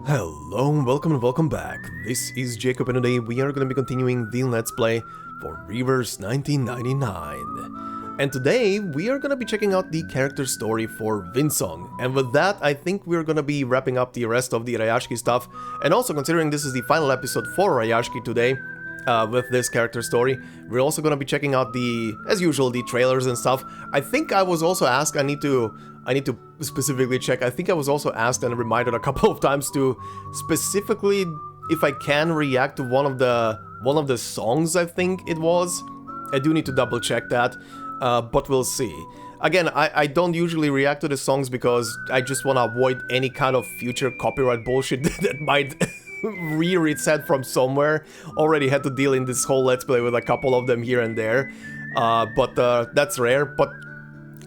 Hello and welcome back. This is Jacob and today we are going to be continuing the Let's Play for Reverse 1999. And today we are going to be checking out the character story for Windsong. And with that I think we're going to be wrapping up the rest of the Rayashki stuff. And also considering this is the final episode for Rayashki today, with this character story, we're also going to be checking out as usual, the trailers and stuff. I think I was also asked, I need to specifically check, I think I was also asked and reminded a couple of times to specifically, if I can react to one of the songs, I think it was. I do need to double check that, but we'll see. Again, I don't usually react to the songs because I just want to avoid any kind of future copyright bullshit that might rear its head from somewhere. Already had to deal in this whole Let's Play with a couple of them here and there, but that's rare, but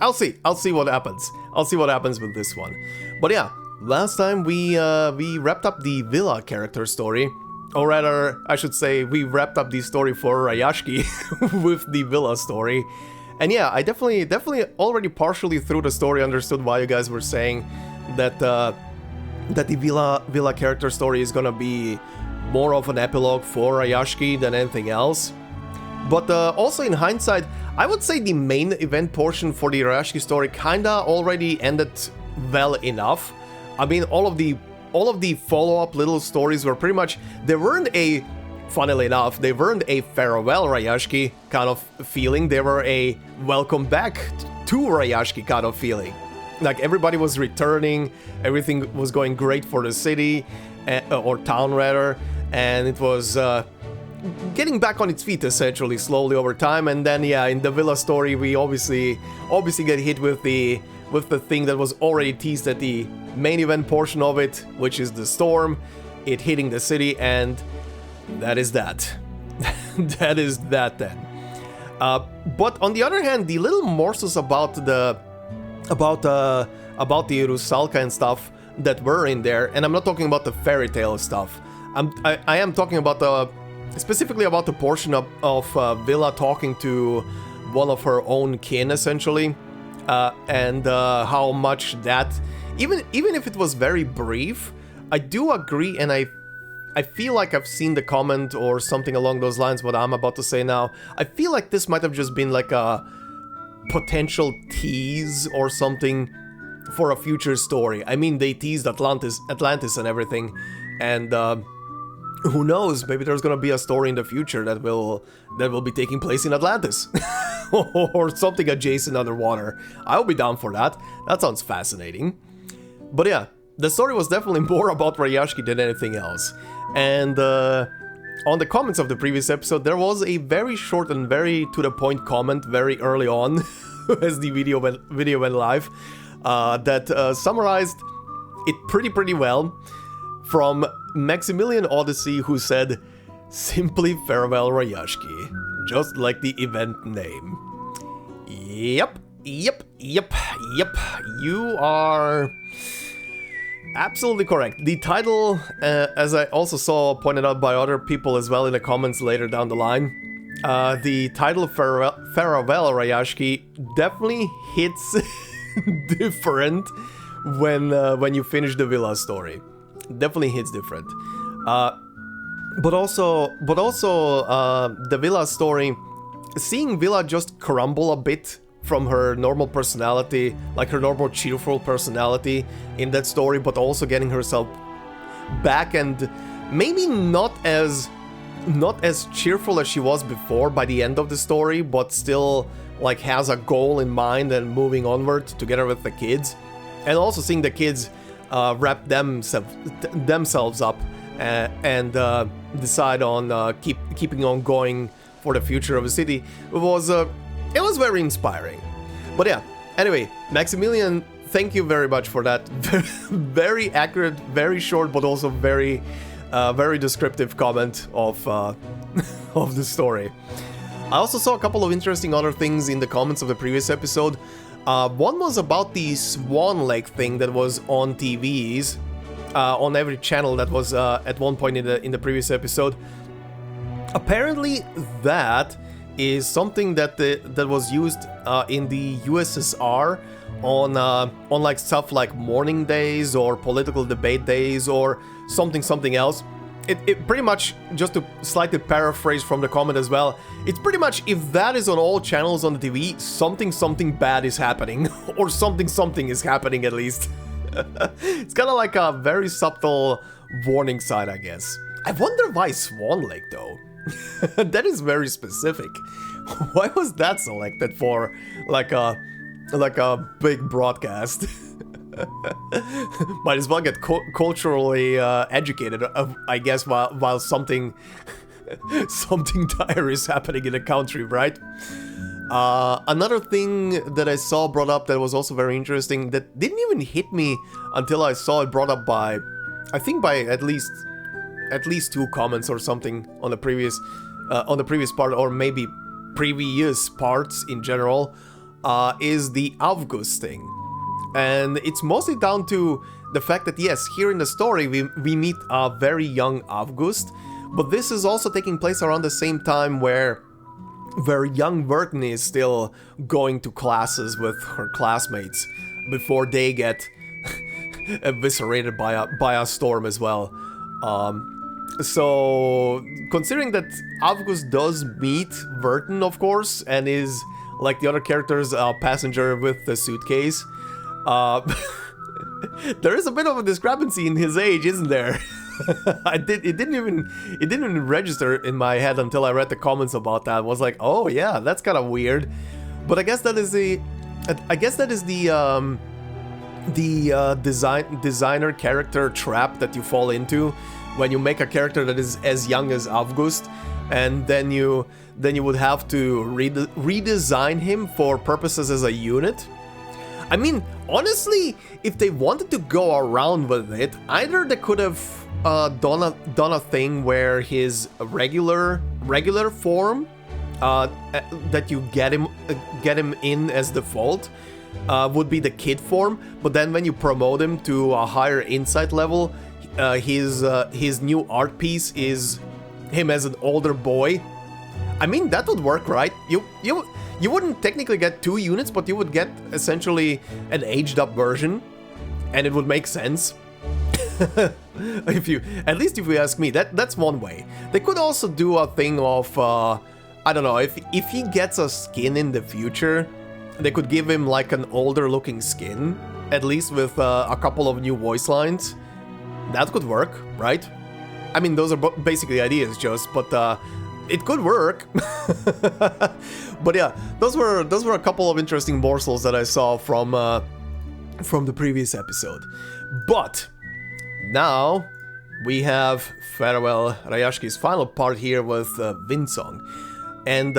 I'll see what happens. I'll see what happens with this one. But yeah, last time we wrapped up the Vila character story, or rather, I should say, we wrapped up the story for Rayashki with the Vila story. And yeah, I definitely already partially through the story understood why you guys were saying that the Vila character story is gonna be more of an epilogue for Rayashki than anything else. But also in hindsight, I would say the main event portion for the Rayashki story kinda already ended well enough. I mean, all of the follow-up little stories were pretty much, funnily enough, they weren't a farewell Rayashki kind of feeling, they were a welcome back to Rayashki kind of feeling. Like, everybody was returning, everything was going great for the city, or town rather, and it was getting back on its feet essentially, slowly over time. And then yeah, in the Vila story we obviously get hit with the thing that was already teased at the main event portion of it, which is the storm, it hitting the city, and that is that. That is that then. But on the other hand, the little morsels about the Rusalka and stuff that were in there, and I'm not talking about the fairy tale stuff, I am talking about specifically about the portion of Vila talking to one of her own kin, essentially, and how much that, even if it was very brief, I do agree, and I feel like I've seen the comment or something along those lines, what I'm about to say now. I feel like this might have just been like a potential tease or something for a future story. I mean, they teased Atlantis and everything, and who knows, maybe there's gonna be a story in the future that will be taking place in Atlantis or something adjacent underwater. I'll be down for that. That sounds fascinating. But yeah, the story was definitely more about Rayashki than anything else. And on the comments of the previous episode, there was a very short and very to the point comment very early on as the video went live, that summarized it pretty well, from Maximilian Odyssey, who said, "Simply farewell Rayashki," just like the event name. Yep, you are absolutely correct. The title, as I also saw pointed out by other people as well in the comments later down the line, the title Farewell Rayashki definitely hits different when you finish the Vila story. Definitely hits different. But also the Vila story, seeing Vila just crumble a bit from her normal personality, like her normal cheerful personality in that story, but also getting herself back and maybe not as cheerful as she was before by the end of the story, but still like has a goal in mind and moving onward together with the kids, and also seeing the kids wrap themselves up and decide on keeping on going for the future of the city. It was very inspiring. But yeah, anyway, Maximilian, thank you very much for that very accurate, very short, but also very descriptive comment of of the story. I also saw a couple of interesting other things in the comments of the previous episode. One was about the Swan Lake thing that was on TVs, on every channel that was at one point in the previous episode. Apparently that is something that was used in the USSR on like stuff like morning days or political debate days or something else. It pretty much, just to slightly paraphrase from the comment as well, it's pretty much, if that is on all channels on the TV, something bad is happening, or something is happening at least. It's kind of like a very subtle warning sign, I guess. I wonder why Swan Lake though. That is very specific. Why was that selected for like a big broadcast? Might as well get culturally educated, I guess, while something dire is happening in the country, right? Another thing that I saw brought up that was also very interesting, that didn't even hit me until I saw it brought up by, I think by at least 2 comments or something on the previous part, or maybe previous parts in general, is the Avgust thing. And it's mostly down to the fact that, yes, here in the story we meet a very young Avgust, but this is also taking place around the same time where young Vertin is still going to classes with her classmates before they get eviscerated by a storm as well. So, considering that Avgust does meet Vertin, of course, and is, like the other characters, a passenger with the suitcase, there is a bit of a discrepancy in his age, isn't there? It didn't even register in my head until I read the comments about that. I was like, oh yeah, that's kind of weird. But I guess that is the designer character trap that you fall into when you make a character that is as young as Avgust, and then you would have to redesign him for purposes as a unit. I mean, honestly, if they wanted to go around with it, either they could have done a thing where his regular form that you get him in as default would be the kid form, but then when you promote him to a higher insight level, his new art piece is him as an older boy. I mean, that would work, right? You wouldn't technically get 2 units, but you would get essentially an aged up version, and it would make sense. At least if you ask me, that's one way. They could also do a thing of, I don't know, if he gets a skin in the future, they could give him like an older looking skin, at least with a couple of new voice lines. That could work, right? I mean, those are basically ideas, just, but it could work. But yeah, those were a couple of interesting morsels that I saw from the previous episode. But now we have Farewell Rayashki's final part here with Windsong. And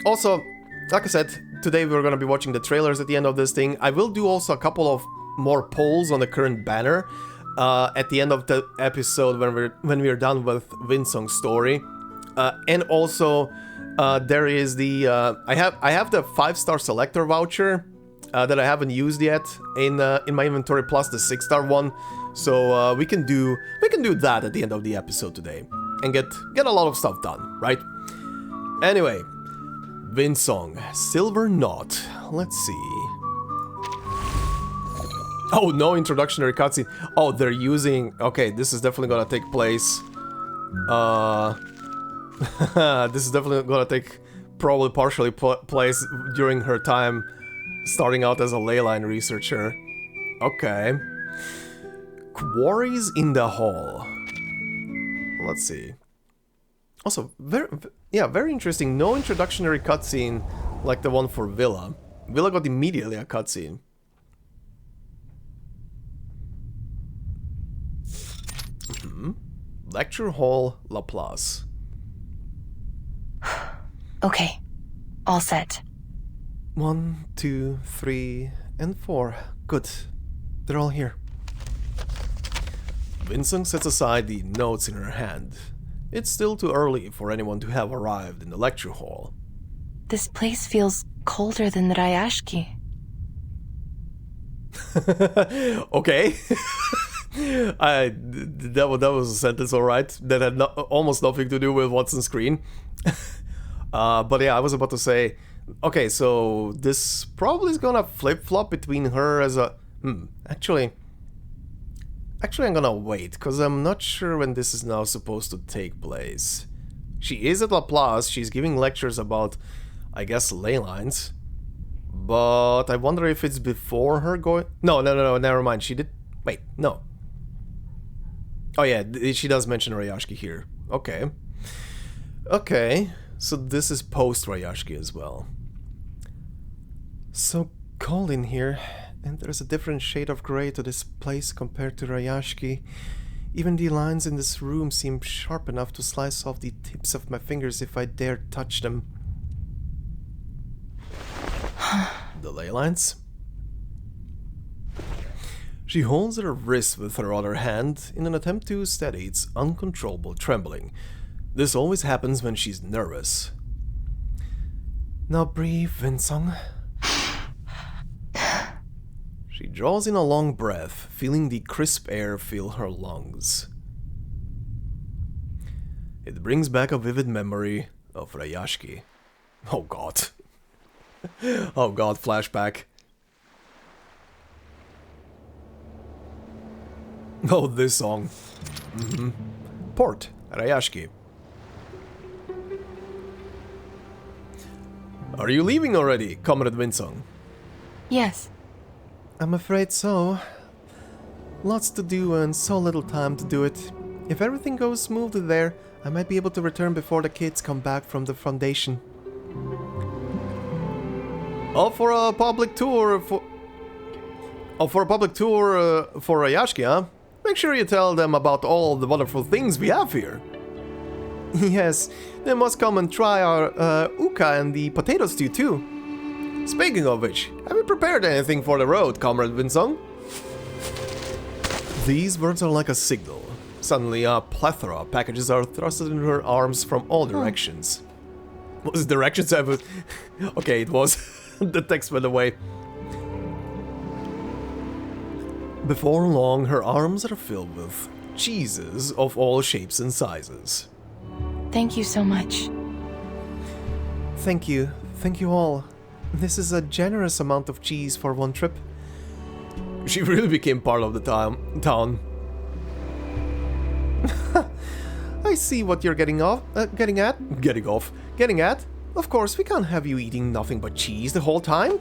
also, like I said, today we're gonna be watching the trailers at the end of this thing. I will do also a couple of more polls on the current banner at the end of the episode when we're done with Windsong's story. And also, there is the I have the 5-star selector voucher that I haven't used yet in my inventory, plus the 6-star one. So we can do that at the end of the episode today and get a lot of stuff done, right? Anyway, Windsong, Silver Knot. Let's see. Oh, no introductory cutscene. Oh, they're using. Okay, this is definitely gonna take place. This is definitely gonna take probably partially place during her time starting out as a ley line researcher. Okay. Quarries in the hall. Let's see. Also, very interesting. No introductory cutscene like the one for Vila. Vila got immediately a cutscene. Lecture Hall, Laplace. Okay, all set. 1, 2, 3, and 4. Good. They're all here. Windsong sets aside the notes in her hand. It's still too early for anyone to have arrived in the lecture hall. This place feels colder than the Rayashki. Okay. That was a sentence, alright. That had almost nothing to do with what's on screen. But yeah, I was about to say, Okay, so this probably is gonna flip-flop between her as a... Actually, I'm gonna wait, because I'm not sure when this is now supposed to take place. She is at Laplace, she's giving lectures about, I guess, ley lines. But I wonder if it's before her going... No, never mind, she did... Wait, no. Oh yeah, she does mention Rayashki here. Okay. Okay, so this is post-Rayashki as well. So cold in here, and there's a different shade of grey to this place compared to Rayashki. Even the lines in this room seem sharp enough to slice off the tips of my fingers if I dare touch them. The ley lines? She holds her wrist with her other hand in an attempt to steady its uncontrollable trembling. This always happens when she's nervous. Now breathe, Windsong. She draws in a long breath, feeling the crisp air fill her lungs. It brings back a vivid memory of Rayashki. Oh god. Oh god, flashback. Oh, this song. Port, Rayashki. Are you leaving already, Comrade Windsong? Yes. I'm afraid so. Lots to do and so little time to do it. If everything goes smoothly there, I might be able to return before the kids come back from the foundation. For a public tour for Rayashki, huh? Make sure you tell them about all the wonderful things we have here. Yes, they must come and try our uka and the potato stew too. Speaking of which, have you prepared anything for the road, Comrade Windsong? These words are like a signal. Suddenly a plethora of packages are thrusted into her arms from all directions. Was directions ever... Okay, it was. The text went away. Before long, her arms are filled with cheeses of all shapes and sizes. Thank you so much. Thank you all. This is a generous amount of cheese for one trip. She really became part of the town. I see what you're getting at. Of course, we can't have you eating nothing but cheese the whole time.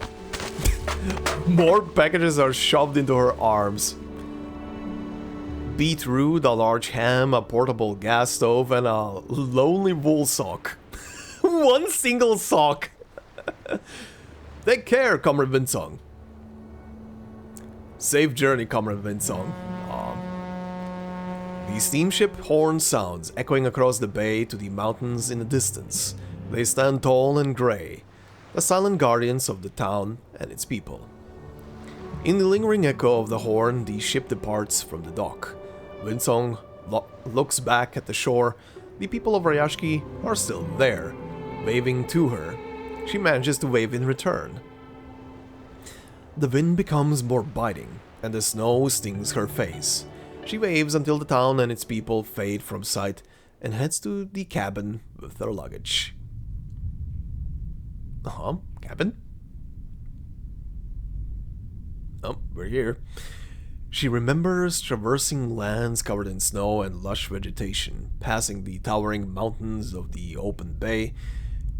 More packages are shoved into her arms. Beetroot, a large ham, a portable gas stove, and a lonely wool sock. One single sock. Take care, Comrade Windsong. Safe journey, Comrade Windsong. The steamship horn sounds echoing across the bay to the mountains in the distance. They stand tall and grey, the silent guardians of the town and its people. In the lingering echo of the horn, the ship departs from the dock. Windsong looks back at the shore. The people of Rayashki are still there, waving to her. She manages to wave in return. The wind becomes more biting, and the snow stings her face. She waves until the town and its people fade from sight and heads to the cabin with her luggage. Cabin? Oh, we're here. She remembers traversing lands covered in snow and lush vegetation, passing the towering mountains of the open bay.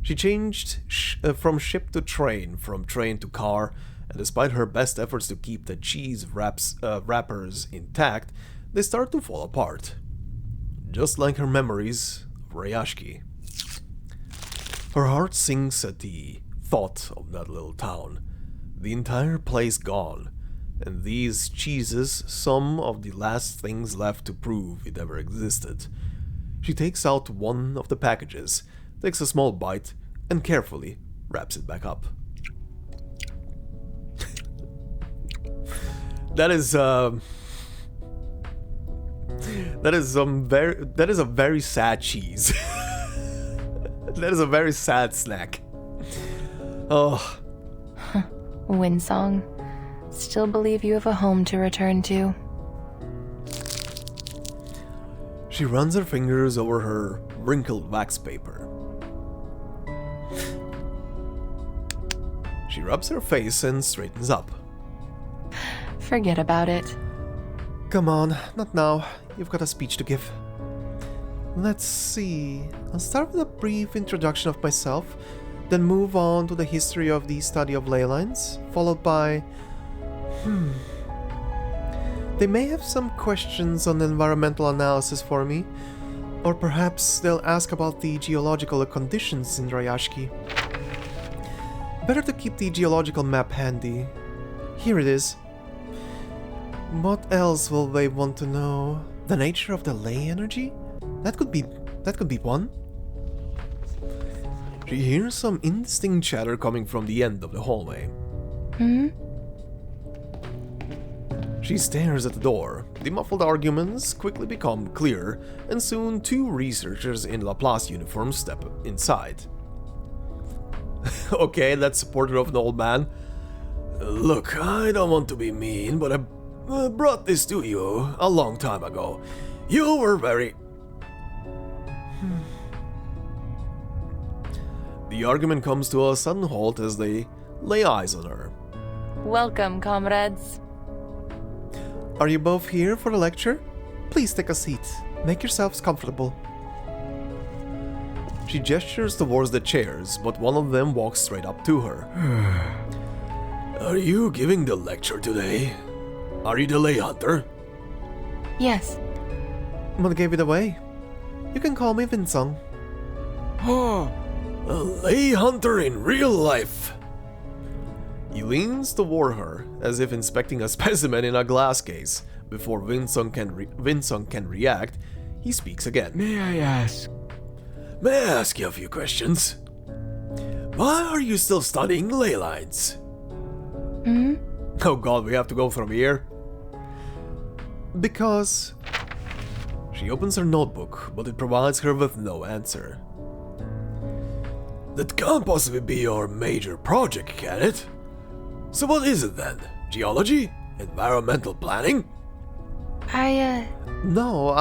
She changed from ship to train, from train to car, and despite her best efforts to keep the cheese wrappers intact, they start to fall apart. Just like her memories of Rayashki. Her heart sinks at the thought of that little town. The entire place gone, and these cheeses some of the last things left to prove it ever existed. She takes out one of the packages, takes a small bite, and carefully wraps it back up. That is a very sad cheese. That is a very sad snack. Oh. Windsong, still believe you have a home to return to. She runs her fingers over her wrinkled wax paper. rubs her face and straightens up. Forget about it. Come on, not now. You've got a speech to give. Let's see. I'll start with a brief introduction of myself, then move on to the history of the study of ley lines, followed by... They may have some questions on environmental analysis for me, or perhaps they'll ask about the geological conditions in Rayashki. Better to keep the geological map handy. Here it is. What else will they want to know? The nature of the ley energy? That could be one. She hears some indistinct chatter coming from the end of the hallway. She stares at the door. The muffled arguments quickly become clear, and soon two researchers in Laplace uniforms step inside. Okay, that's supporter of an old man. Look, I don't want to be mean, but I brought this to you a long time ago. You were very... The argument comes to a sudden halt as they lay eyes on her. Welcome, comrades. Are you both here for the lecture? Please take a seat. Make yourselves comfortable. She gestures towards the chairs, but one of them walks straight up to her. Are you giving the lecture today? Are you the ley hunter? Yes. What gave it away? You can call me Windsong. A ley hunter in real life. He leans toward her, as if inspecting a specimen in a glass case. Before Windsong can react, he speaks again. May I ask you a few questions? Why are you still studying ley lines? Oh god, we have to go from here. Because... She opens her notebook, but it provides her with no answer. That can't possibly be your major project, can it? So what is it then? Geology? Environmental planning? No,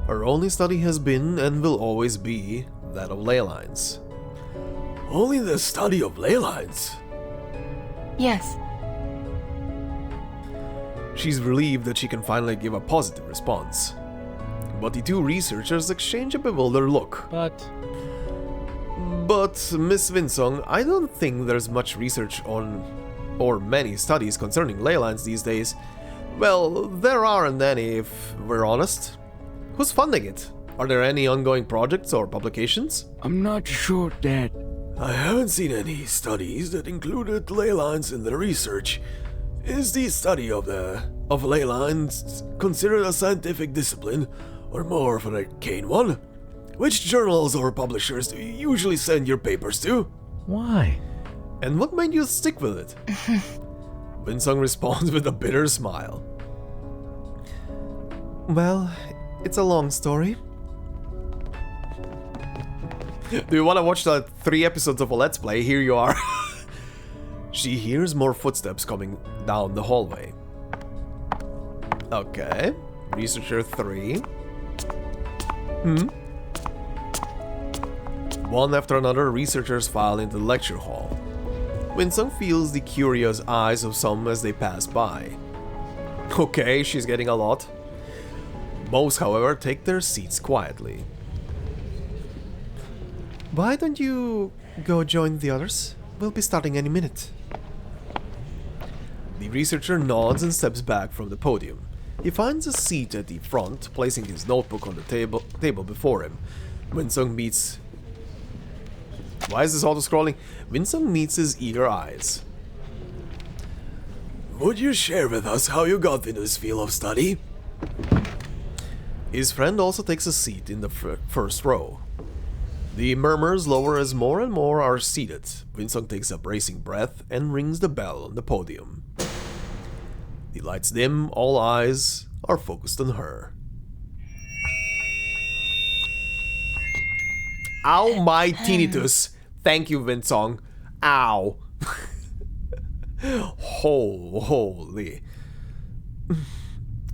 Her only study has been and will always be that of ley lines. Only the study of ley lines? Yes. She's relieved that she can finally give a positive response. But the two researchers exchange a bewildered look. But, Miss Windsong, I don't think there's much research on, or many studies concerning ley lines these days. Well, there aren't any, if we're honest. Who's funding it? Are there any ongoing projects or publications? I'm not sure that... I haven't seen any studies that included ley lines in the research. Is the study of ley lines considered a scientific discipline, or more of an arcane one? Which journals or publishers do you usually send your papers to? Why? And what made you stick with it? Windsong responds with a bitter smile. Well, it's a long story. Do you want to watch the 3 episodes of a Let's Play? Here you are. She hears more footsteps coming down the hallway. Okay. Researcher 3. One after another, researchers file into the lecture hall. Windsong feels the curious eyes of some as they pass by. Okay, she's getting a lot. Most, however, take their seats quietly. Why don't you go join the others? We'll be starting any minute. The researcher nods and steps back from the podium. He finds a seat at the front, placing his notebook on the table before him. Windsong meets... Why is this auto-scrolling? Windsong meets his eager eyes. Would you share with us how you got into this field of study? His friend also takes a seat in the first row. The murmurs lower as more and more are seated. Windsong takes a bracing breath and rings the bell on the podium. The lights dim, all eyes are focused on her. Ow, my tinnitus. Thank you, Windsong. Ow. Holy.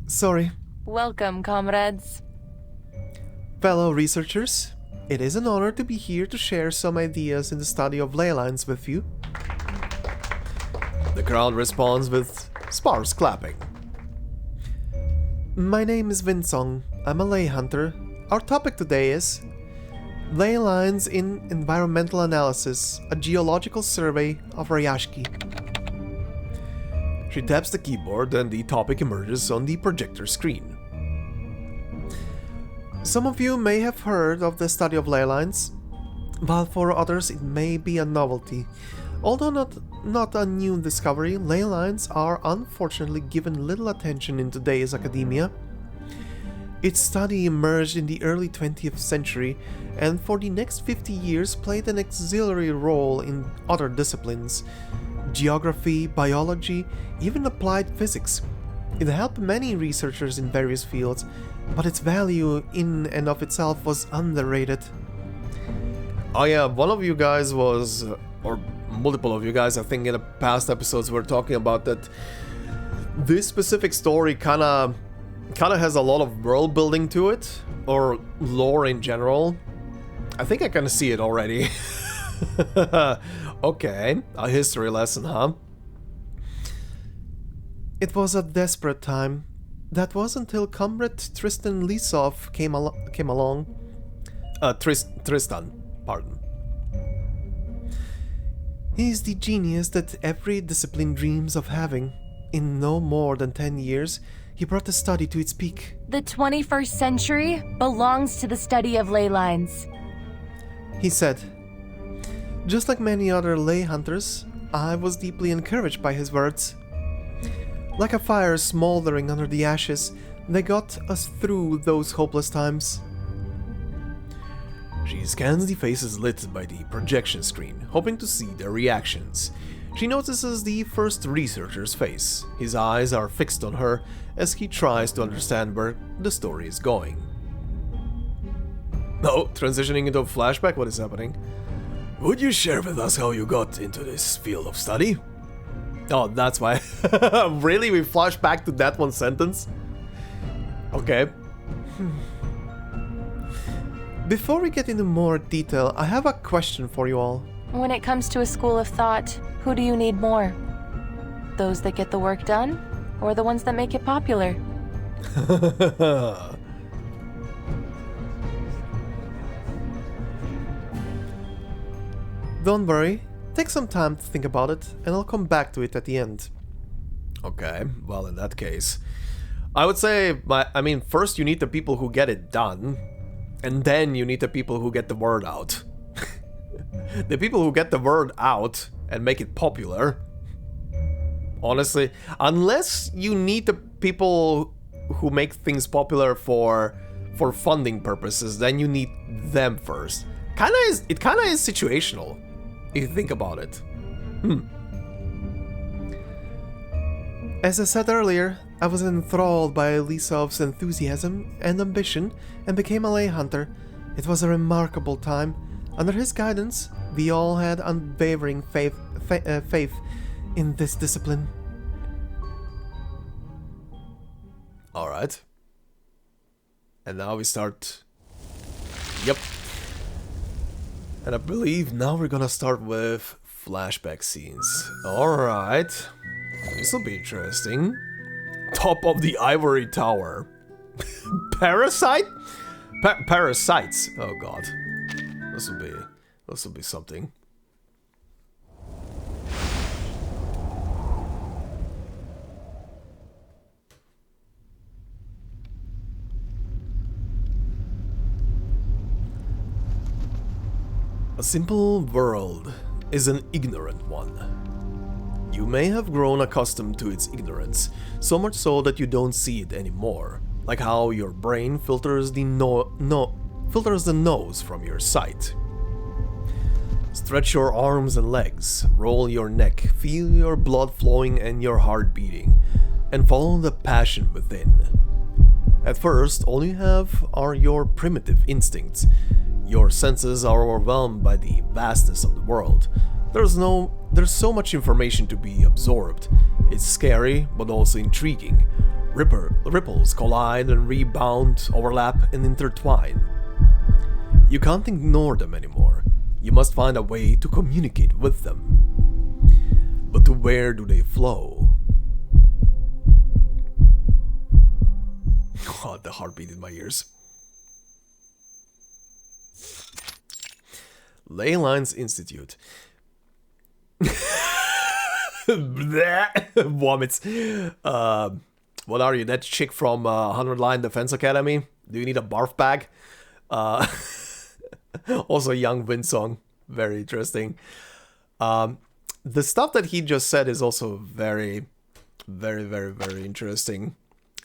Sorry. Welcome, comrades. Fellow researchers, It is an honor to be here to share some ideas in the study of ley lines with you. The crowd responds with sparse clapping. My name is Windsong. I'm a ley hunter. Our topic today is ley lines in environmental analysis, a geological survey of Ryashki. She taps the keyboard and the topic emerges on the projector screen. Some of you may have heard of the study of ley lines, while for others it may be a novelty. Although not a new discovery, ley lines are unfortunately given little attention in today's academia. Its study emerged in the early 20th century and for the next 50 years played an auxiliary role in other disciplines: geography, biology, even applied physics. It helped many researchers in various fields, but its value in and of itself was underrated. Oh yeah, one of you guys was, or multiple of you guys, I think in the past episodes were talking about that this specific story kinda has a lot of world building to it, or lore in general. I think I kinda see it already. Okay, a history lesson, huh? It was a desperate time. That was until comrade Tristan Lisov came along. Tristan, pardon. He's the genius that every discipline dreams of having. In no more than 10 years, he brought the study to its peak. The 21st century belongs to the study of ley lines, He said. Just like many other ley hunters, I was deeply encouraged by his words. Like a fire smoldering under the ashes, they got us through those hopeless times. She scans the faces lit by the projection screen, hoping to see their reactions. She notices the first researcher's face. His eyes are fixed on her as he tries to understand where the story is going. Oh, transitioning into a flashback? What is happening? Would you share with us how you got into this field of study? Oh, that's why. Really? We flash back to that one sentence? Okay. Before we get into more detail, I have a question for you all. When it comes to a school of thought, who do you need more? Those that get the work done, or the ones that make it popular? Don't worry, take some time to think about it, and I'll come back to it at the end. Okay, well in that case, I would say, first you need the people who get it done, and then you need the people who get the word out. The people who get the word out and make it popular, honestly, unless you need the people who make things popular for funding purposes, then you need them first. It kinda is situational, if you think about it. As I said earlier, I was enthralled by Lisov's enthusiasm and ambition and became a ley hunter. It was a remarkable time. Under his guidance, we all had unwavering faith in this discipline. Alright. And now we start... Yep. And I believe now we're gonna start with flashback scenes. Alright. This will be interesting. Top of the ivory tower. Parasite? Parasites. Oh god. This will be something. A simple world is an ignorant one. You may have grown accustomed to its ignorance, so much so that you don't see it anymore, like how your brain filters the nose from your sight. Stretch your arms and legs, roll your neck, feel your blood flowing and your heart beating, and follow the passion within. At first, all you have are your primitive instincts. Your senses are overwhelmed by the vastness of the world. There's so much information to be absorbed. It's scary, but also intriguing. Ripples collide and rebound, overlap and intertwine. You can't ignore them anymore. You must find a way to communicate with them. But to where do they flow? God, the heartbeat in my ears. Ley Lines Institute. Vomits. What are you, that chick from 100 Line Defense Academy? Do you need a barf bag? Also young Windsong. Very interesting. The stuff that he just said is also very, very, very, very interesting.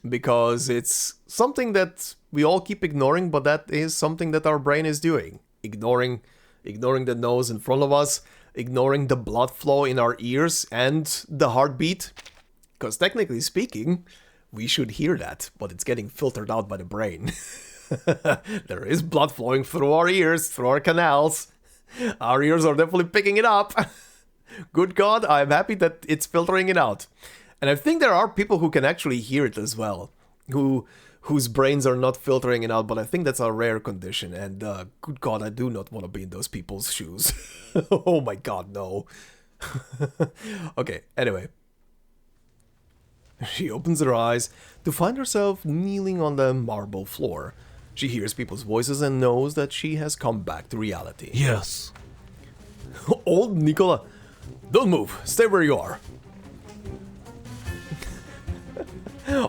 Because it's something that we all keep ignoring, but that is something that our brain is doing. Ignoring the nose in front of us, ignoring the blood flow in our ears and the heartbeat. Because technically speaking, we should hear that, but it's getting filtered out by the brain. There is blood flowing through our ears, through our canals. Our ears are definitely picking it up. Good God, I'm happy that it's filtering it out. And I think there are people who can actually hear it as well, whose brains are not filtering it out, but I think that's a rare condition, and good God, I do not want to be in those people's shoes. Oh my God, no. Okay, anyway. She opens her eyes to find herself kneeling on the marble floor. She hears people's voices and knows that she has come back to reality. Yes. Old Nicola, don't move, stay where you are.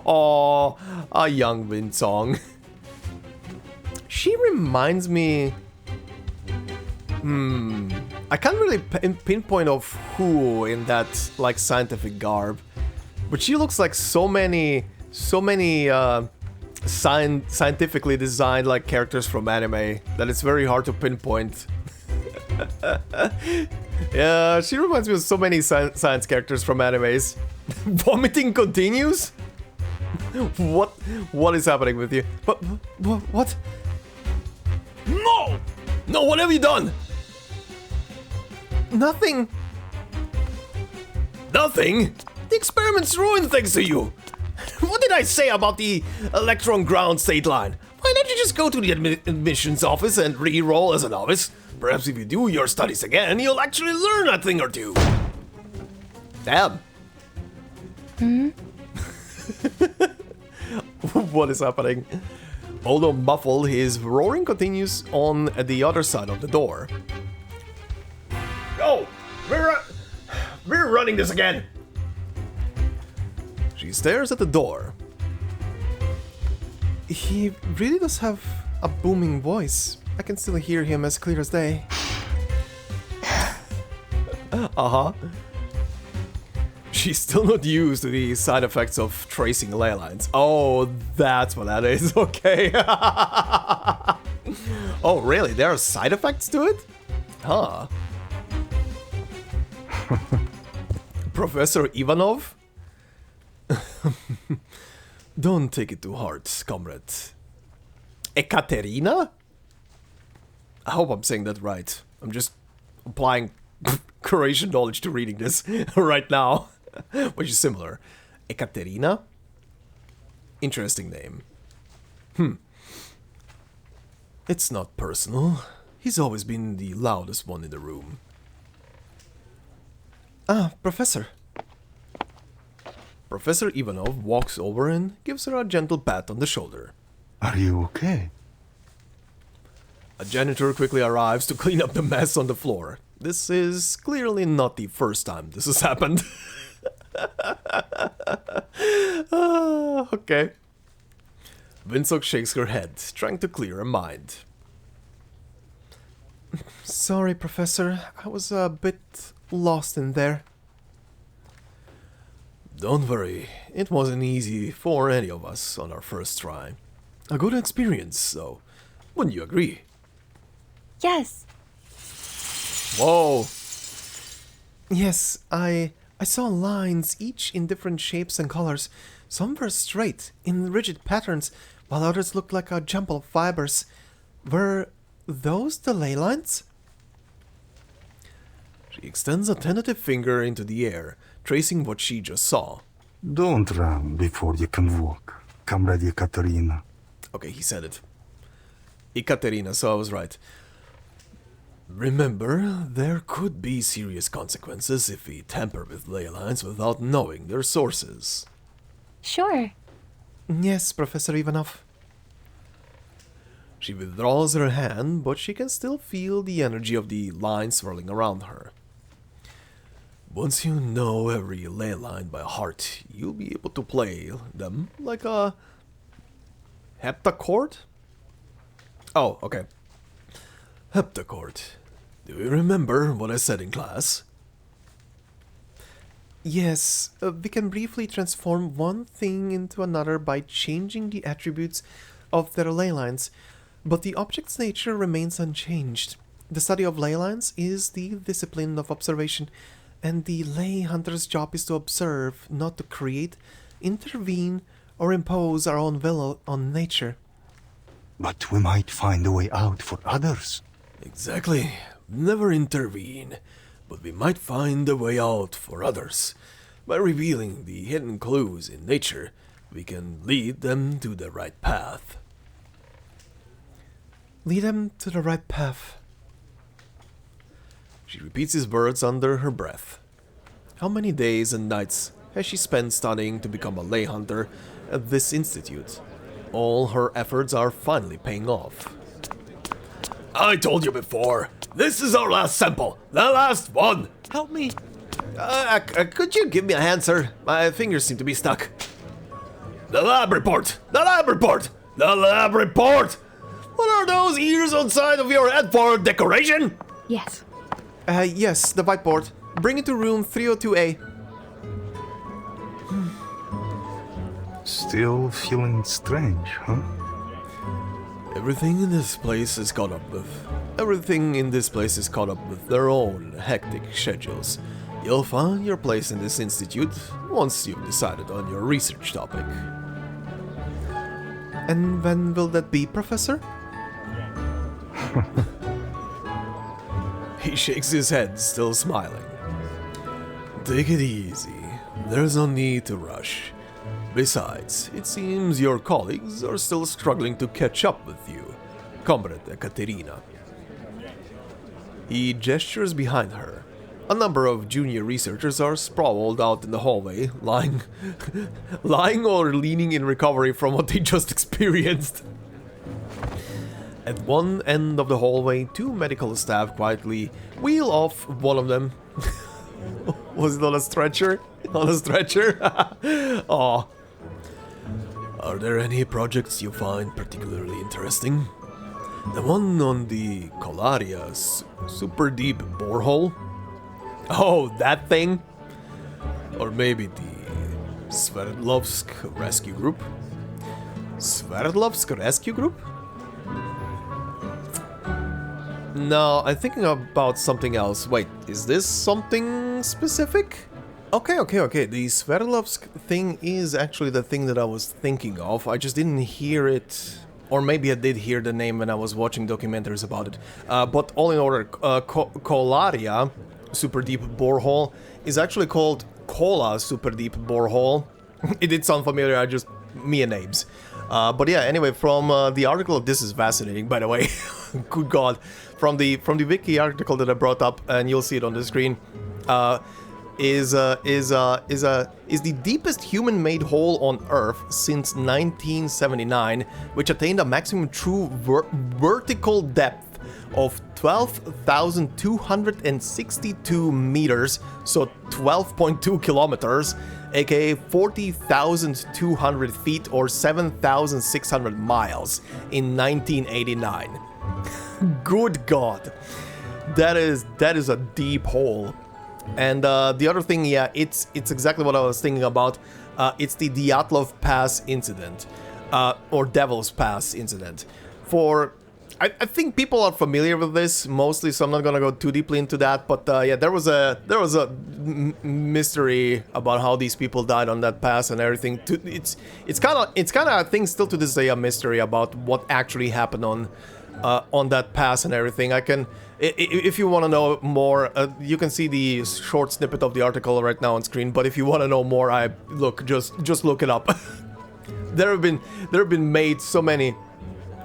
Oh, a young Windsong. She reminds me... I can't really pinpoint of who in that, like, scientific garb. But she looks like so many scientifically designed, like, characters from anime that it's very hard to pinpoint. Yeah, she reminds me of so many science characters from animes. Vomiting continues? What is happening with you? What? No! No, what have you done? Nothing. Nothing? The experiments ruined things to you. What did I say about the electron ground state line? Why don't you just go to the admissions office and re-roll as a novice? Perhaps if you do your studies again, you'll actually learn a thing or two. Damn. What is happening? Although muffled, his roaring continues on the other side of the door. Oh, we're running this again. She stares at the door. He really does have a booming voice. I can still hear him as clear as day. Uh-huh. She's still not used to the side effects of tracing ley lines. Oh, that's what that is. Okay. Oh, really? There are side effects to it? Huh. Professor Ivanov? Don't take it to heart, comrade. Ekaterina? I hope I'm saying that right. I'm just applying Croatian knowledge to reading this right now. Which is similar. Ekaterina? Interesting name. It's not personal. He's always been the loudest one in the room. Ah, Professor. Professor Ivanov walks over and gives her a gentle pat on the shoulder. Are you okay? A janitor quickly arrives to clean up the mess on the floor. This is clearly not the first time this has happened. Okay. Windsong shakes her head, trying to clear her mind. Sorry, Professor. I was a bit lost in there. Don't worry. It wasn't easy for any of us on our first try. A good experience, though. Wouldn't you agree? Yes. Whoa. Yes, I saw lines, each in different shapes and colors. Some were straight, in rigid patterns, while others looked like a jumble of fibers. Were those the ley lines? She extends a tentative finger into the air, tracing what she just saw. Don't run before you can walk, Comrade Katerina. Okay, he said it. Ekaterina, so I was right. Remember, there could be serious consequences if we tamper with ley lines without knowing their sources. Sure. Yes, Professor Ivanov. She withdraws her hand, but she can still feel the energy of the line swirling around her. Once you know every ley line by heart, you'll be able to play them like a heptachord? Oh, okay. Heptachord. Do you remember what I said in class? Yes, we can briefly transform one thing into another by changing the attributes of their ley lines, but the object's nature remains unchanged. The study of ley lines is the discipline of observation, and the ley hunter's job is to observe, not to create, intervene, or impose our own will on nature. But we might find a way out for others. Exactly. Never intervene, but we might find a way out for others. By revealing the hidden clues in nature, we can lead them to the right path. Lead them to the right path. She repeats his words under her breath. How many days and nights has she spent studying to become a ley hunter at this institute? All her efforts are finally paying off. I told you before, this is our last sample, the last one. Help me. Could you give me a hand, sir? My fingers seem to be stuck. The lab report! The lab report! The lab report! What are those ears on side of your head for, decoration? Yes. Yes, the whiteboard. Bring it to room 302A. Still feeling strange, huh? Everything in this place is caught up with. Everything in this place is caught up with their own hectic schedules. You'll find your place in this institute once you've decided on your research topic. And when will that be, Professor? He shakes his head, still smiling. Take it easy. There's no need to rush. Besides, it seems your colleagues are still struggling to catch up with you, Comrade Ekaterina. He gestures behind her. A number of junior researchers are sprawled out in the hallway, lying or leaning in recovery from what they just experienced. At one end of the hallway, two medical staff quietly wheel off one of them. Was it on a stretcher? On a stretcher? Aw. Are there any projects you find particularly interesting? The one on the Colaria super deep borehole? Oh, that thing? Or maybe the Sverdlovsk Rescue Group? Sverdlovsk Rescue Group? No, I'm thinking about something else. Wait, is this something specific? Okay. The Sverdlovsk thing is actually the thing that I was thinking of. I just didn't hear it. Or maybe I did hear the name when I was watching documentaries about it. But all in order, Colaria Super Deep Borehole is actually called Kola Super Deep Borehole. It did sound familiar, I just... me and names. But yeah, anyway, from the article, this is fascinating, by the way. Good God. From the wiki article that I brought up, and you'll see it on the screen, is the deepest human-made hole on Earth since 1979, which attained a maximum true vertical depth of 12,262 meters, so 12.2 kilometers, aka 40,200 feet or 7,600 miles in 1989. Good God, that is a deep hole. And the other thing, yeah, it's exactly what I was thinking about. It's the Dyatlov Pass incident, or Devil's Pass incident. I think people are familiar with this mostly, so I'm not gonna go too deeply into that. But yeah, there was a mystery about how these people died on that pass and everything. It's kind of I think still to this day a mystery about what actually happened on that pass and everything. If you want to know more, you can see the short snippet of the article right now on screen. But if you want to know more, just look it up. there have been made so many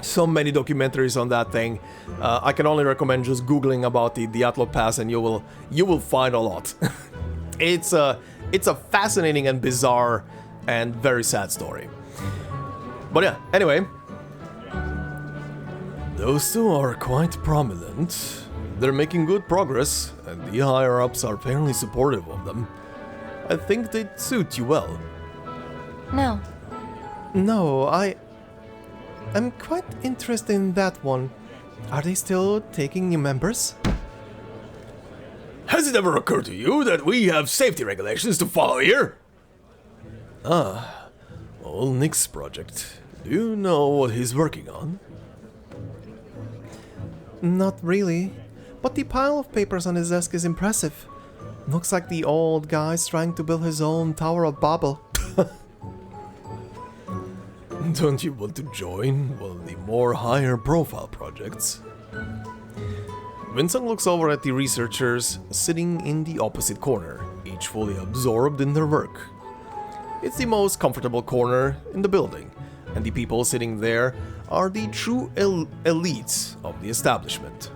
So many documentaries on that thing. I can only recommend just googling about the Diatlo Pass, and you will find a lot. It's a fascinating and bizarre and very sad story. But yeah, anyway, those two are quite prominent. They're making good progress, and the higher-ups are fairly supportive of them. I think they'd suit you well. No. No, I'm quite interested in that one. Are they still taking new members? Has it ever occurred to you that we have safety regulations to follow here? Old Nick's project. Do you know what he's working on? Not really. But the pile of papers on his desk is impressive. Looks like the old guy's trying to build his own Tower of Babel. Don't you want to join one of the more higher profile projects? Windsong looks over at the researchers sitting in the opposite corner, each fully absorbed in their work. It's the most comfortable corner in the building, and the people sitting there are the true elites of the establishment.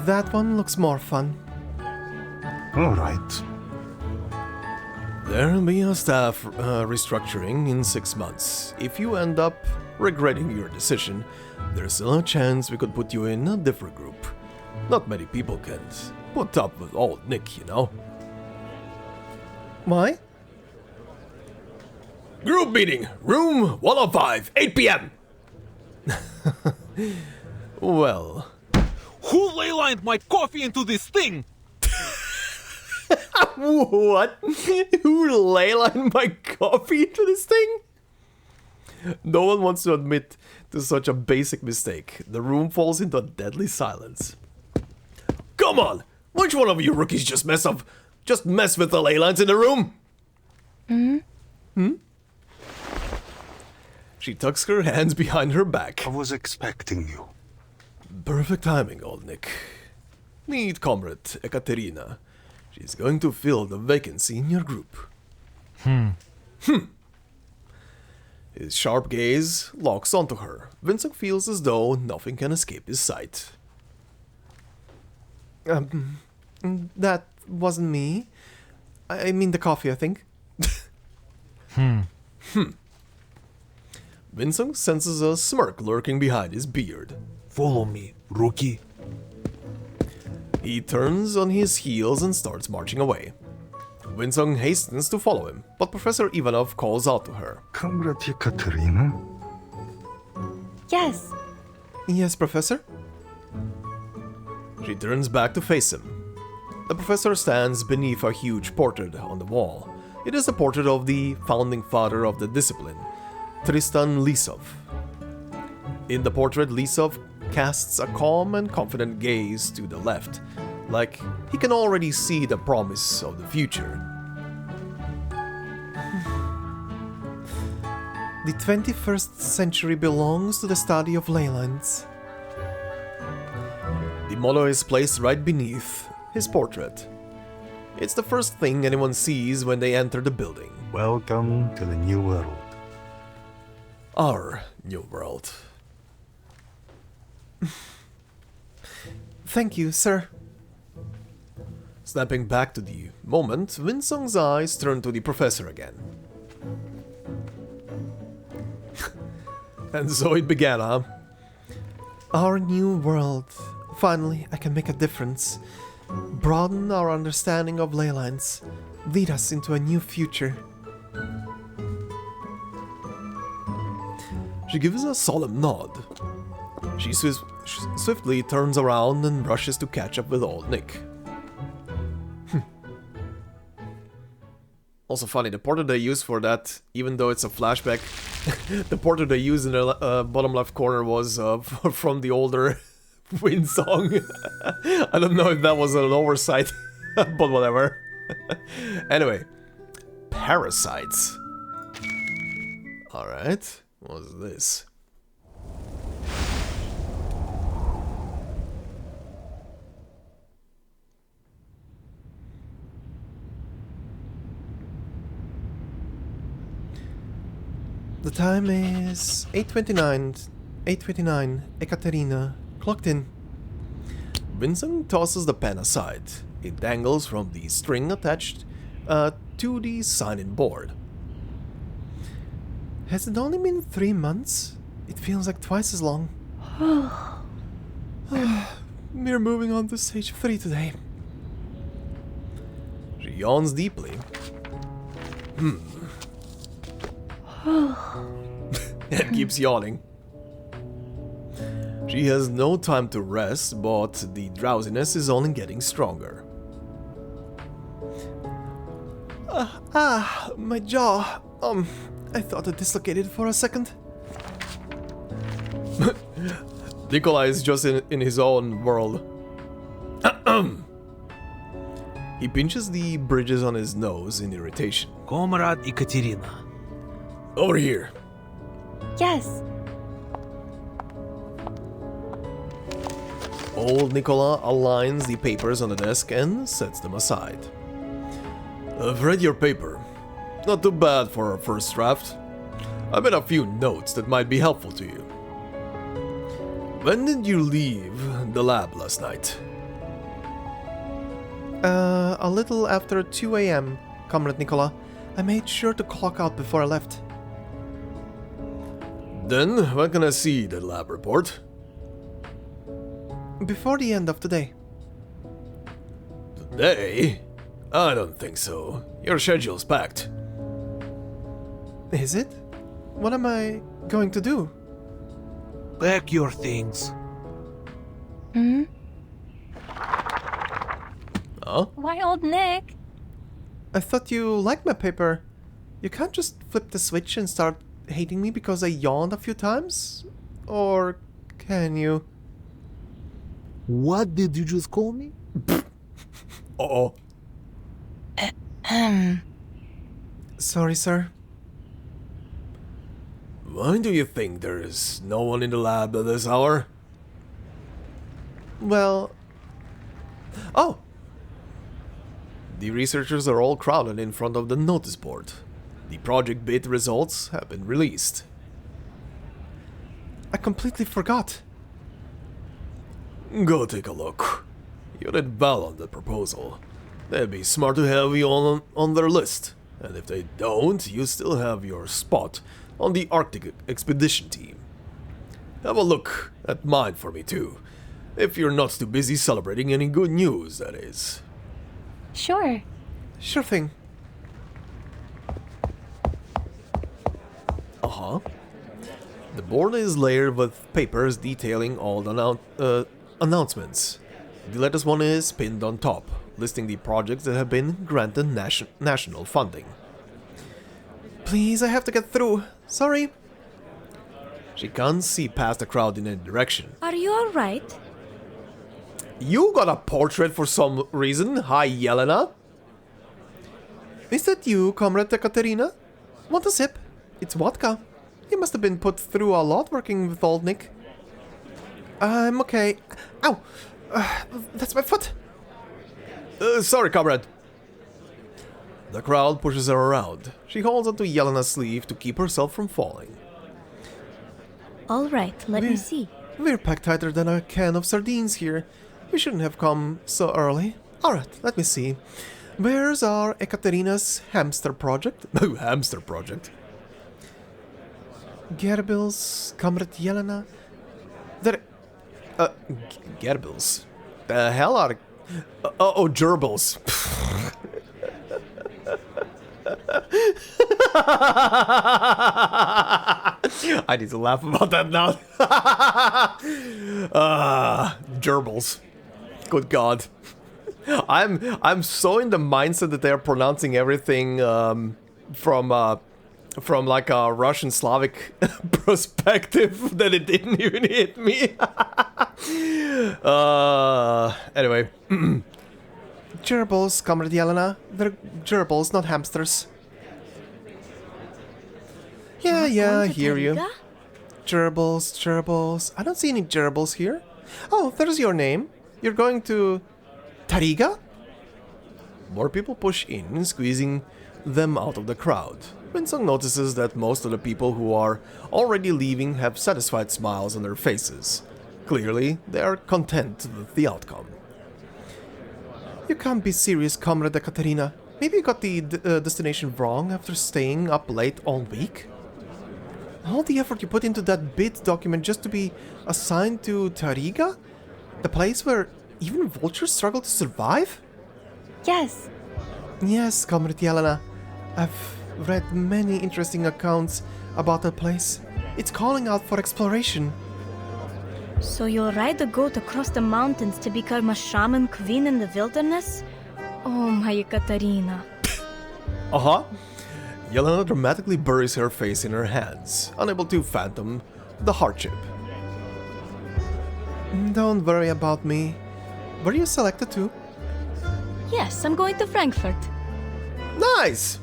That one looks more fun. All right. There'll be a staff restructuring in 6 months. If you end up regretting your decision, there's still a chance we could put you in a different group. Not many people can put up with old Nick, you know. Why? Group meeting, room 105, 8 p.m. Well, Who leylined my coffee into this thing? what? Who leylined my coffee into this thing? No one wants to admit to such a basic mistake. The room falls into a deadly silence. Come on! Which one of you rookies just mess with the ley lines in the room? She tucks her hands behind her back. I was expecting you. Perfect timing, old Nick. Meet comrade Ekaterina. She's going to fill the vacancy in your group. His sharp gaze locks onto her. Windsong feels as though nothing can escape his sight. That wasn't me. I mean the coffee, I think. Windsong senses a smirk lurking behind his beard. Follow me, rookie. He turns on his heels and starts marching away. Windsong hastens to follow him, but Professor Ivanov calls out to her. Comrade Ekaterina? Yes. Yes, Professor? She turns back to face him. The professor stands beneath a huge portrait on the wall. It is a portrait of the founding father of the discipline, Tristan Lisov. In the portrait, Lisov casts a calm and confident gaze to the left, like he can already see the promise of the future. The 21st century belongs to the study of ley lines. The motto is placed right beneath his portrait. It's the first thing anyone sees when they enter the building. Welcome to the new world. Our new world. Thank you, sir. Snapping back to the moment, Windsong's eyes turn to the professor again. And so it began, huh? Our new world. Finally, I can make a difference. Broaden our understanding of ley lines. Lead us into a new future. She gives a solemn nod. She swiftly turns around and rushes to catch up with old Nick. Also funny, the portrait they use for that, even though it's a flashback, the portrait they use in the bottom left corner was from the older Windsong. I don't know if that was an oversight, but whatever. Anyway, parasites. Alright, what's this? The time is 8:29. 8:29. Ekaterina. Clocked in. Windsong tosses the pen aside. It dangles from the string attached to the sign-in board. Has it only been 3 months? It feels like twice as long. We're moving on to stage 3 today. She yawns deeply. And keeps yawning. She has no time to rest, but the drowsiness is only getting stronger. My jaw. I thought it dislocated for a second. Nikolai is just in his own world. He pinches the bridges on his nose in irritation. Comrade Ekaterina. Over here. Yes. Old Nicola aligns the papers on the desk and sets them aside. I've read your paper. Not too bad for a first draft. I made a few notes that might be helpful to you. When did you leave the lab last night? A little after 2 a.m., Comrade Nicola. I made sure to clock out before I left. Then, when can I see the lab report? Before the end of the day. Today? I don't think so. Your schedule's packed. Is it? What am I going to do? Pack your things. Huh? Why, old Nick? I thought you liked my paper. You can't just flip the switch and start hating me because I yawned a few times? Or can you? What did you just call me? Uh-oh. Sorry, sir. Why do you think there is no one in the lab at this hour? Well... Oh! The researchers are all crowded in front of the notice board. The project bid results have been released. I completely forgot. Go take a look. You did well on the proposal. They'd be smart to have you on their list. And if they don't, you still have your spot on the Arctic expedition team. Have a look at mine for me too. If you're not too busy celebrating any good news, that is. Sure. Sure thing. Uh-huh. The board is layered with papers detailing all the announcements. The latest one is pinned on top, listing the projects that have been granted national funding. Please, I have to get through. Sorry. She can't see past the crowd in any direction. Are you alright? You got a portrait for some reason. Hi, Yelena. Is that you, Comrade Ekaterina? Want a sip? It's vodka. You must have been put through a lot working with old Nick. I'm okay. Ow! That's my foot! Sorry, comrade. The crowd pushes her around. She holds onto Yelena's sleeve to keep herself from falling. Alright, let me see. We're packed tighter than a can of sardines here. We shouldn't have come so early. Alright, let me see. Where's our Ekaterina's hamster project? Hamster project. Gerbil's, Comrade Yelena. There... Gerbil's. The hell are... oh, gerbils. I need to laugh about that now. Gerbils. Good God. I'm so in the mindset that they're pronouncing everything from like a Russian Slavic perspective that it didn't even hit me. Anyway. Gerbils, Comrade Yelena. They're gerbils, not hamsters. Yeah, I hear you. Gerbils. I don't see any gerbils here. Oh, there's your name. You're going to... Taryga? More people push in, squeezing them out of the crowd. Windsong notices that most of the people who are already leaving have satisfied smiles on their faces. Clearly, they are content with the outcome. You can't be serious, Comrade Ekaterina. Maybe you got the destination wrong after staying up late all week? All the effort you put into that bid document just to be assigned to Taryga? The place where even vultures struggle to survive? Yes. Yes, Comrade Yelena. I've read many interesting accounts about that place. It's calling out for exploration. So you'll ride the goat across the mountains to become a shaman queen in the wilderness? Oh, my Ekaterina. Uh-huh. Yelena dramatically buries her face in her hands, unable to fathom the hardship. Don't worry about me. Were you selected too? Yes, I'm going to Frankfurt. Nice!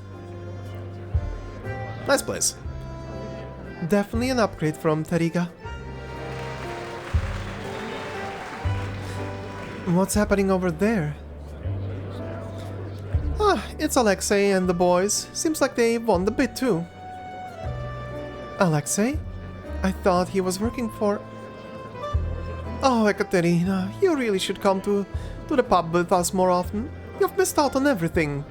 Nice place. Definitely an upgrade from Taryga. What's happening over there? Ah, it's Alexei and the boys. Seems like they won the bid too. Alexei? I thought he was working for... Oh, Ekaterina, you really should come to the pub with us more often. You've missed out on everything.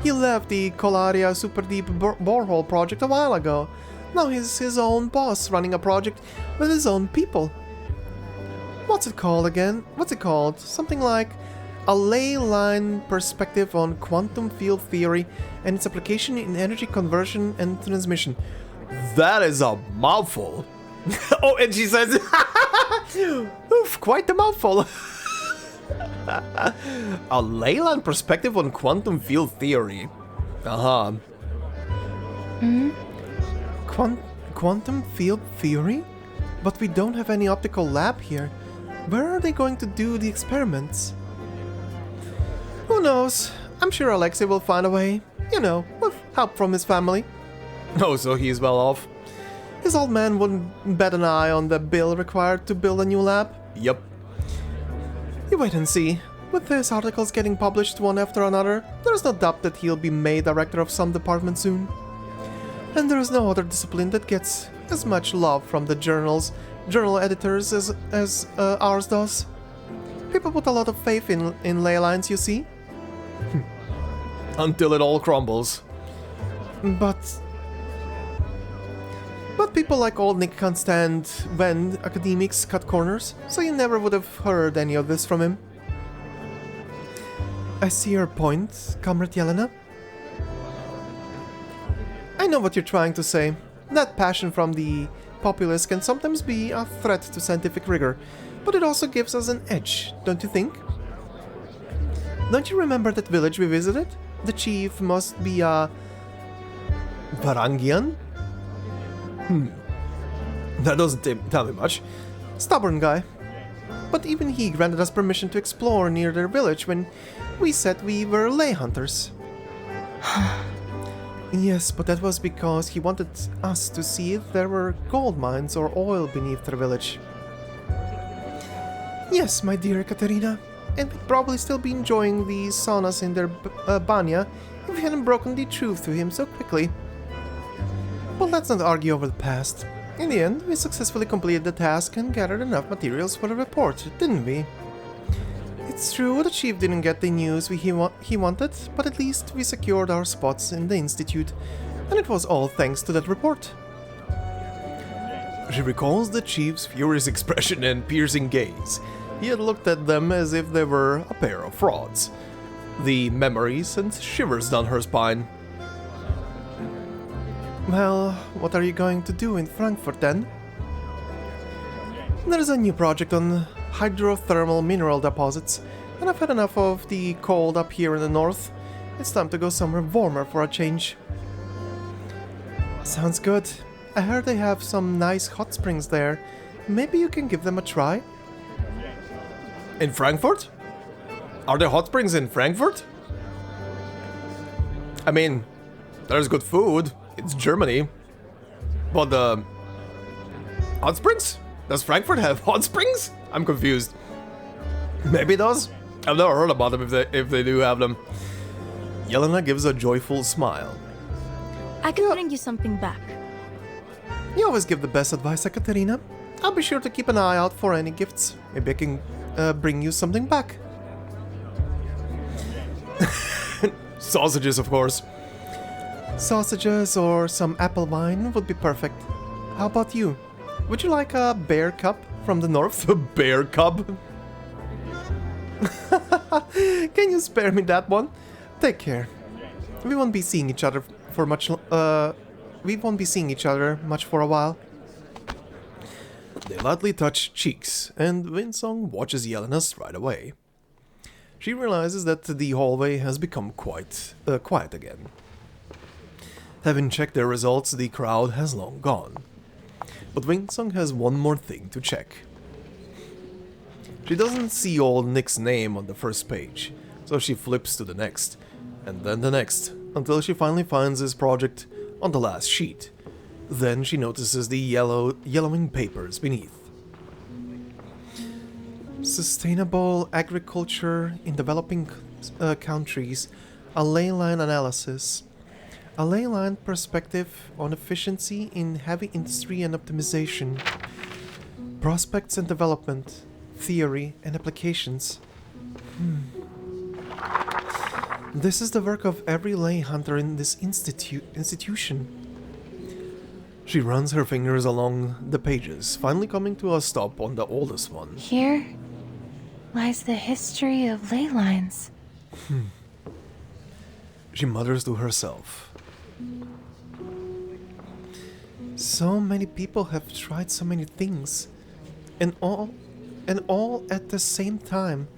He left the Colaria Super Deep Borehole project a while ago. Now he's his own boss, running a project with his own people. What's it called again? What's it called? Something like a ley line perspective on quantum field theory and its application in energy conversion and transmission. That is a mouthful. Oh, and she says, oof, quite a mouthful. A ley line perspective on quantum field theory. Uh-huh. Quantum field theory? But we don't have any optical lab here. Where are they going to do the experiments? Who knows? I'm sure Alexei will find a way. You know, with help from his family. Oh, so he's well off? His old man wouldn't bat an eye on the bill required to build a new lab. Yep. You wait and see. With his articles getting published one after another, there's no doubt that he'll be made director of some department soon. And there is no other discipline that gets as much love from the journal editors as ours does. People put a lot of faith in ley lines, you see. Until it all crumbles. But people like old Nick can't stand when academics cut corners, so you never would have heard any of this from him. I see your point, Comrade Yelena. I know what you're trying to say. That passion from the populace can sometimes be a threat to scientific rigor, but it also gives us an edge, don't you think? Don't you remember that village we visited? The chief must be a... Varangian? That doesn't tell me much. Stubborn guy. But even he granted us permission to explore near their village when we said we were ley hunters. Yes, but that was because he wanted us to see if there were gold mines or oil beneath their village. Yes, my dear Ekaterina, and we'd probably still be enjoying the saunas in their banya if we hadn't broken the truth to him so quickly. But let's not argue over the past. In the end, we successfully completed the task and gathered enough materials for a report, didn't we? It's true the chief didn't get the news he wanted, but at least we secured our spots in the institute, and it was all thanks to that report. She recalls the chief's furious expression and piercing gaze. He had looked at them as if they were a pair of frauds. The memory sent shivers down her spine. Well, what are you going to do in Frankfurt then? There's a new project on hydrothermal mineral deposits, and I've had enough of the cold up here in the north. It's time to go somewhere warmer for a change. Sounds good. I heard they have some nice hot springs there. Maybe you can give them a try? In Frankfurt? Are there hot springs in Frankfurt? I mean, there's good food. It's Germany. But hot springs? Does Frankfurt have hot springs? I'm confused. Maybe it does. I've never heard about them if they do have them. Yelena gives a joyful smile. I can bring you something back. You always give the best advice, Ekaterina. I'll be sure to keep an eye out for any gifts. Maybe I can bring you something back. Sausages, of course. Sausages or some apple wine would be perfect. How about you? Would you like a bear cub from the north? A bear cub? Can you spare me that one? Take care. We won't be seeing each other for much. We won't be seeing each other much for a while. They lightly touch cheeks, and Windsong watches Yelena's right away. She realizes that the hallway has become quite quiet again. Having checked their results, the crowd has long gone. But Windsong has one more thing to check. She doesn't see old Nick's name on the first page, so she flips to the next, and then the next, until she finally finds his project on the last sheet. Then she notices the yellowing papers beneath. Sustainable agriculture in developing countries, a ley line analysis. A ley line perspective on efficiency in heavy industry and optimization. Prospects and development, theory and applications. This is the work of every ley hunter in this institution. She runs her fingers along the pages, finally coming to a stop on the oldest one. Here lies the history of ley lines. She mutters to herself. So many people have tried so many things, and all at the same time,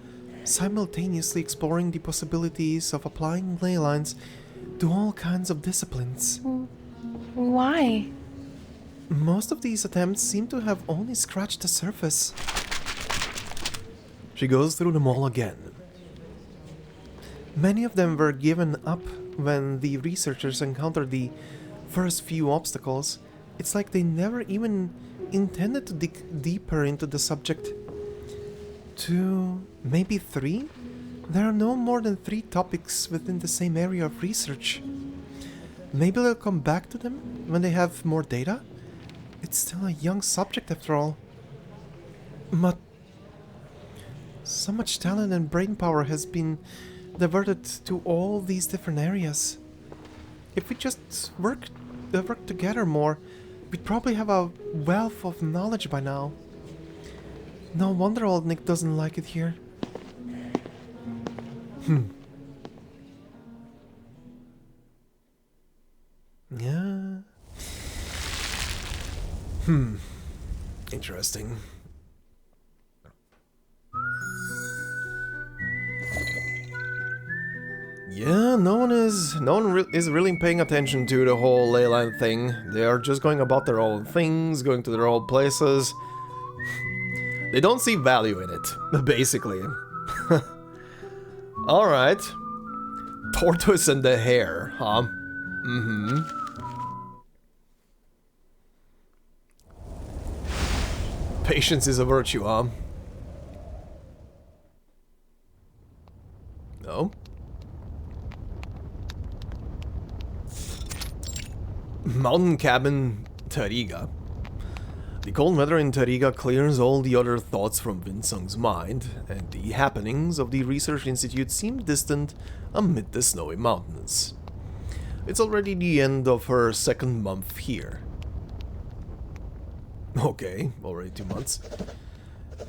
simultaneously exploring the possibilities of applying ley lines to all kinds of disciplines. Why? Most of these attempts seem to have only scratched the surface. She goes through them all again. Many of them were given up when the researchers encountered the first few obstacles. It's like they never even intended to dig deeper into the subject. 2, maybe 3? There are no more than 3 topics within the same area of research. Maybe they'll come back to them when they have more data? It's still a young subject after all. But so much talent and brain power has been diverted to all these different areas. If we just work together more, we'd probably have a wealth of knowledge by now. No wonder old Nick doesn't like it here. Yeah. Interesting. Yeah, no one is really paying attention to the whole ley line thing. They are just going about their own things, going to their own places. They don't see value in it, basically. Alright. Tortoise and the hare, huh? Patience is a virtue, huh? No? Mountain cabin, Taryga. The cold weather in Taryga clears all the other thoughts from Windsong's mind, and the happenings of the research institute seem distant amid the snowy mountains. It's already the end of her second month here. Okay, already 2 months.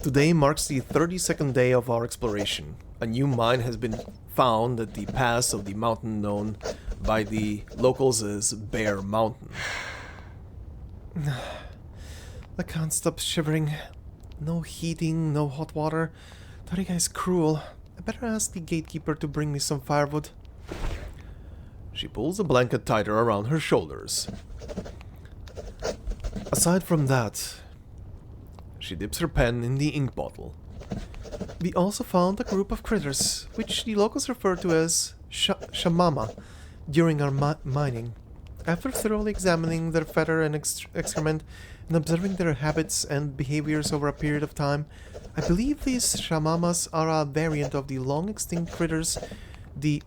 Today marks the 32nd day of our exploration. A new mine has been found at the pass of the mountain known by the locals as Bear Mountain. I can't stop shivering. No heating, no hot water. Taryga is cruel. I better ask the gatekeeper to bring me some firewood. She pulls a blanket tighter around her shoulders. Aside from that, she dips her pen in the ink bottle. We also found a group of critters, which the locals refer to as shamama, during our mining. After thoroughly examining their feather and excrement and observing their habits and behaviors over a period of time, I believe these shamamas are a variant of the long extinct critters, the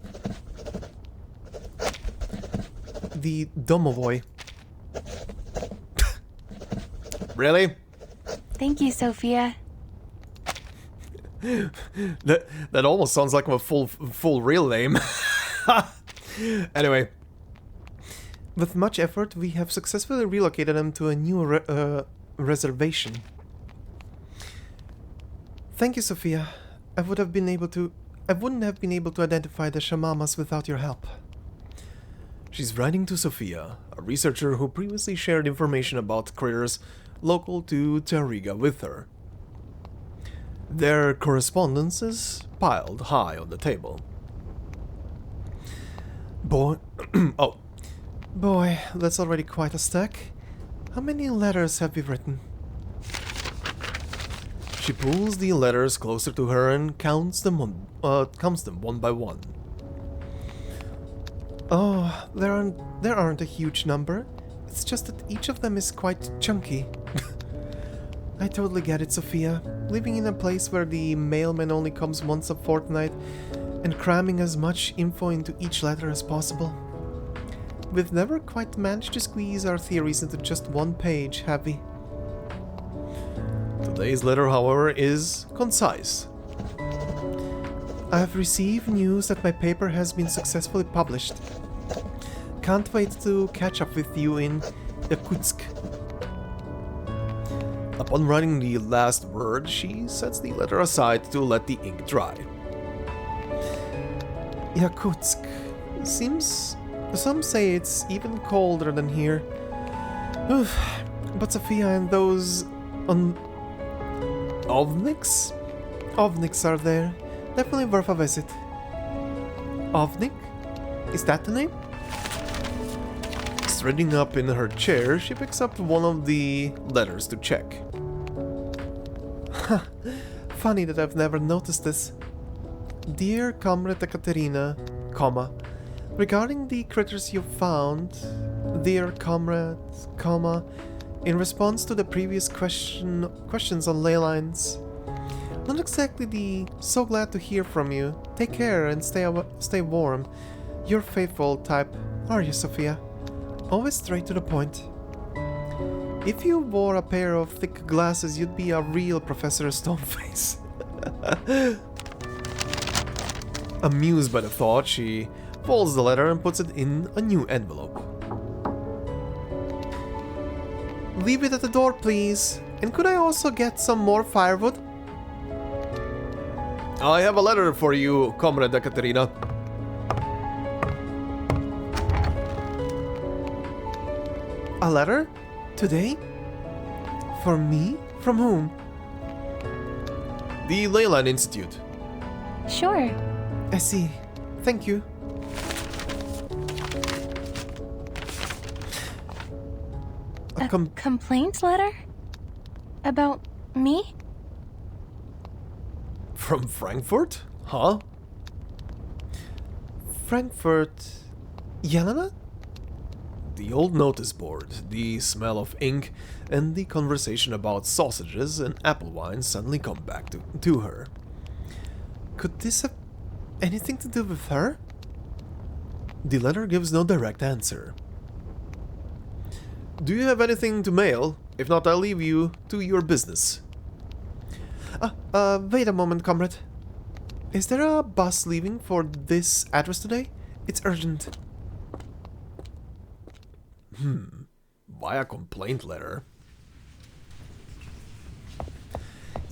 the domovoi. Really? Thank you, Sophia. That almost sounds like a full real name. Anyway. With much effort, we have successfully relocated them to a new reservation. Thank you, Sophia. I wouldn't have been able to identify the shamamas without your help. She's writing to Sophia, a researcher who previously shared information about critters local to Taryga with her. Their correspondence is piled high on the table. Boy, Oh, boy, that's already quite a stack. How many letters have we written? she pulls the letters closer to her and counts them one by one. Oh, there aren't a huge number. It's just that each of them is quite chunky. I totally get it, Sophia. Living in a place where the mailman only comes once a fortnight and cramming as much info into each letter as possible. We've never quite managed to squeeze our theories into just one page, have we? Today's letter, however, is concise. I have received news that my paper has been successfully published. Can't wait to catch up with you in Yakutsk. Upon writing the last word, she sets the letter aside to let the ink dry. Yakutsk. Some say it's even colder than here. Oof. But Sophia and those Ovniks? Ovniks are there. Definitely worth a visit. Ovnik? Is that the name? Sitting up in her chair, she picks up one of the letters to check. Funny that I've never noticed this. Dear Comrade Ekaterina, comma, regarding the critters you found, dear comrade, comma, in response to the previous questions on ley lines. Not exactly the so glad to hear from you. Take care and stay warm. Your faithful type, are you, Sophia? Always straight to the point. If you wore a pair of thick glasses, you'd be a real Professor Stoneface. Amused by the thought, she folds the letter and puts it in a new envelope. Leave it at the door, please. And could I also get some more firewood? I have a letter for you, Comrade Ekaterina. A letter? Today? For me? From whom? The Leyline Institute. Sure. I see. Thank you. A complaint letter? About me? From Frankfurt? Huh? Frankfurt... Yelena? The old notice board, the smell of ink, and the conversation about sausages and apple wine suddenly come back to her. Could this have anything to do with her? The letter gives no direct answer. Do you have anything to mail? If not, I'll leave you to your business. Wait a moment, comrade. Is there a bus leaving for this address today? It's urgent. Why a complaint letter?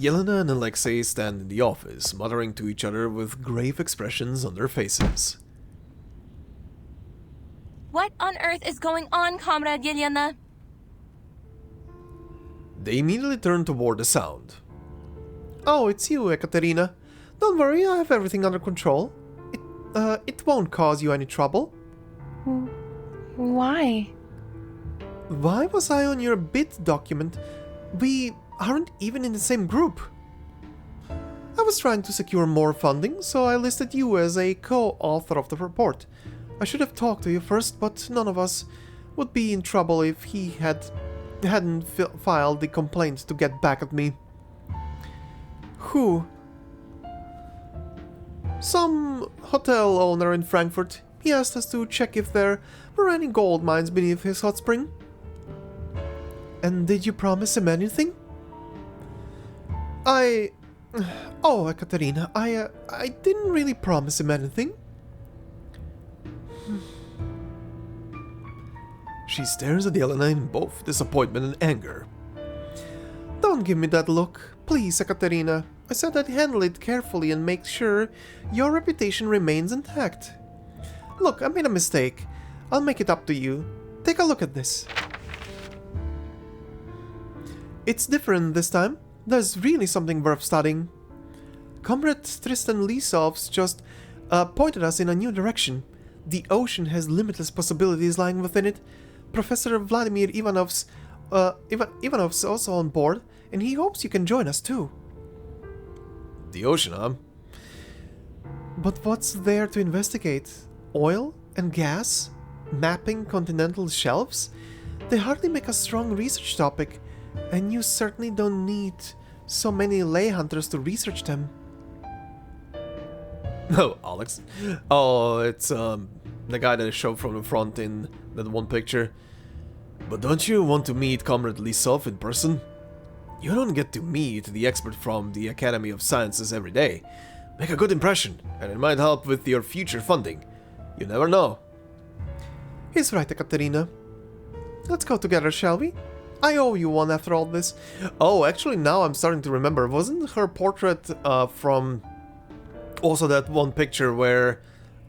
Yelena and Alexei stand in the office, muttering to each other with grave expressions on their faces. What on earth is going on, Comrade Yelena? They immediately turn toward the sound. Oh, it's you, Ekaterina. Don't worry, I have everything under control. It won't cause you any trouble. Why? Why was I on your bid document? We aren't even in the same group. I was trying to secure more funding, so I listed you as a co-author of the report. I should have talked to you first, but none of us would be in trouble if he hadn't filed the complaint to get back at me. Who? Some hotel owner in Frankfurt. He asked us to check if there were any gold mines beneath his hot spring. And did you promise him anything? Oh, Ekaterina, I didn't really promise him anything. She stares at Yelena in both disappointment and anger. Don't give me that look, please, Ekaterina. I said I'd handle it carefully and make sure your reputation remains intact. Look, I made a mistake. I'll make it up to you. Take a look at this. It's different this time. There's really something worth studying. Comrade Tristan Lisov's just pointed us in a new direction. The ocean has limitless possibilities lying within it. Professor Vladimir Ivanov's also on board, and he hopes you can join us too. The ocean, huh? But what's there to investigate? Oil and gas? Mapping continental shelves? They hardly make a strong research topic, and you certainly don't need so many ley hunters to research them. Oh, Alex. Oh, it's the guy that I showed from the front in that one picture. But don't you want to meet Comrade Lisov in person? You don't get to meet the expert from the Academy of Sciences every day. Make a good impression, and it might help with your future funding. You never know. He's right, Ekaterina. Let's go together, shall we? I owe you one after all this. Oh, actually now I'm starting to remember. Wasn't her portrait from also that one picture where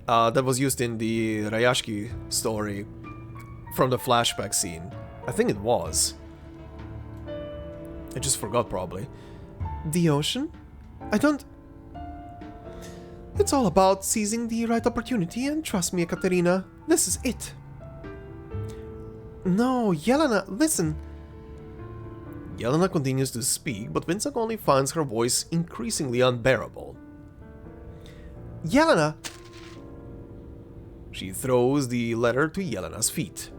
that was used in the Rayashki story from the flashback scene? I think it was. I just forgot probably. The ocean? I don't... It's all about seizing the right opportunity, and trust me, Ekaterina, this is it. No, Yelena, listen. Yelena continues to speak, but Windsong only finds her voice increasingly unbearable. Yelena! She throws the letter to Yelena's feet.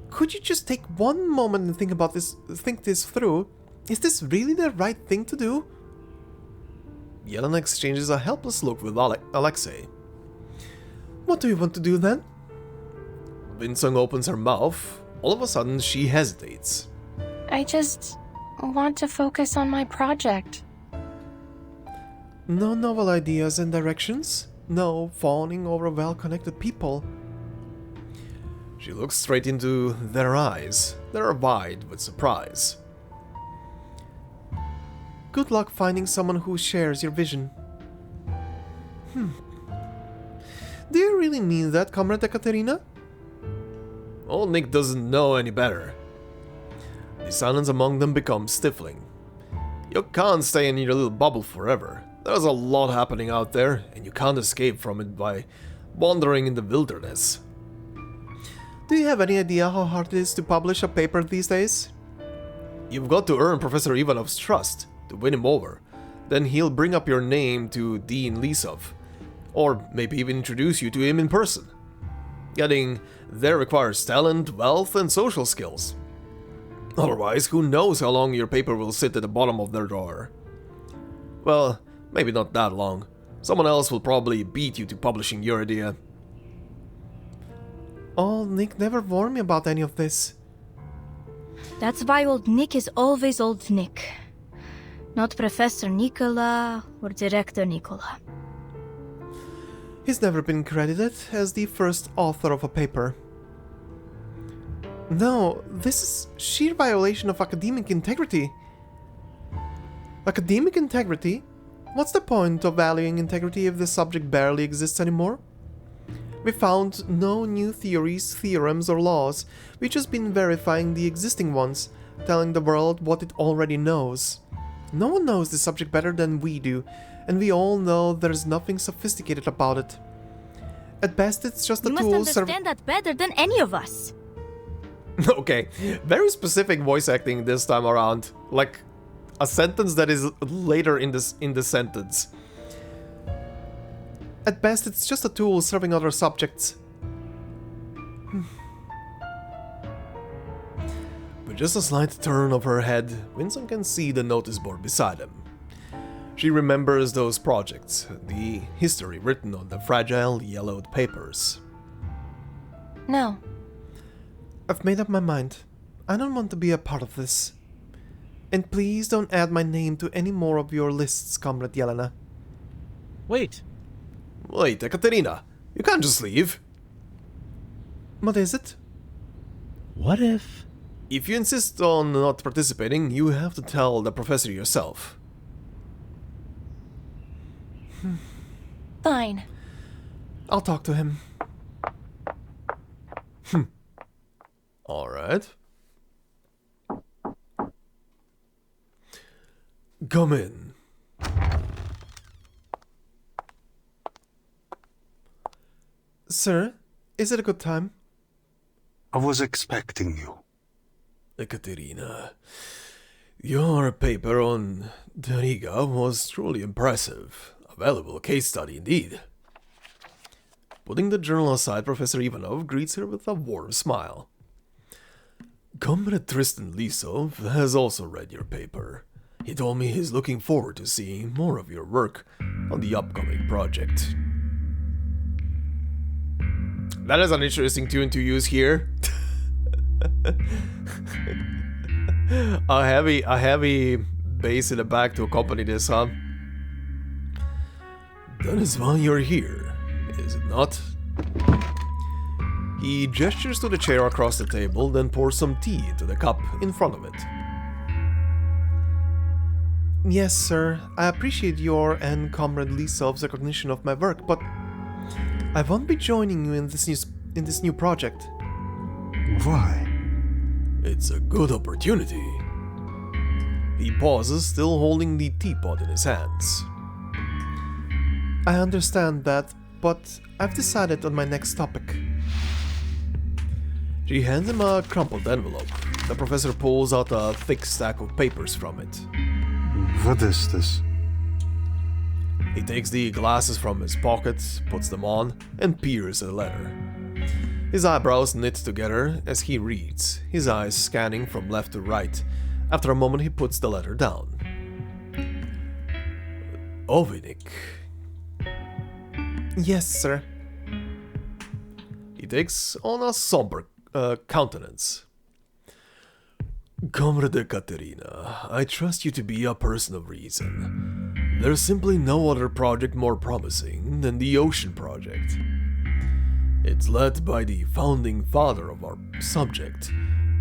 Could you just take one moment and think this through? Is this really the right thing to do? Yelena exchanges a helpless look with Alexei. What do you want to do then? Windsong opens her mouth. All of a sudden, she hesitates. I just want to focus on my project. No novel ideas and directions? No fawning over well-connected people? She looks straight into their eyes. They are wide with surprise. Good luck finding someone who shares your vision. Do you really mean that, Comrade Ekaterina? Old Nick doesn't know any better. The silence among them becomes stifling. You can't stay in your little bubble forever. There's a lot happening out there, and you can't escape from it by wandering in the wilderness. Do you have any idea how hard it is to publish a paper these days? You've got to earn Professor Ivanov's trust to win him over. Then he'll bring up your name to Dean Lisov, or maybe even introduce you to him in person. Getting there requires talent, wealth, and social skills. Otherwise, who knows how long your paper will sit at the bottom of their drawer. Well, maybe not that long. Someone else will probably beat you to publishing your idea. Old Nick never warned me about any of this. That's why old Nick is always old Nick. Not Professor Nikola or Director Nikola. He's never been credited as the first author of a paper. No, this is sheer violation of academic integrity. Academic integrity? What's the point of valuing integrity if the subject barely exists anymore? We found no new theories, theorems, or laws. We've just been verifying the existing ones, telling the world what it already knows. No one knows the subject better than we do, and we all know there's nothing sophisticated about it. At best, it's just a You tool must understand that better than any of us. Okay, very specific voice acting this time around. Like a sentence that is later in the sentence. At best, it's just a tool serving other subjects. With just a slight turn of her head, Windsong can see the notice board beside him. She remembers those projects, the history written on the fragile, yellowed papers. No. I've made up my mind. I don't want to be a part of this. And please don't add my name to any more of your lists, Comrade Yelena. Wait. Wait, Ekaterina, you can't just leave. What is it? What if? If you insist on not participating, you have to tell the professor yourself. Fine. I'll talk to him. Alright. Come in. Sir, is it a good time? I was expecting you. Ekaterina, your paper on Taryga was truly impressive. A valuable case study indeed. Putting the journal aside, Professor Ivanov greets her with a warm smile. Comrade Tristan Lisov has also read your paper. He told me he's looking forward to seeing more of your work on the upcoming project. That is an interesting tune to use here. a heavy bass in the back to accompany this, huh? That is why you're here, is it not? He gestures to the chair across the table, then pours some tea into the cup in front of it. Yes, sir. I appreciate your and Comrade Lisov's recognition of my work, but I won't be joining you in this new project. Why? It's a good opportunity. He pauses, still holding the teapot in his hands. I understand that, but I've decided on my next topic. She hands him a crumpled envelope. The professor pulls out a thick stack of papers from it. What is this? He takes the glasses from his pocket, puts them on, and peers at the letter. His eyebrows knit together as he reads, his eyes scanning from left to right. After a moment, he puts the letter down. Ovinik. Yes, sir. He takes on a somber countenance. Comrade Ekaterina, I trust you to be a person of reason. There's simply no other project more promising than the Ocean Project. It's led by the founding father of our subject.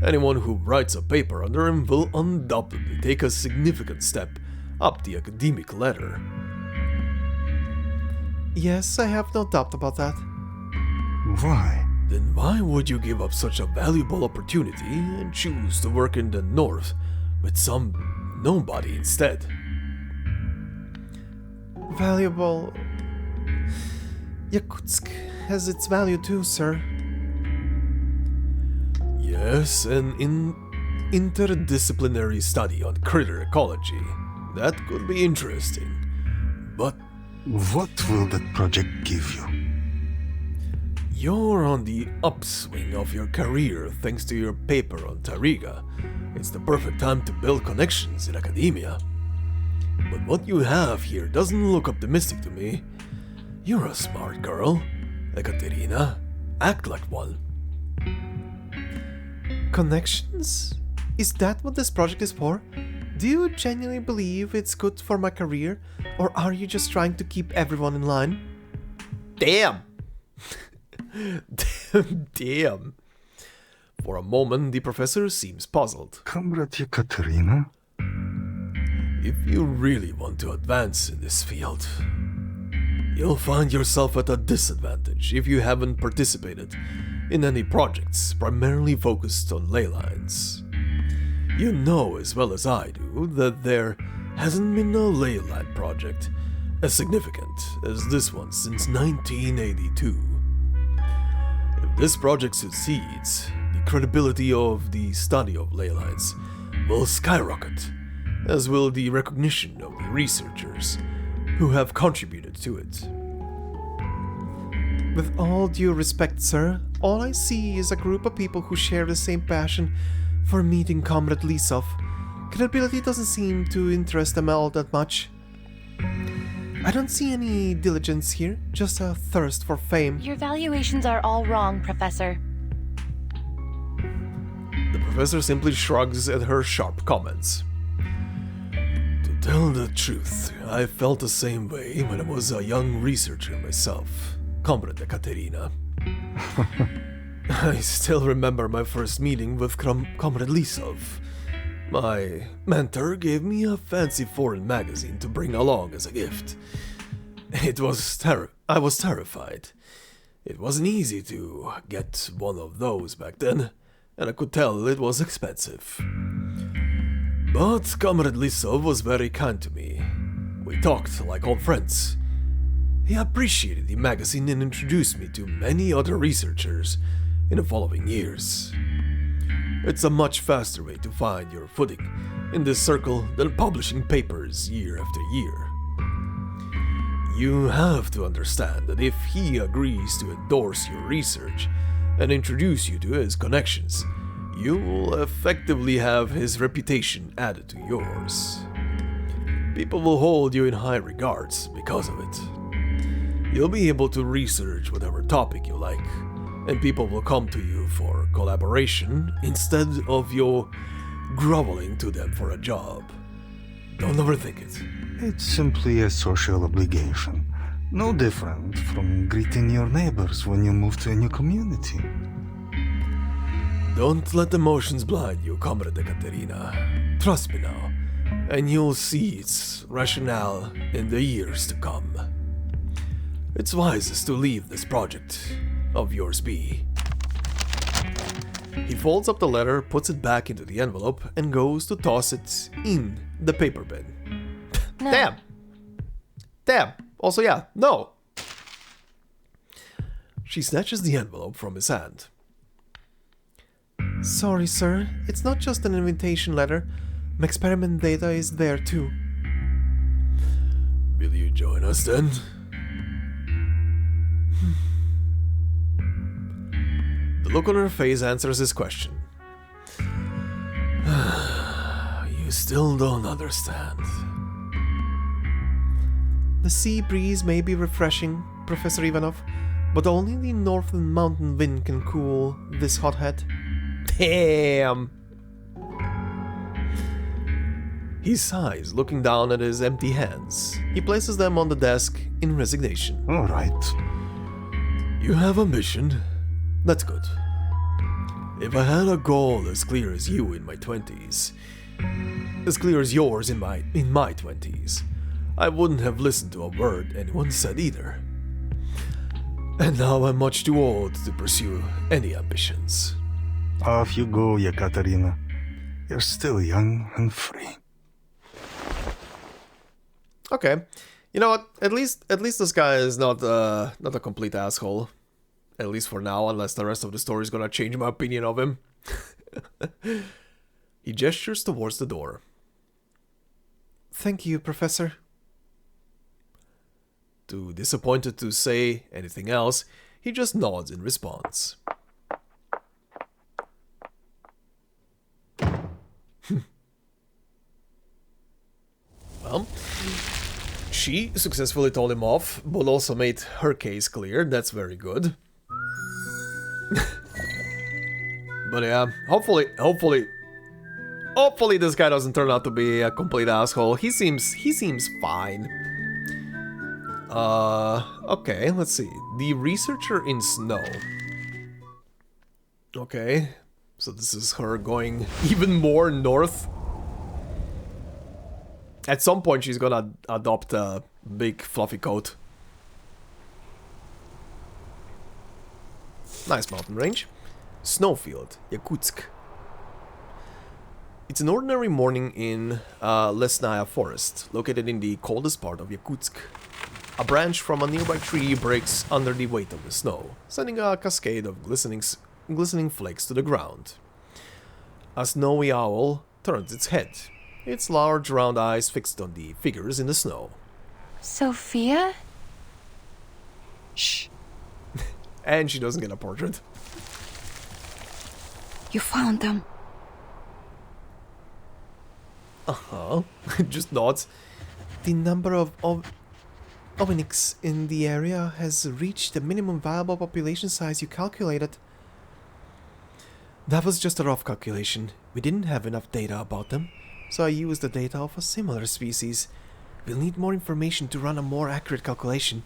Anyone who writes a paper under him will undoubtedly take a significant step up the academic ladder. Yes, I have no doubt about that. Why? Then why would you give up such a valuable opportunity and choose to work in the north with some nobody instead? Valuable... Yakutsk has its value too, sir. Yes, an interdisciplinary study on critter ecology. That could be interesting. But what will that project give you? You're on the upswing of your career thanks to your paper on Taryga. It's the perfect time to build connections in academia. But what you have here doesn't look optimistic to me. You're a smart girl, Ekaterina. Act like one. Connections? Is that what this project is for? Do you genuinely believe it's good for my career, or are you just trying to keep everyone in line? Damn! Damn. For a moment, the professor seems puzzled. Comrade Ekaterina? If you really want to advance in this field, you'll find yourself at a disadvantage if you haven't participated in any projects primarily focused on ley lines. You know as well as I do that there hasn't been a ley line project as significant as this one since 1982. If this project succeeds, the credibility of the study of ley lines will skyrocket, as will the recognition of the researchers who have contributed to it. With all due respect, sir, all I see is a group of people who share the same passion for meeting Comrade Lisov. Credibility doesn't seem to interest them all that much. I don't see any diligence here, just a thirst for fame. Your valuations are all wrong, Professor. The professor simply shrugs at her sharp comments. To tell the truth, I felt the same way when I was a young researcher myself, Comrade Katerina. I still remember my first meeting with Comrade Lisov. My mentor gave me a fancy foreign magazine to bring along as a gift. I was terrified. It wasn't easy to get one of those back then, and I could tell it was expensive. But Comrade Lisov was very kind to me. We talked like old friends. He appreciated the magazine and introduced me to many other researchers in the following years. It's a much faster way to find your footing in this circle than publishing papers year after year. You have to understand that if he agrees to endorse your research and introduce you to his connections, you will effectively have his reputation added to yours. People will hold you in high regards because of it. You'll be able to research whatever topic you like, and people will come to you for collaboration instead of you groveling to them for a job. Don't overthink it. It's simply a social obligation. No different from greeting your neighbors when you move to a new community. Don't let emotions blind you, Comrade Katerina. Trust me now, and you'll see its rationale in the years to come. It's wisest to leave this project of yours be. He folds up the letter, puts it back into the envelope, and goes to toss it in the paper bin. No. Damn! Damn! Also, yeah, no! She snatches the envelope from his hand. Sorry, sir. It's not just an invitation letter. My experiment data is there too. Will you join us then? The look on her face answers his question. You still don't understand. The sea breeze may be refreshing, Professor Ivanov, but only the northern mountain wind can cool this hot head. Damn! He sighs, looking down at his empty hands. He places them on the desk in resignation. All right. You have a mission. That's good. If I had a goal as clear as you in my 20s, as clear as yours in my 20s, I wouldn't have listened to a word anyone said either. And now I'm much too old to pursue any ambitions. Off you go, Yekaterina. You're still young and free. Okay. You know what? At least this guy is not a complete asshole. At least for now, unless the rest of the story is gonna change my opinion of him. He gestures towards the door. Thank you, Professor. Too disappointed to say anything else, he just nods in response. Well, she successfully told him off, but also made her case clear. That's very good. But yeah, hopefully this guy doesn't turn out to be a complete asshole. He seems fine. Okay, let's see. The researcher in snow. Okay, so this is her going even more north. At some point she's gonna adopt a big fluffy coat. Nice mountain range. Snowfield, Yakutsk. It's an ordinary morning in Lesnaya Forest, located in the coldest part of Yakutsk. A branch from a nearby tree breaks under the weight of the snow, sending a cascade of glistening flakes to the ground. A snowy owl turns its head, its large round eyes fixed on the figures in the snow. Sophia? Shh. And she doesn't get a portrait. You found them. Uh-huh. Just nods. The number of Ovenics in the area has reached the minimum viable population size you calculated. That was just a rough calculation. We didn't have enough data about them, so I used the data of a similar species. We'll need more information to run a more accurate calculation.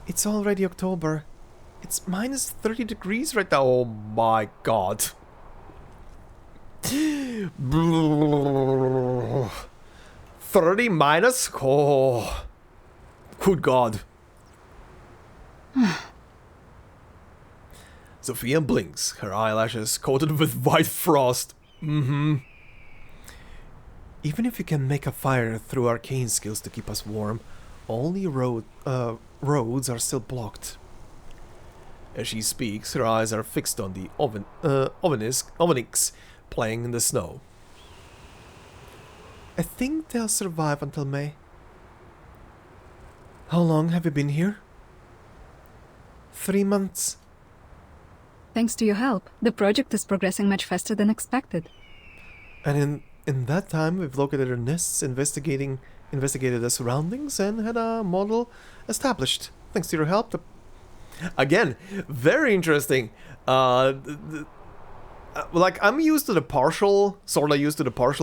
It's already October. It's minus 30 degrees right now. Oh my god. 30 minus? Oh. Good god. Sophia blinks, her eyelashes coated with white frost. Even if you can make a fire through arcane skills to keep us warm, all the roads are still blocked. As she speaks, her eyes are fixed on the Ovenics playing in the snow. I think they'll survive until May. How long have you been here? 3 months. Thanks to your help, the project is progressing much faster than expected. And in that time, we've located our nests, investigated the surroundings, and had a model established. Thanks to your help. Again, very interesting. Like, I'm used to the partial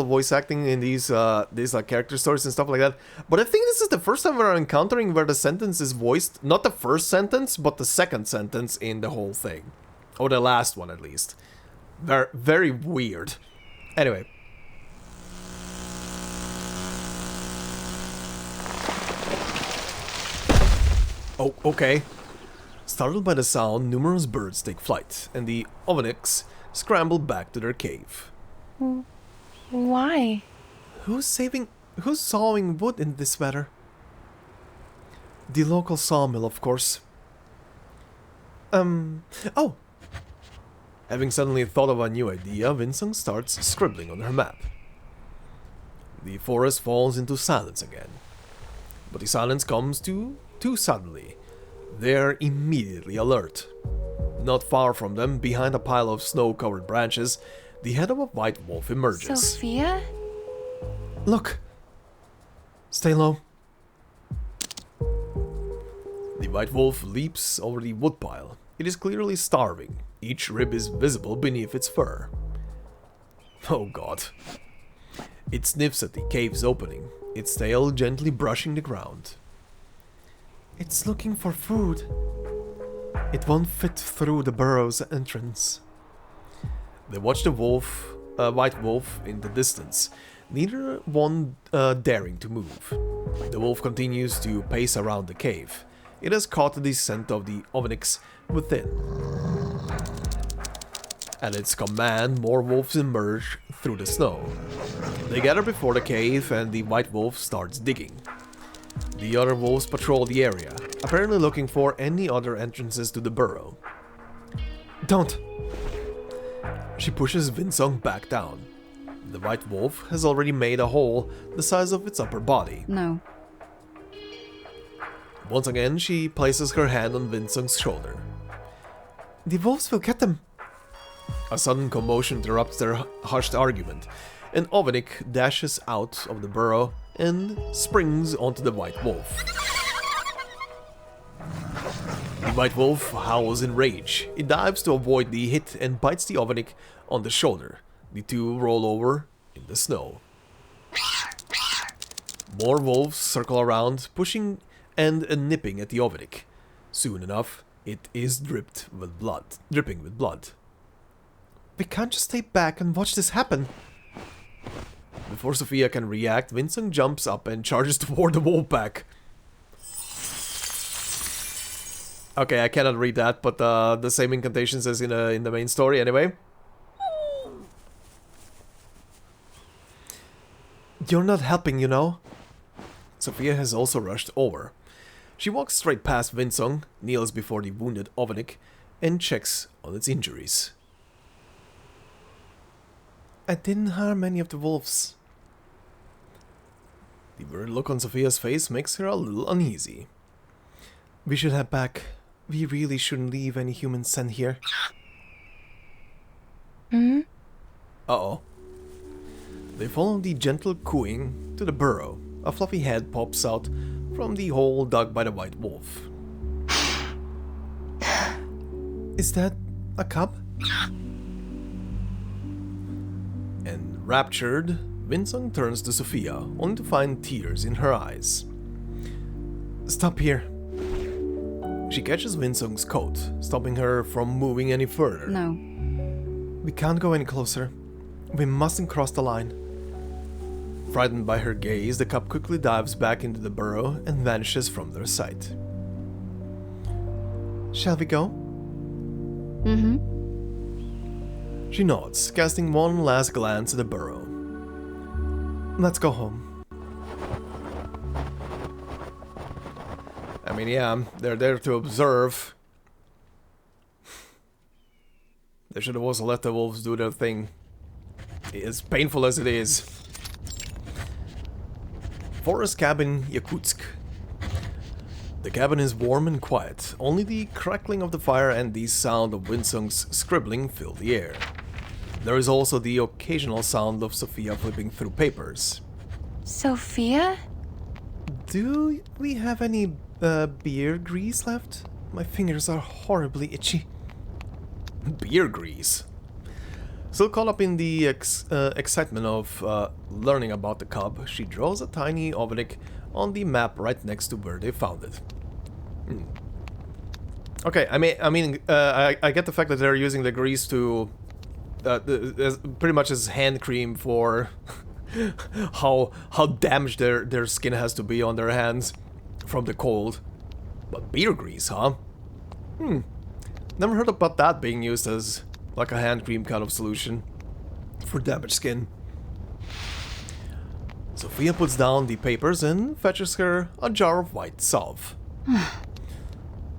voice acting in these like character stories and stuff like that. But I think this is the first time we're encountering where the sentence is voiced, not the first sentence, but the second sentence in the whole thing. Or the last one, at least. Very, very weird. Anyway. Oh, okay. Startled by the sound, numerous birds take flight, and the Ovenics scramble back to their cave. Why? Who's sawing wood in this weather? The local sawmill, of course. Oh! Having suddenly thought of a new idea, Windsong starts scribbling on her map. The forest falls into silence again. But the silence comes too suddenly. They're immediately alert. Not far from them, behind a pile of snow-covered branches, the head of a white wolf emerges. Sophia? Look! Stay low. The white wolf leaps over the woodpile. It is clearly starving. Each rib is visible beneath its fur. Oh god. It sniffs at the cave's opening, its tail gently brushing the ground. It's looking for food. It won't fit through the burrow's entrance. They watch the white wolf in the distance, neither one daring to move. The wolf continues to pace around the cave. It has caught the scent of the Ovenics within. At its command, more wolves emerge through the snow. They gather before the cave and the white wolf starts digging. The other wolves patrol the area, apparently looking for any other entrances to the burrow. Don't! She pushes Windsong back down. The white wolf has already made a hole the size of its upper body. No. Once again, she places her hand on Windsong's shoulder. The wolves will get them! A sudden commotion interrupts their hushed argument. An Ovenic dashes out of the burrow and springs onto the white wolf. The white wolf howls in rage. It dives to avoid the hit and bites the Ovenic on the shoulder. The two roll over in the snow. More wolves circle around, pushing and nipping at the Ovenic. Soon enough, it is dripping with blood. We can't just stay back and watch this happen. Before Sophia can react, Windsong jumps up and charges toward the wolf pack. Okay, I cannot read that, but the same incantations as in the main story anyway. You're not helping, you know. Sophia has also rushed over. She walks straight past Windsong, kneels before the wounded Ovenic, and checks on its injuries. I didn't harm any of the wolves. The worried look on Sophia's face makes her a little uneasy. We should head back. We really shouldn't leave any humans sent here. Uh-oh. They follow the gentle cooing to the burrow. A fluffy head pops out from the hole dug by the white wolf. Is that a cub? Enraptured, Windsong turns to Sophia, only to find tears in her eyes. Stop here. She catches Windsong's coat, stopping her from moving any further. No. We can't go any closer. We mustn't cross the line. Frightened by her gaze, the cub quickly dives back into the burrow and vanishes from their sight. Shall we go? Mm-hmm. She nods, casting one last glance at the burrow. Let's go home. I mean, yeah, they're there to observe. They should have also let the wolves do their thing. As painful as it is. Forest cabin, Yakutsk. The cabin is warm and quiet. Only the crackling of the fire and the sound of Windsong's scribbling fill the air. There is also the occasional sound of Sophia flipping through papers. Sophia? Do we have any beer grease left? My fingers are horribly itchy. Beer grease? Still caught up in the excitement of learning about the cub, she draws a tiny ovonik on the map right next to where they found it. Okay, I get the fact that they're using the grease to pretty much as hand cream for how damaged their skin has to be on their hands from the cold. But beer grease, huh? Never heard about that being used as like a hand cream kind of solution for damaged skin. Sophia puts down the papers and fetches her a jar of white salve.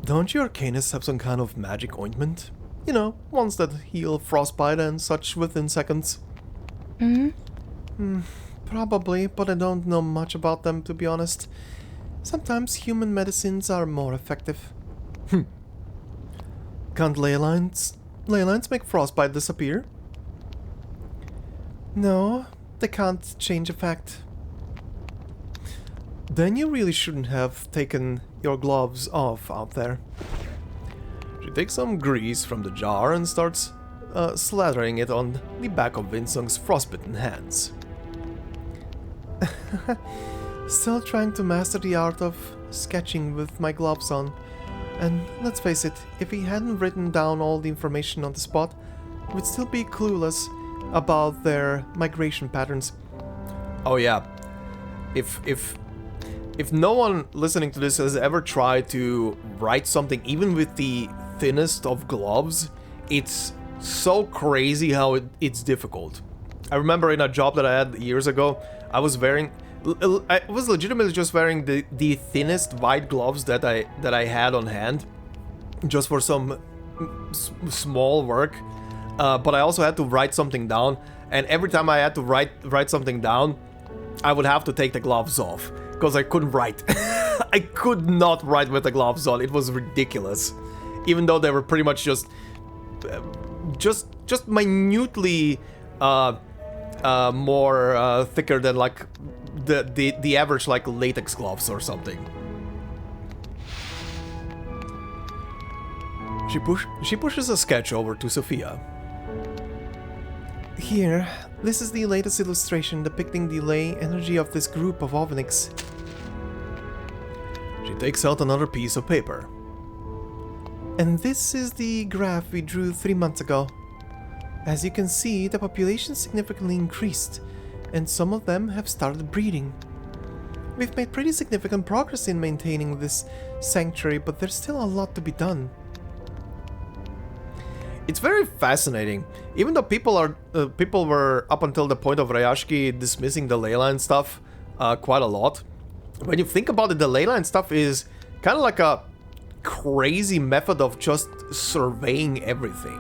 Don't you Arcanists have some kind of magic ointment? You know, ones that heal frostbite and such within seconds. Probably, but I don't know much about them, to be honest. Sometimes human medicines are more effective. Can't ley lines make frostbite disappear? No, they can't change a fact. Then you really shouldn't have taken your gloves off out there. She takes some grease from the jar and starts slathering it on the back of Windsong's frostbitten hands. Still trying to master the art of sketching with my gloves on. And let's face it, if he hadn't written down all the information on the spot, we'd still be clueless about their migration patterns. Oh yeah. If no one listening to this has ever tried to write something even with the thinnest of gloves, it's so crazy how it's difficult. I remember in a job that I had years ago, I was legitimately just wearing the thinnest white gloves that I had on hand, just for some small work. But I also had to write something down, and every time I had to write something down, I would have to take the gloves off because I couldn't write. I could not write with the gloves on. It was ridiculous, even though they were pretty much just minutely more thicker than like the average like latex gloves or something. She pushes a sketch over to Sophia. Here, this is the latest illustration depicting the ley energy of this group of ovnics. She takes out another piece of paper. And this is the graph we drew 3 months ago. As you can see, the population significantly increased, and some of them have started breeding. We've made pretty significant progress in maintaining this sanctuary, but there's still a lot to be done. It's very fascinating. Even though people were up until the point of Rayashki dismissing the ley line stuff quite a lot. When you think about it, the ley line stuff is kind of like a crazy method of just surveying everything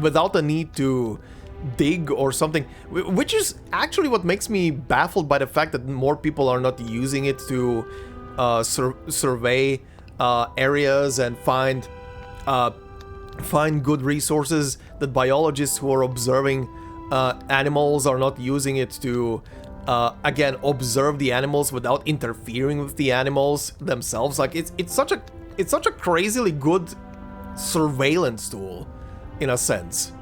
without the need to dig or something, which is actually what makes me baffled by the fact that more people are not using it to survey areas and find good resources, that biologists who are observing animals are not using it to again, observe the animals without interfering with the animals themselves. Like it's such a crazily good surveillance tool, in a sense.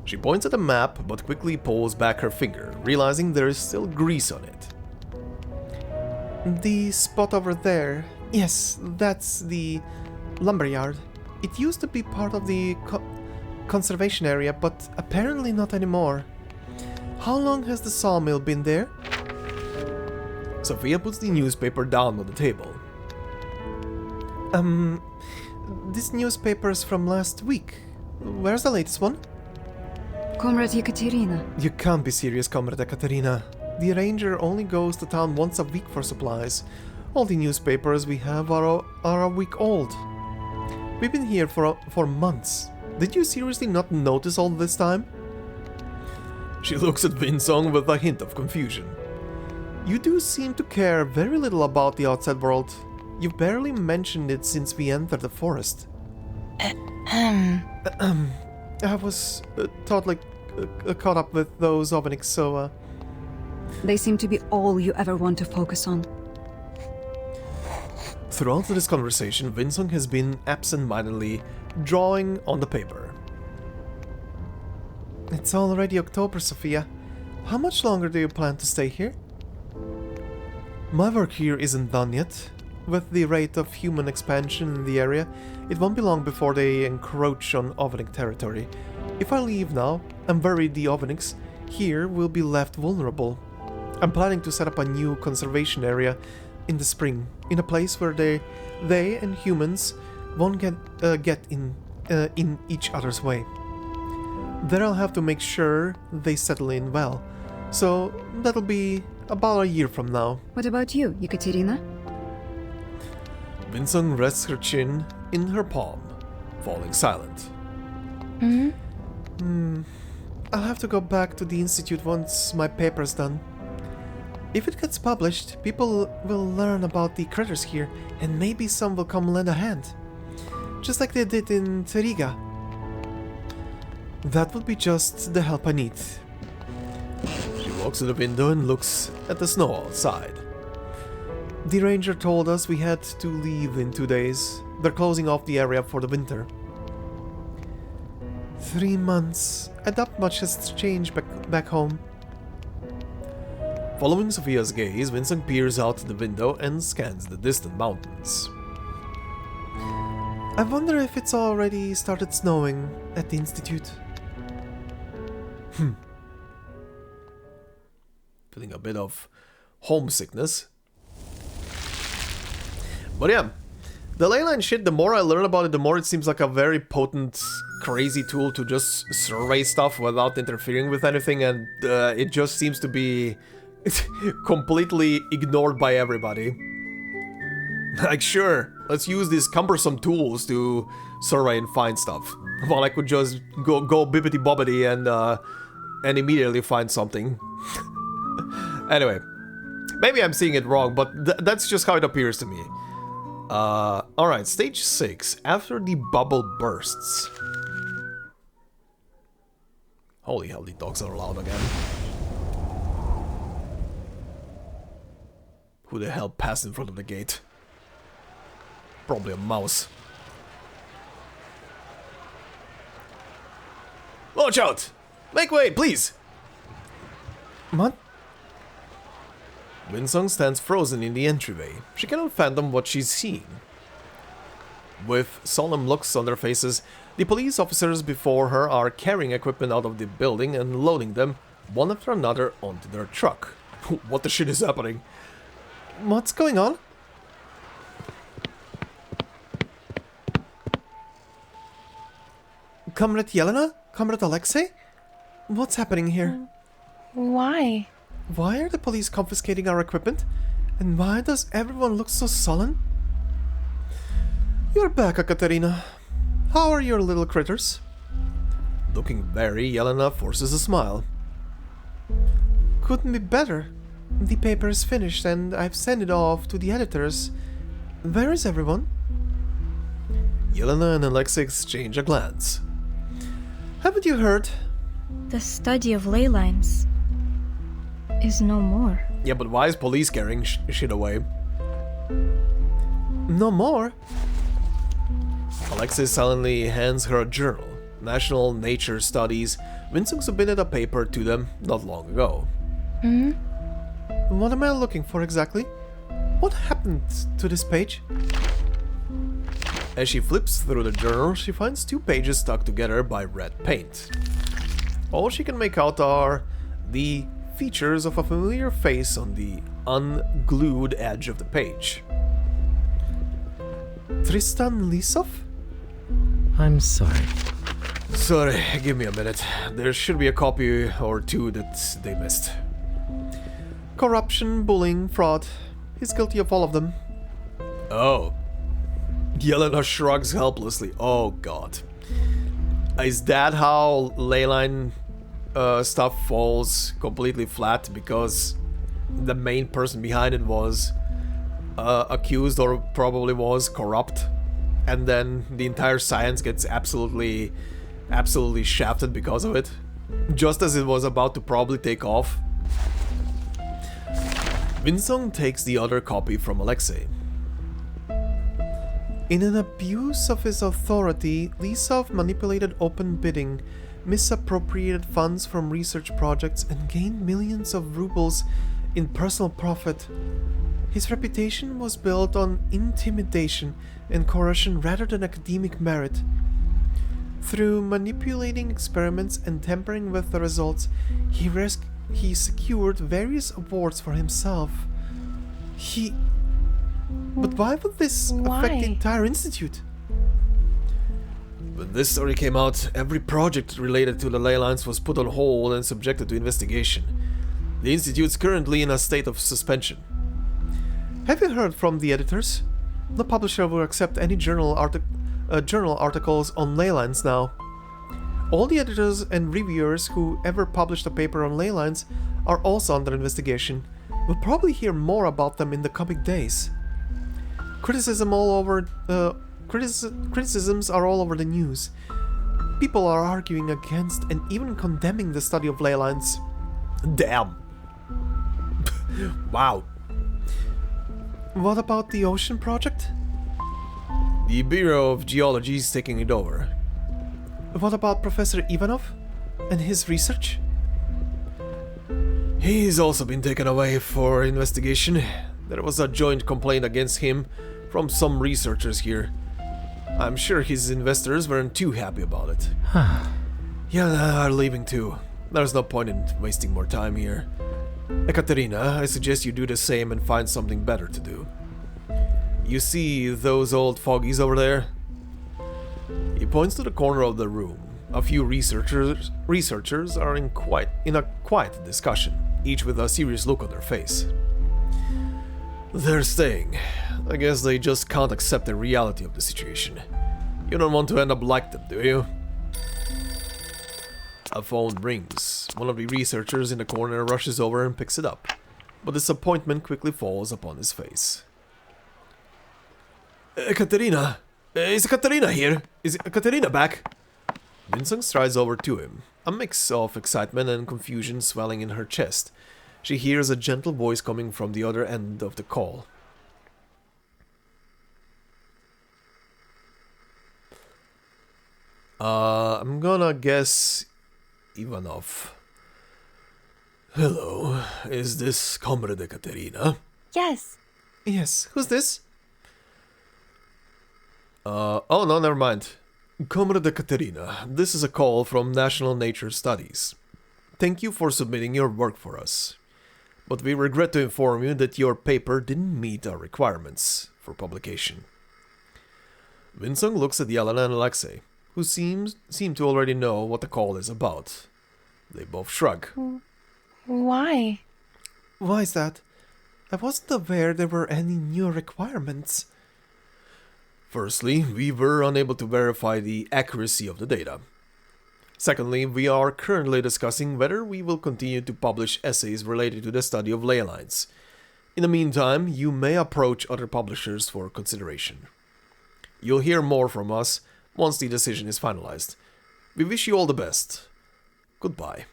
She points at the map, but quickly pulls back her finger, realizing there is still grease on it. The spot over there, yes, that's the lumberyard. It used to be part of the conservation area, but apparently not anymore. How long has the sawmill been there? Sophia puts the newspaper down on the table. This newspaper's from last week. Where's the latest one? Comrade Yekaterina. You can't be serious, Comrade Ekaterina. The ranger only goes to town once a week for supplies. All the newspapers we have are a week old. We've been here for months. Did you seriously not notice all this time? She looks at Windsong with a hint of confusion. You do seem to care very little about the outside world. You've barely mentioned it since we entered the forest. I was totally caught up with those Oveniks, so They seem to be all you ever want to focus on. Throughout this conversation, Windsong has been absent-mindedly drawing on the paper. It's already October, Sophia. How much longer do you plan to stay here? My work here isn't done yet. With the rate of human expansion in the area, it won't be long before they encroach on Ovenik territory. If I leave now, I'm worried the Oveniks here will be left vulnerable. I'm planning to set up a new conservation area in the spring, in a place where they and humans won't get in each other's way. There I'll have to make sure they settle in well. So that'll be about a year from now. What about you, Yekaterina? Windsong rests her chin in her palm, falling silent. I'll have to go back to the institute once my paper's done. If it gets published, people will learn about the critters here, and maybe some will come lend a hand. Just like they did in Taryga. That would be just the help I need. She walks to the window and looks at the snow outside. The ranger told us we had to leave in 2 days. They're closing off the area for the winter. 3 months. I doubt much has changed back home. Following Sophia's gaze, Windsong peers out the window and scans the distant mountains. I wonder if it's already started snowing at the institute. Feeling a bit of homesickness. But yeah, the ley line shit, the more I learn about it, the more it seems like a very potent, crazy tool to just survey stuff without interfering with anything, and it just seems to be completely ignored by everybody. Like, sure, let's use these cumbersome tools to survey and find stuff. Well, I could just go bibbity-bobbity and immediately find something. Anyway, maybe I'm seeing it wrong, but that's just how it appears to me. Alright, stage 6, after the bubble bursts. Holy hell, the dogs are loud again. Who the hell passed in front of the gate? Probably a mouse. Watch out! Make way, please! What? Windsong stands frozen in the entryway. She cannot fathom what she's seeing. With solemn looks on their faces, the police officers before her are carrying equipment out of the building and loading them, one after another, onto their truck. What the shit is happening? What's going on? Comrade Yelena? Comrade Alexei? What's happening here? Why? Why are the police confiscating our equipment? And why does everyone look so sullen? You're back, Ekaterina. How are your little critters? Looking very, Yelena forces a smile. Couldn't be better. The paper is finished and I've sent it off to the editors. Where is everyone? Yelena and Alexei exchange a glance. Haven't you heard? The study of ley lines. is no more. Yeah, but why is police carrying shit away? No more? Alexei silently hands her a journal. National Nature Studies. Windsong submitted a paper to them not long ago. What am I looking for exactly? What happened to this page? As she flips through the journal, she finds 2 pages stuck together by red paint. All she can make out are the features of a familiar face on the unglued edge of the page. Tristan Lisov? I'm sorry. Sorry, give me a minute. There should be a copy or 2 that they missed. Corruption, bullying, fraud. He's guilty of all of them. Oh. Yelena shrugs helplessly. Oh god. Is that how leyline stuff falls completely flat? Because the main person behind it was accused or probably was corrupt, and then the entire science gets absolutely shafted because of it, just as it was about to probably take off. Windsong takes the other copy from Alexei. In an abuse of his authority, Lisov manipulated open bidding, misappropriated funds from research projects, and gained millions of rubles in personal profit. His reputation was built on intimidation and coercion rather than academic merit. Through manipulating experiments and tampering with the results, he secured various awards for himself. But why would this affect the entire institute? When this story came out, every project related to the ley lines was put on hold and subjected to investigation. The institute's currently in a state of suspension. Have you heard from the editors? The publisher will accept any journal articles on ley lines now. All the editors and reviewers who ever published a paper on ley lines are also under investigation. We'll probably hear more about them in the coming days. Criticisms are all over the news. People are arguing against and even condemning the study of ley lines. Damn. Wow. What about the ocean project? The Bureau of Geology is taking it over. What about Professor Ivanov and his research? He's also been taken away for investigation. There was a joint complaint against him from some researchers here. I'm sure his investors weren't too happy about it. Yeah, they're leaving too. There's no point in wasting more time here. Ekaterina, I suggest you do the same and find something better to do. You see those old foggies over there? He points to the corner of the room. A few researchers are in a quiet discussion, each with a serious look on their face. They're staying. I guess they just can't accept the reality of the situation. You don't want to end up like them, do you? A phone rings. One of the researchers in the corner rushes over and picks it up, but disappointment quickly falls upon his face. Katerina! Is Katerina here? Is Katerina back? Windsong strides over to him, a mix of excitement and confusion swelling in her chest. She hears a gentle voice coming from the other end of the call. I'm gonna guess Ivanov. Hello, is this Comrade Ekaterina? Yes. Yes, who's this? Oh no, never mind. Comrade Ekaterina, this is a call from National Nature Studies. Thank you for submitting your work for us. But we regret to inform you that your paper didn't meet our requirements for publication. Windsong looks at Yelena and Alexei, who seem to already know what the call is about. They both shrug. Why? Why is that? I wasn't aware there were any new requirements. Firstly, we were unable to verify the accuracy of the data. Secondly, we are currently discussing whether we will continue to publish essays related to the study of ley lines. In the meantime, you may approach other publishers for consideration. You'll hear more from us once the decision is finalized. We wish you all the best. Goodbye.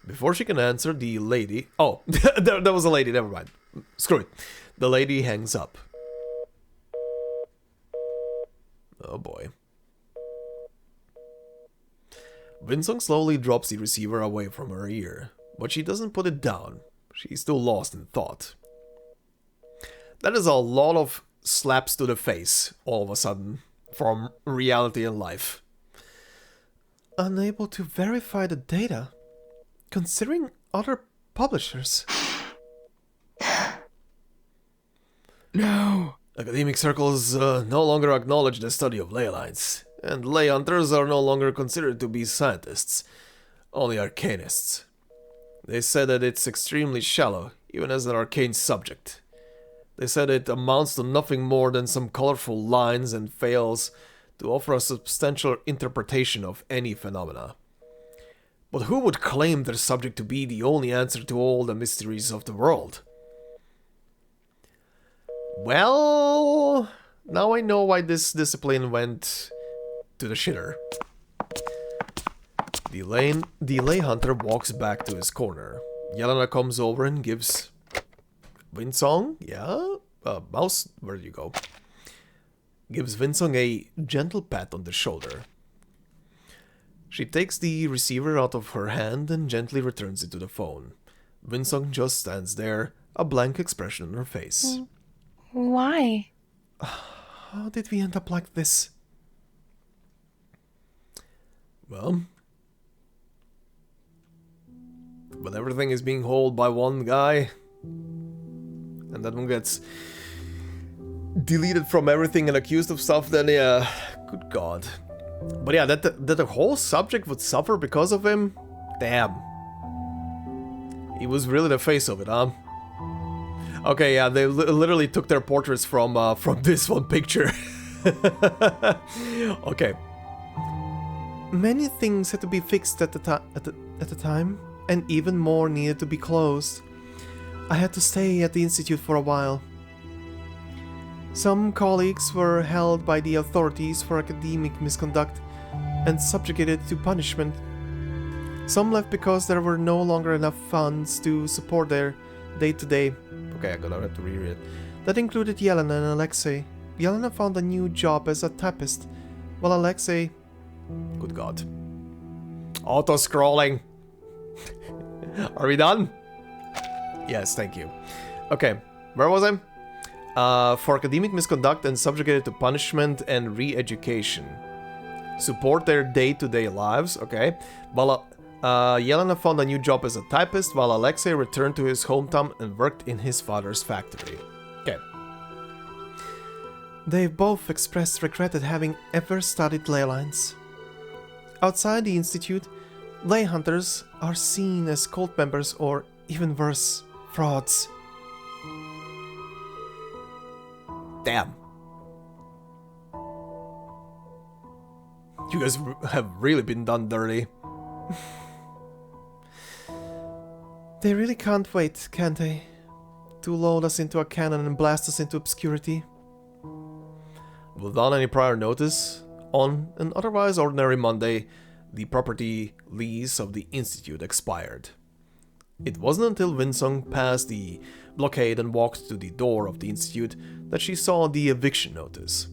Before she can answer, the lady... Oh, there was a lady, never mind. Screw it. The lady hangs up. Oh boy. Windsong slowly drops the receiver away from her ear, but she doesn't put it down. She's still lost in thought. That is a lot of slaps to the face, all of a sudden, from reality and life. Unable to verify the data, considering other publishers. No! Academic circles no longer acknowledge the study of ley lines, and ley hunters are no longer considered to be scientists, only arcanists. They said that it's extremely shallow, even as an arcane subject. They said it amounts to nothing more than some colorful lines and fails to offer a substantial interpretation of any phenomena. But who would claim their subject to be the only answer to all the mysteries of the world? Well, now I know why this discipline went to the shitter. The ley hunter walks back to his corner. Yelena comes over and gives... Windsong? Yeah? Mouse, where'd you go? Gives Windsong a gentle pat on the shoulder. She takes the receiver out of her hand and gently returns it to the phone. Windsong just stands there, a blank expression on her face. Why? How did we end up like this? Well... When everything is being held by one guy, and that one gets deleted from everything and accused of stuff, then yeah, good god. But yeah, that the whole subject would suffer because of him? Damn. He was really the face of it, huh? Okay, yeah, they literally took their portraits from this one picture. Okay. Many things had to be fixed at the time, and even more needed to be closed. I had to stay at the Institute for a while. Some colleagues were held by the authorities for academic misconduct and subjugated to punishment. Some left because there were no longer enough funds to support their day-to-day. Okay, I'm gonna have to reread it. That included Yelena and Alexei. Yelena found a new job as a typist, while Alexei... Good god. Auto-scrolling. Are we done? Yes, thank you. Okay, where was I? For academic misconduct and subjugated to punishment and re-education. Support their day-to-day lives, okay. While Yelena found a new job as a typist, while Alexei returned to his hometown and worked in his father's factory. Okay. They both expressed regret at having ever studied ley lines. Outside the Institute, ley hunters are seen as cult members or, even worse, frauds. Damn. You guys have really been done dirty. They really can't wait, can they? To load us into a cannon and blast us into obscurity. Without any prior notice, on an otherwise ordinary Monday, the property lease of the Institute expired. It wasn't until Windsong passed the blockade and walked to the door of the Institute that she saw the eviction notice.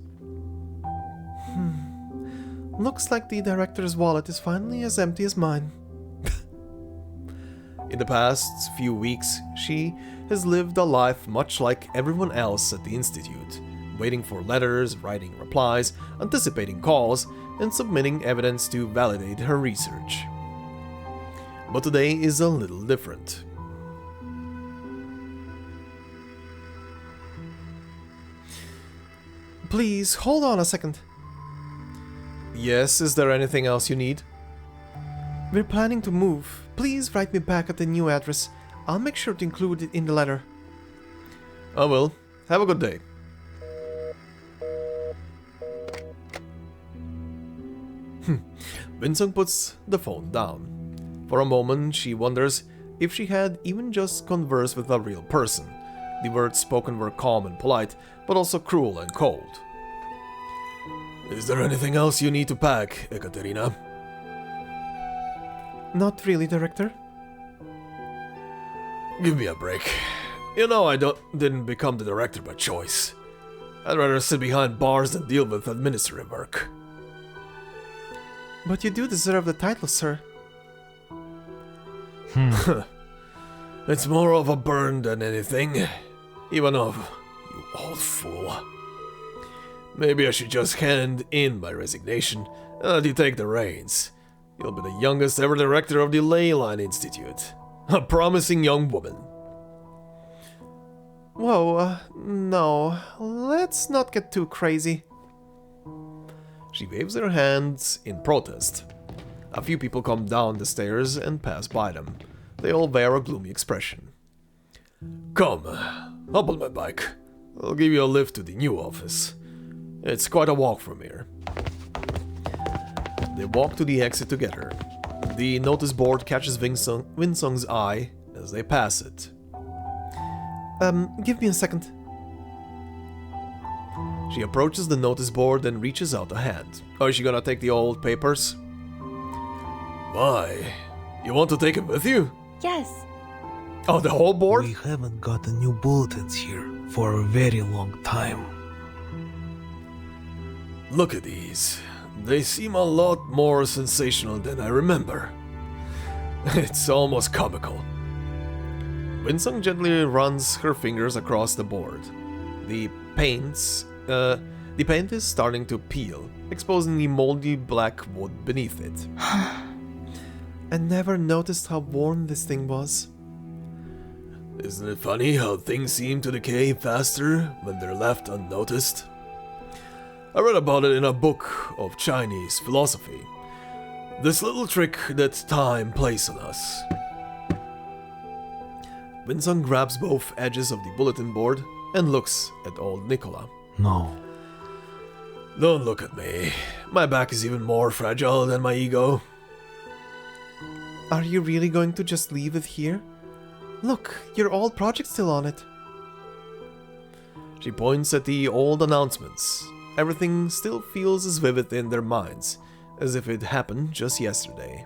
Looks like the director's wallet is finally as empty as mine. In the past few weeks, she has lived a life much like everyone else at the Institute, waiting for letters, writing replies, anticipating calls, and submitting evidence to validate her research. But today is a little different. Please, hold on a second. Yes, is there anything else you need? We're planning to move. Please write me back at the new address. I'll make sure to include it in the letter. I will. Have a good day. Windsong puts the phone down. For a moment, she wonders if she had even just conversed with a real person. The words spoken were calm and polite, but also cruel and cold. Is there anything else you need to pack, Ekaterina? Not really, Director. Give me a break. You know didn't become the director by choice. I'd rather sit behind bars than deal with administrative work. But you do deserve the title, sir. It's more of a burn than anything. Even of you old fool. Maybe I should just hand in my resignation and let you take the reins. You'll be the youngest ever director of the LEY Institute. A promising young woman. Whoa, no. Let's not get too crazy. She waves her hands in protest. A few people come down the stairs and pass by them. They all wear a gloomy expression. Come, hop on my bike. I'll give you a lift to the new office. It's quite a walk from here. They walk to the exit together. The notice board catches Windsong's eye as they pass it. Give me a second. She approaches the notice board and reaches out a hand. Oh, is she gonna take the old papers? Why? You want to take it with you? Yes. Oh, the whole board? We haven't gotten new bulletins here for a very long time. Look at these. They seem a lot more sensational than I remember. It's almost comical. Windsong gently runs her fingers across the board. The paint is starting to peel, exposing the moldy black wood beneath it. I never noticed how worn this thing was. Isn't it funny how things seem to decay faster when they're left unnoticed? I read about it in a book of Chinese philosophy. This little trick that time plays on us. Windsong grabs both edges of the bulletin board and looks at old Nicola. No. Don't look at me. My back is even more fragile than my ego. Are you really going to just leave it here? Look, your old project's still on it. She points at the old announcements. Everything still feels as vivid in their minds, as if it happened just yesterday.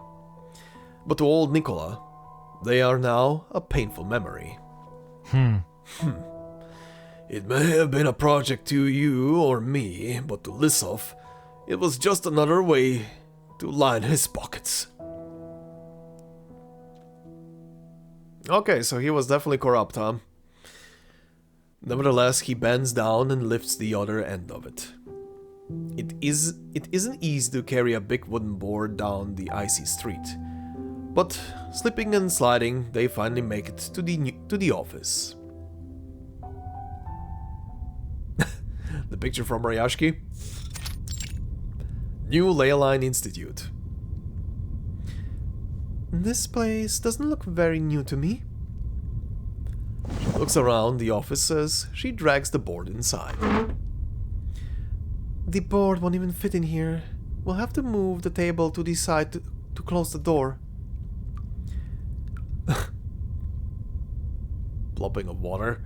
But to old Nicola, they are now a painful memory. It may have been a project to you or me, but to Lissov, it was just another way to line his pockets. Okay, so he was definitely corrupt, huh? Nevertheless, he bends down and lifts the other end of it. It isn't easy to carry a big wooden board down the icy street, but slipping and sliding, they finally make it to the office. The picture from Ryashki. New LEY Institute. This place doesn't look very new to me. She looks around the office as she drags the board inside. The board won't even fit in here. We'll have to move the table to the side to close the door. Plopping of water.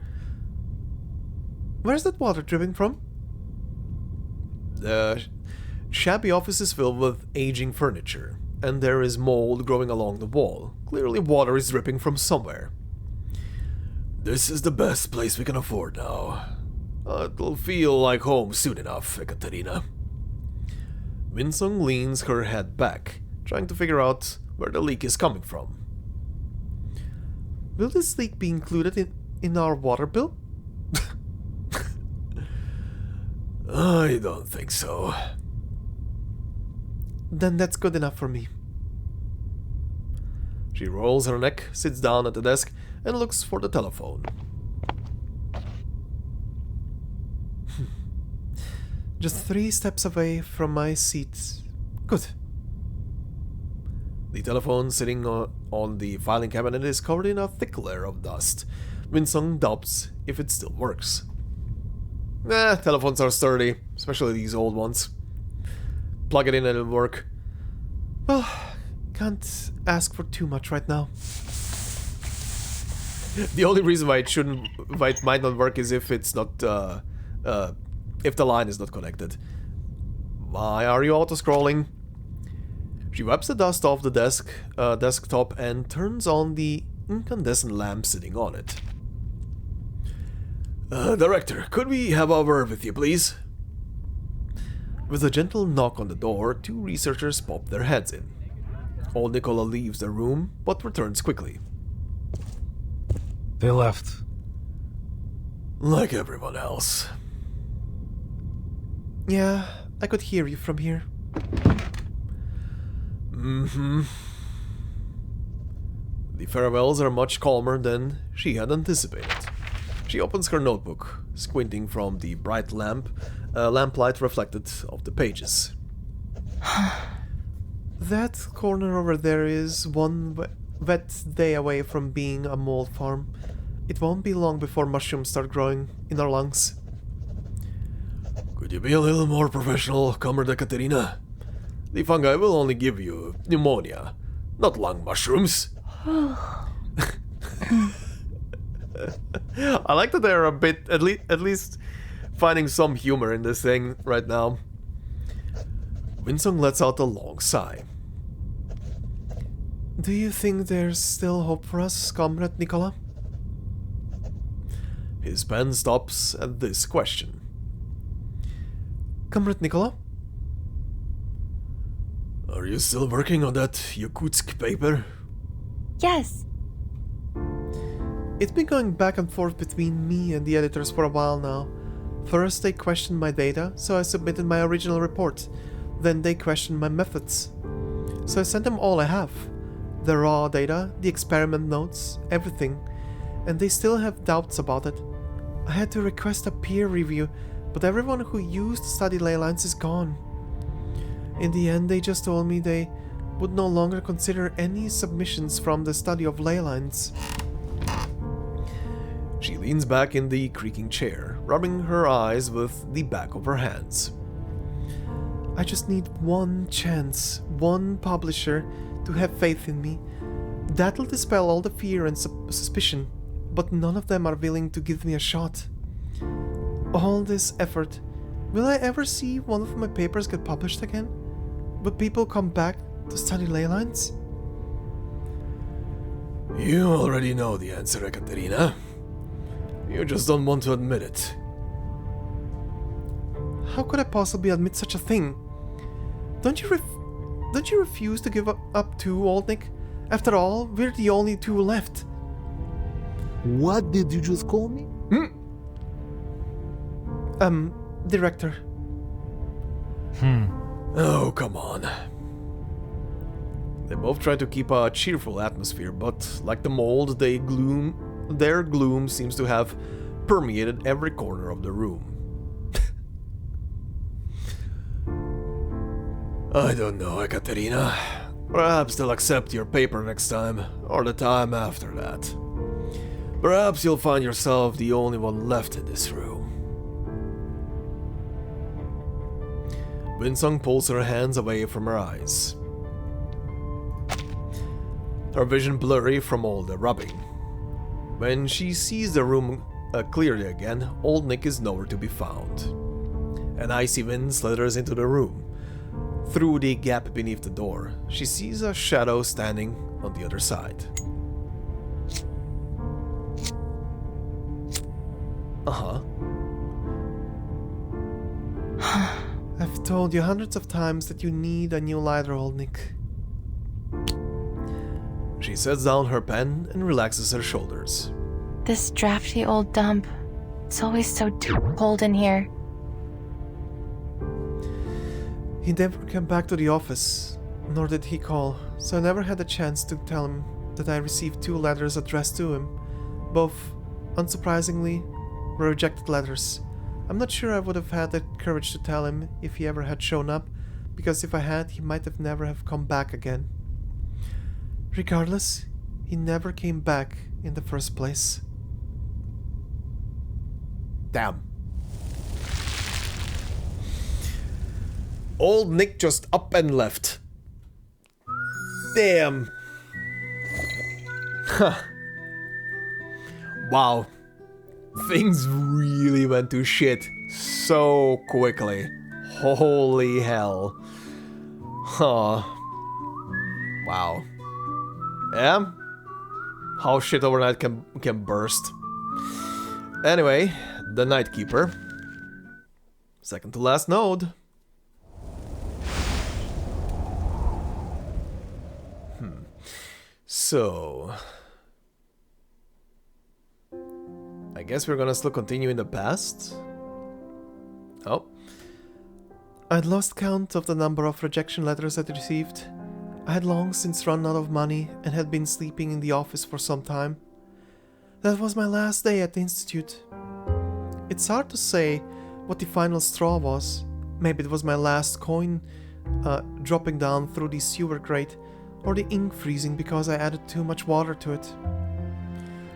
Where's that water dripping from? The shabby office is filled with aging furniture, and there is mold growing along the wall. Clearly water is dripping from somewhere. This is the best place we can afford now. It'll feel like home soon enough, Ekaterina. Windsong leans her head back, trying to figure out where the leak is coming from. Will this leak be included in our water bill? I don't think so. Then that's good enough for me. She rolls her neck, sits down at the desk, and looks for the telephone. Just 3 steps away from my seat. Good. The telephone sitting on the filing cabinet is covered in a thick layer of dust. Windsong doubts if it still works. Telephones are sturdy, especially these old ones. Plug it in and it'll work. Well, can't ask for too much right now. The only reason why it might not work is if it's not, if the line is not connected. Why are you auto-scrolling? She wipes the dust off the desktop and turns on the incandescent lamp sitting on it. Director, could we have a word with you, please? With a gentle knock on the door, two researchers pop their heads in. Old Nicola leaves the room, but returns quickly. They left. Like everyone else. Yeah, I could hear you from here. Mm-hmm. The farewells are much calmer than she had anticipated. She opens her notebook, squinting from the bright lamplight reflected of the pages. That corner over there is one wet day away from being a mold farm. It won't be long before mushrooms start growing in our lungs. Could you be a little more professional, Comrade Katerina? The fungi will only give you pneumonia, not lung mushrooms. I like that they're a bit, at least finding some humor in this thing right now. Windsong lets out a long sigh. Do you think there's still hope for us, Comrade Nicola? His pen stops at this question. Comrade Nicola? Are you still working on that Yakutsk paper? Yes. It's been going back and forth between me and the editors for a while now. First they questioned my data, so I submitted my original report. Then they questioned my methods. So I sent them all I have. The raw data, the experiment notes, everything. And they still have doubts about it. I had to request a peer review, but everyone who used to study ley lines is gone. In the end, they just told me they would no longer consider any submissions from the study of ley lines. She leans back in the creaking chair, rubbing her eyes with the back of her hands. I just need one chance, one publisher to have faith in me. That'll dispel all the fear and suspicion, but none of them are willing to give me a shot. All this effort, will I ever see one of my papers get published again? Will people come back to study ley lines? You already know the answer, Ekaterina. You just don't want to admit it. How could I possibly admit such a thing? Don't you refuse to give up too, Old Nick? After all, we're the only two left. What did you just call me? Director. Oh, come on. They both try to keep a cheerful atmosphere, but like the mold, their gloom seems to have permeated every corner of the room. I don't know, Ekaterina. Perhaps they'll accept your paper next time, or the time after that. Perhaps you'll find yourself the only one left in this room. Windsong pulls her hands away from her eyes. Her vision blurry from all the rubbing. When she sees the room clearly again, Old Nick is nowhere to be found. An icy wind slithers into the room. Through the gap beneath the door, she sees a shadow standing on the other side. I've told you hundreds of times that you need a new lighter, Old Nick. She sets down her pen and relaxes her shoulders. This drafty old dump. It's always so cold in here. He never came back to the office, nor did he call, so I never had a chance to tell him that I received 2 letters addressed to him. Both, unsurprisingly, were rejected letters. I'm not sure I would have had the courage to tell him if he ever had shown up, because if I had, he might have never have come back again. Regardless, he never came back in the first place. Damn. Old Nick just up and left. Damn. Wow. Things really went to shit so quickly. Holy hell. Huh. Wow. Yeah? how shit overnight can burst. Anyway, the Nightkeeper. Second to last node. So... I guess we're gonna still continue in the past? Oh. I'd lost count of the number of rejection letters I'd received. I had long since run out of money and had been sleeping in the office for some time. That was my last day at the institute. It's hard to say what the final straw was. Maybe it was my last coin dropping down through the sewer grate, or the ink freezing because I added too much water to it.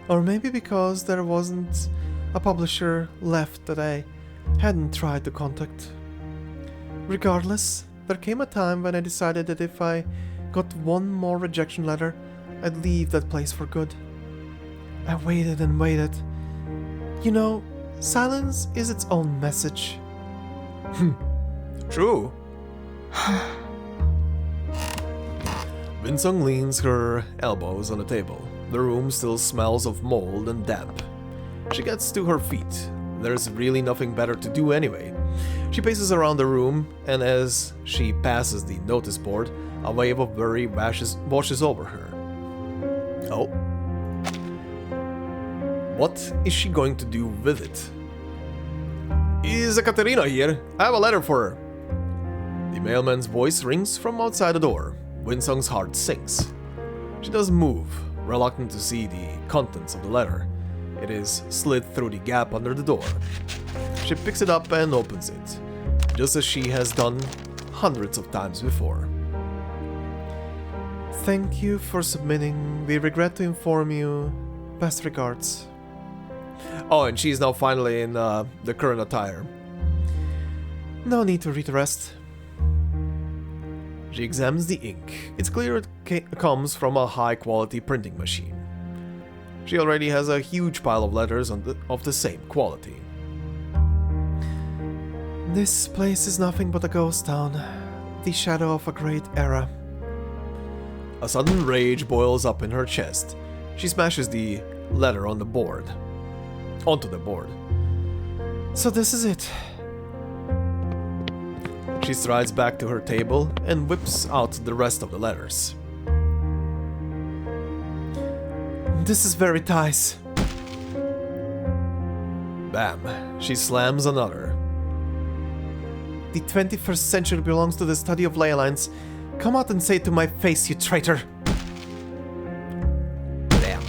Or maybe because there wasn't a publisher left that I hadn't tried to contact. Regardless, there came a time when I decided that if I got one more rejection letter, I'd leave that place for good. I waited and waited. You know, silence is its own message. True. Windsong leans her elbows on the table. The room still smells of mold and damp. She gets to her feet. There's really nothing better to do anyway. She paces around the room, and as she passes the notice board, a wave of worry washes over her. Oh. What is she going to do with it? Is Ekaterina here? I have a letter for her. The mailman's voice rings from outside the door. Windsong's heart sinks. She doesn't move, reluctant to see the contents of the letter. It is slid through the gap under the door. She picks it up and opens it, just as she has done hundreds of times before. Thank you for submitting. We regret to inform you. Best regards. Oh, and she's now finally in the current attire. No need to read the rest. She examines the ink. It's clear it comes from a high-quality printing machine. She already has a huge pile of letters of the same quality. This place is nothing but a ghost town, the shadow of a great era. A sudden rage boils up in her chest. She smashes the letter onto the board. So this is it. She strides back to her table and whips out the rest of the letters. This is Veritas. Bam. She slams another. The 21st century belongs to the study of ley lines. Come out and say it to my face, you traitor. Damn.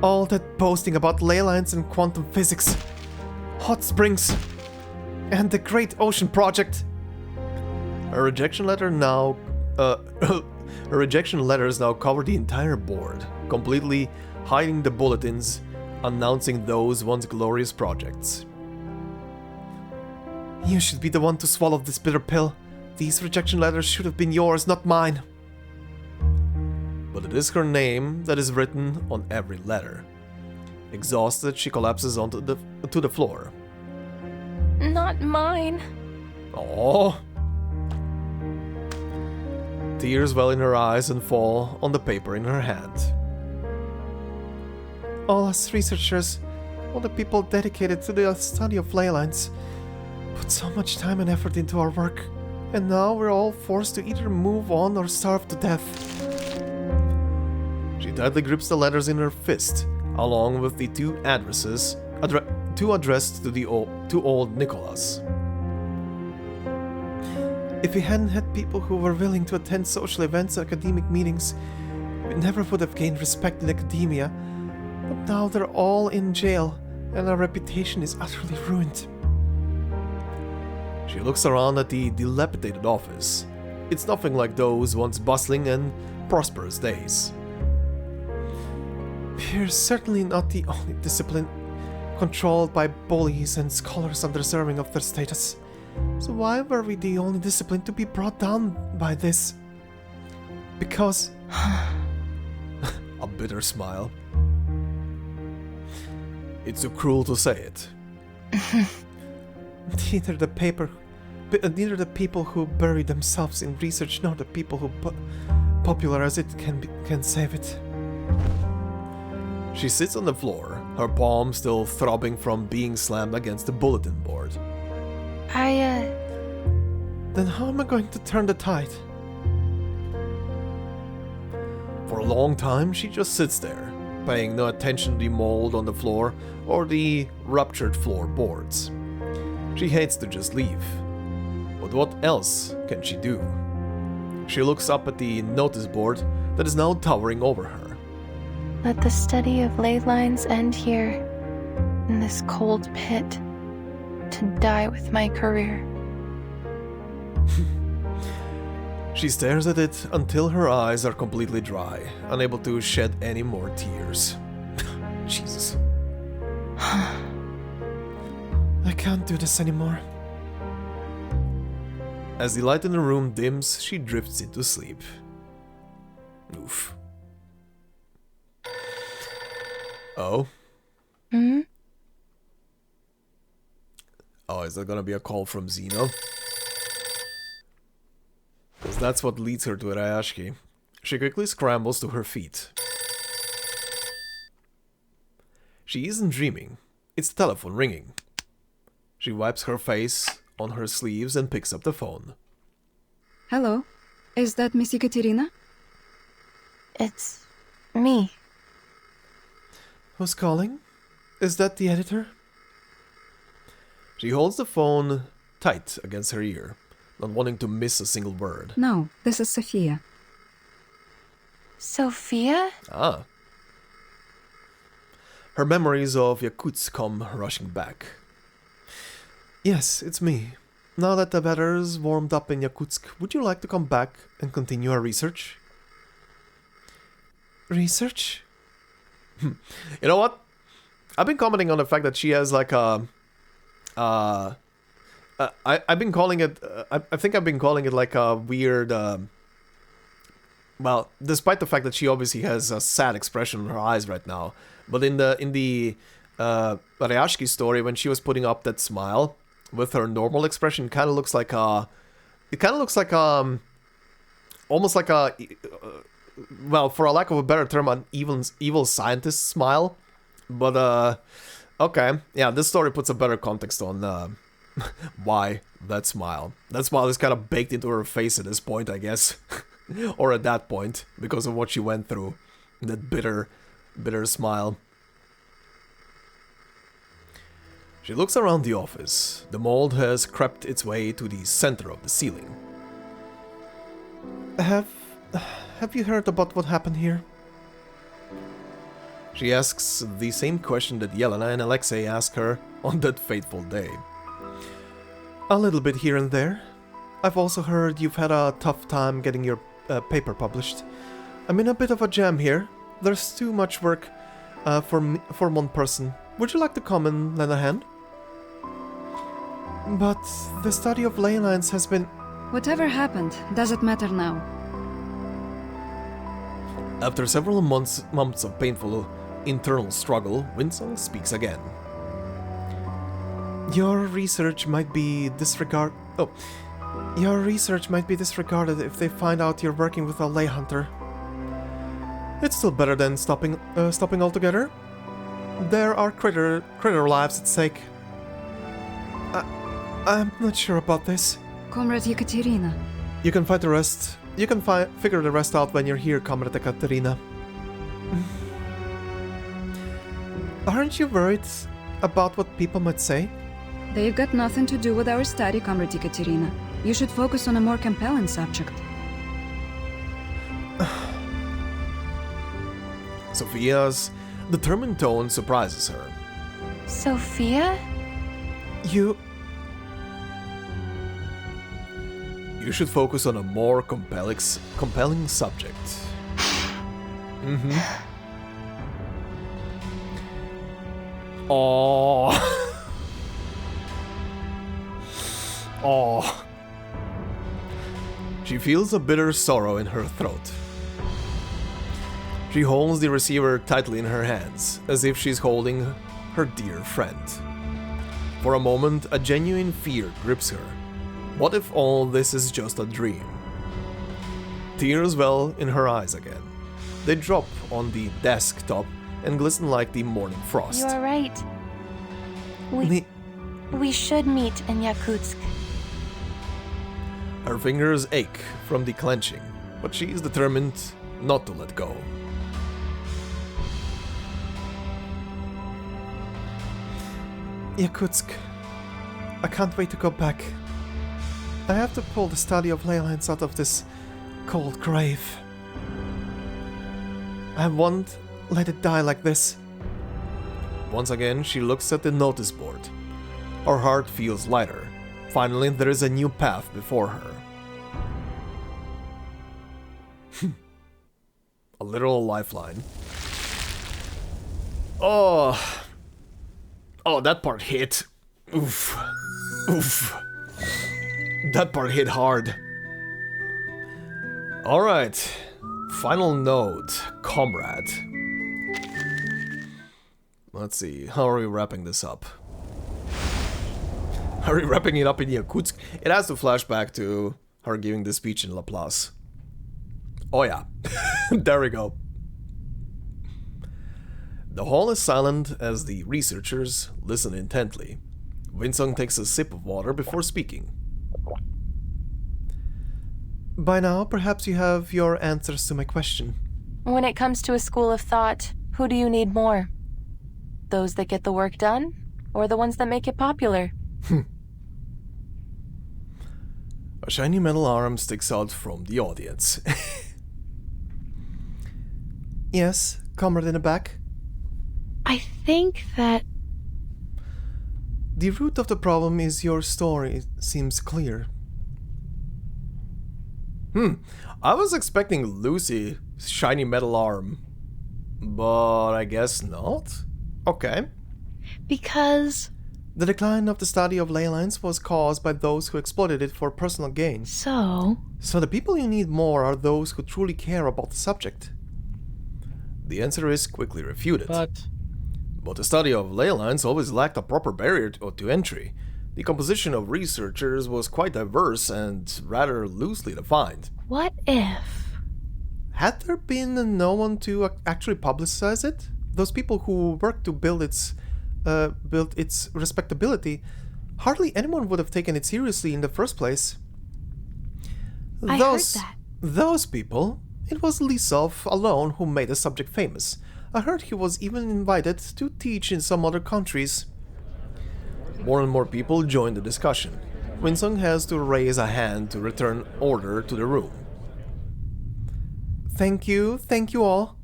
All that boasting about ley lines and quantum physics, hot springs, and the Great Ocean Project. Her rejection letters now cover the entire board, completely hiding the bulletins announcing those once glorious projects. You should be the one to swallow this bitter pill. These rejection letters should have been yours, not mine. But it is her name that is written on every letter. Exhausted, she collapses onto the floor. Not mine. Oh. Tears well in her eyes and fall on the paper in her hand. All us researchers, all the people dedicated to the study of ley lines, put so much time and effort into our work, and now we're all forced to either move on or starve to death. She tightly grips the letters in her fist, along with the two addresses addressed to old Nicholas. If we hadn't had people who were willing to attend social events and academic meetings, we never would have gained respect in academia. But now they're all in jail, and our reputation is utterly ruined. She looks around at the dilapidated office. It's nothing like those once bustling and prosperous days. We're certainly not the only discipline controlled by bullies and scholars undeserving of their status. So why were we the only discipline to be brought down by this? Because... A bitter smile. It's too cruel to say it. Neither the people who bury themselves in research nor the people who popularize it can save it. She sits on the floor, her palm still throbbing from being slammed against the bulletin board. Then how am I going to turn the tide? For a long time, she just sits there, paying no attention to the mold on the floor or the ruptured floorboards. She hates to just leave. But what else can she do? She looks up at the notice board that is now towering over her. Let the study of ley lines end here, in this cold pit, to die with my career. She stares at it until her eyes are completely dry, unable to shed any more tears. Jesus. I can't do this anymore. As the light in the room dims, she drifts into sleep. Oof. Oh? Hmm? Oh, is that gonna be a call from Zeno? Because that's what leads her to Rayashki. She quickly scrambles to her feet. She isn't dreaming. It's the telephone ringing. She wipes her face on her sleeves and picks up the phone. Hello? Is that Miss Ekaterina? It's me. Who's calling? Is that the editor? She holds the phone tight against her ear, not wanting to miss a single word. No, this is Sophia. Sophia? Ah. Her memories of Yakutsk come rushing back. Yes, it's me. Now that the weather's warmed up in Yakutsk, would you like to come back and continue our research? Research? You know what? I've been commenting on the fact that she has like a... I've been calling it... I think I've been calling it like a weird... well, despite the fact that she obviously has a sad expression in her eyes right now, but in the Ryashki story, when she was putting up that smile with her normal expression, kind of looks like a... It kind of looks like almost like a... well, for a lack of a better term, an evil scientist smile. But, okay. Yeah, this story puts a better context on why that smile. That smile is kind of baked into her face at this point, I guess. Or at that point, because of what she went through. That bitter smile. She looks around the office. The mold has crept its way to the center of the ceiling. Have you heard about what happened here? She asks the same question that Yelena and Alexei asked her on that fateful day. A little bit here and there. I've also heard you've had a tough time getting your paper published. I'm in a bit of a jam here. There's too much work for one person. Would you like to come and lend a hand? But the study of ley lines has been... Whatever happened, doesn't matter now. After several months of painful internal struggle, Windsong speaks again. Your research might be disregarded if they find out you're working with a ley hunter. It's still better than stopping altogether. There are critter lives at stake. I'm not sure about this. Comrade Ekaterina. You can fight the rest. You can figure the rest out when you're here, Comrade Ekaterina. Aren't you worried about what people might say? They've got nothing to do with our study, Comrade Ekaterina. You should focus on a more compelling subject. Sophia's determined tone surprises her. Sophia? You should focus on a more compelling subject. Oh. Oh. She feels a bitter sorrow in her throat. She holds the receiver tightly in her hands, as if she's holding her dear friend. For a moment, a genuine fear grips her. What if all this is just a dream? Tears well in her eyes again. They drop on the desktop and glisten like the morning frost. You are right. We should meet in Yakutsk. Her fingers ache from the clenching, but she is determined not to let go. Yakutsk. I can't wait to go back. I have to pull the study of ley lines out of this cold grave. I won't let it die like this. Once again, she looks at the notice board. Her heart feels lighter. Finally, there is a new path before her. A literal lifeline. Oh, that part hit. Oof. Oof. That part hit hard. Alright. Final node. Comrade. Let's see. How are we wrapping this up? Are we wrapping it up in Yakutsk? It has to flash back to her giving the speech in Laplace. Oh yeah. There we go. The hall is silent as the researchers listen intently. Windsong takes a sip of water before speaking. By now, perhaps you have your answers to my question. When it comes to a school of thought, who do you need more? Those that get the work done, or the ones that make it popular? A shiny metal arm sticks out from the audience. Yes, comrade in the back. I think that... The root of the problem is your story seems clear. I was expecting Lucy, shiny metal arm. But I guess not? Okay. Because... The decline of the study of ley lines was caused by those who exploited it for personal gain. So the people you need more are those who truly care about the subject. The answer is quickly refuted. But the study of ley lines always lacked a proper barrier to entry. The composition of researchers was quite diverse and rather loosely defined. what if... Had there been no one to actually publicize it? Those people who worked to build its respectability, hardly anyone would have taken it seriously in the first place. I heard that. Those people, it was Lisov alone who made the subject famous. I heard he was even invited to teach in some other countries. More and more people join the discussion. Windsong has to raise a hand to return order to the room. Thank you all.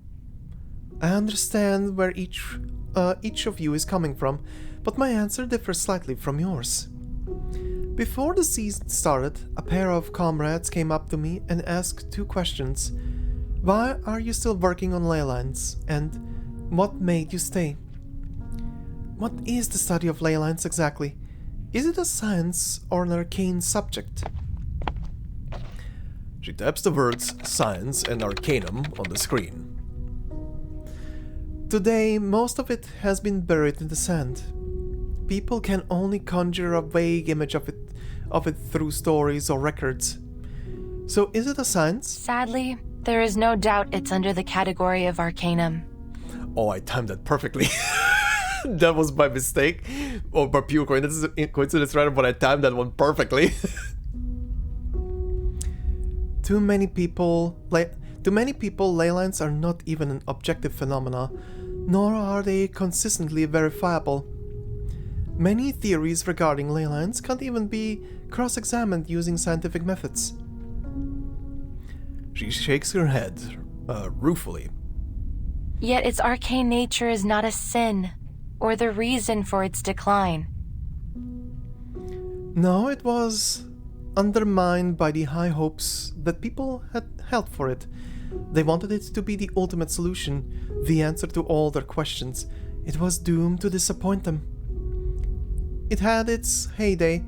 I understand where each of you is coming from, but my answer differs slightly from yours. Before the season started, a pair of comrades came up to me and asked 2 questions. Why are you still working on ley lines? And what made you stay? What is the study of ley lines exactly? Is it a science or an arcane subject? She taps the words science and arcanum on the screen. Today, most of it has been buried in the sand. People can only conjure a vague image of it through stories or records. So is it a science? Sadly, there is no doubt it's under the category of arcanum. Oh, I timed that perfectly. That was my mistake. Or by pure coincidence rather, but I timed that one perfectly. To many people, ley lines are not even an objective phenomena, nor are they consistently verifiable. Many theories regarding ley lines can't even be cross-examined using scientific methods. She shakes her head, ruefully. Yet its arcane nature is not a sin, or the reason for its decline. No, it was undermined by the high hopes that people had held for it. They wanted it to be the ultimate solution, the answer to all their questions. It was doomed to disappoint them. It had its heyday,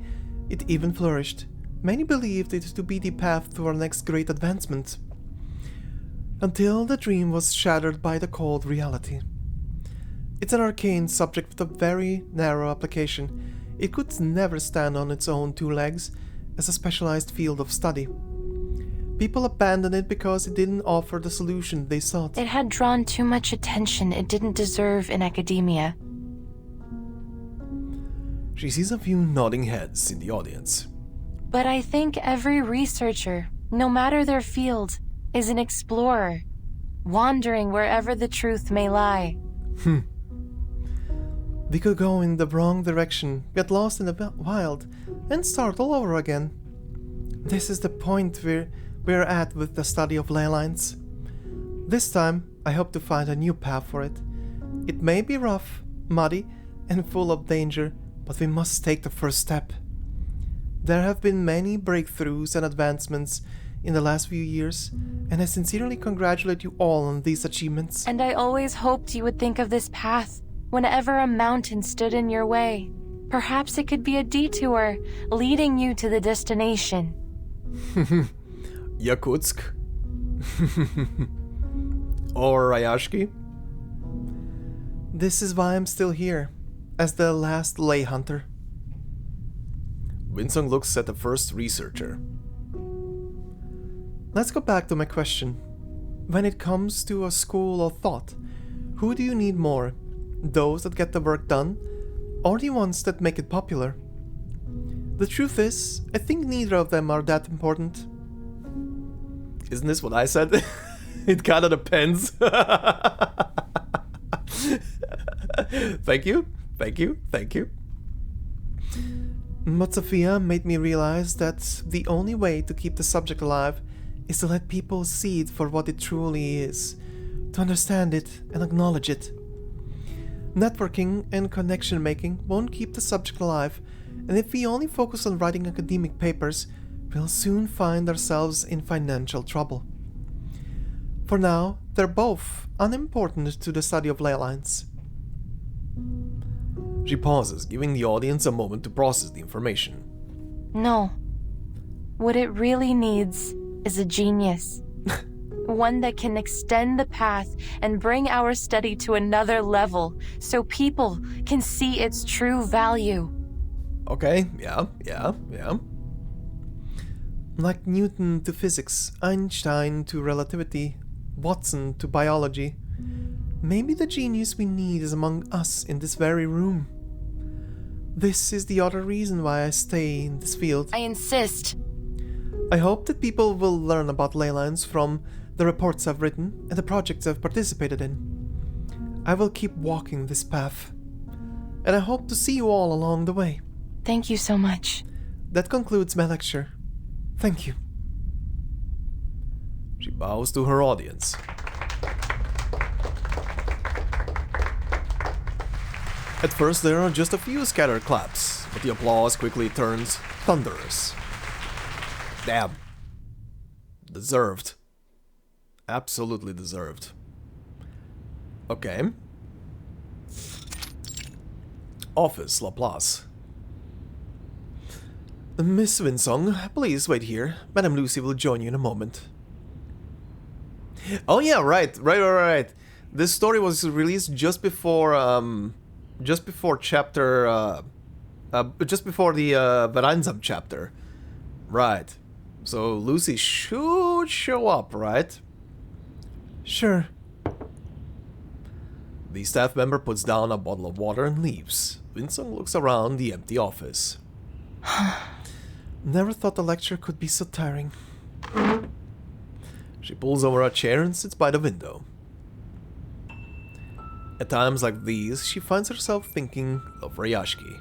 it even flourished. Many believed it to be the path to our next great advancement. Until the dream was shattered by the cold reality. It's an arcane subject with a very narrow application. It could never stand on its own 2 legs as a specialized field of study. People abandoned it because it didn't offer the solution they sought. It had drawn too much attention it didn't deserve in academia. She sees a few nodding heads in the audience. But I think every researcher, no matter their field, is an explorer, wandering wherever the truth may lie. We could go in the wrong direction, get lost in the wild, and start all over again. This is the point we're at with the study of ley lines. This time, I hope to find a new path for it. It may be rough, muddy, and full of danger, but we must take the first step. There have been many breakthroughs and advancements in the last few years, and I sincerely congratulate you all on these achievements. And I always hoped you would think of this path whenever a mountain stood in your way. Perhaps it could be a detour, leading you to the destination. Yakutsk. Or Rayashki. This is why I'm still here, as the last ley hunter. Windsong looks at the first researcher. Let's go back to my question. When it comes to a school of thought, who do you need more? Those that get the work done, or the ones that make it popular? The truth is, I think neither of them are that important. Isn't this what I said? It kinda depends. Thank you, thank you, thank you. But Sophia made me realize that the only way to keep the subject alive is to let people see it for what it truly is, to understand it and acknowledge it. Networking and connection making won't keep the subject alive, and if we only focus on writing academic papers, we'll soon find ourselves in financial trouble. For now, they're both unimportant to the study of ley lines. She pauses, giving the audience a moment to process the information. No. What it really needs is a genius. One that can extend the path and bring our study to another level so people can see its true value. Okay, yeah. Like Newton to physics, Einstein to relativity, Watson to biology. Maybe the genius we need is among us in this very room. This is the other reason why I stay in this field. I insist. I hope that people will learn about ley lines from the reports I've written and the projects I've participated in. I will keep walking this path, and I hope to see you all along the way. Thank you so much. That concludes my lecture. Thank you. She bows to her audience. At first there are just a few scattered claps, but the applause quickly turns thunderous. Damn. Deserved. Absolutely deserved. Okay. Office, Laplace. Miss Windsong, please wait here. Madame Lucy will join you in a moment. Oh yeah, right. This story was released just before chapter, just before the Vertin chapter. Right. So Lucy should show up, right? Sure. The staff member puts down a bottle of water and leaves. Windsong looks around the empty office. Never thought the lecture could be so tiring. She pulls over a chair and sits by the window. At times like these, she finds herself thinking of Rayashki.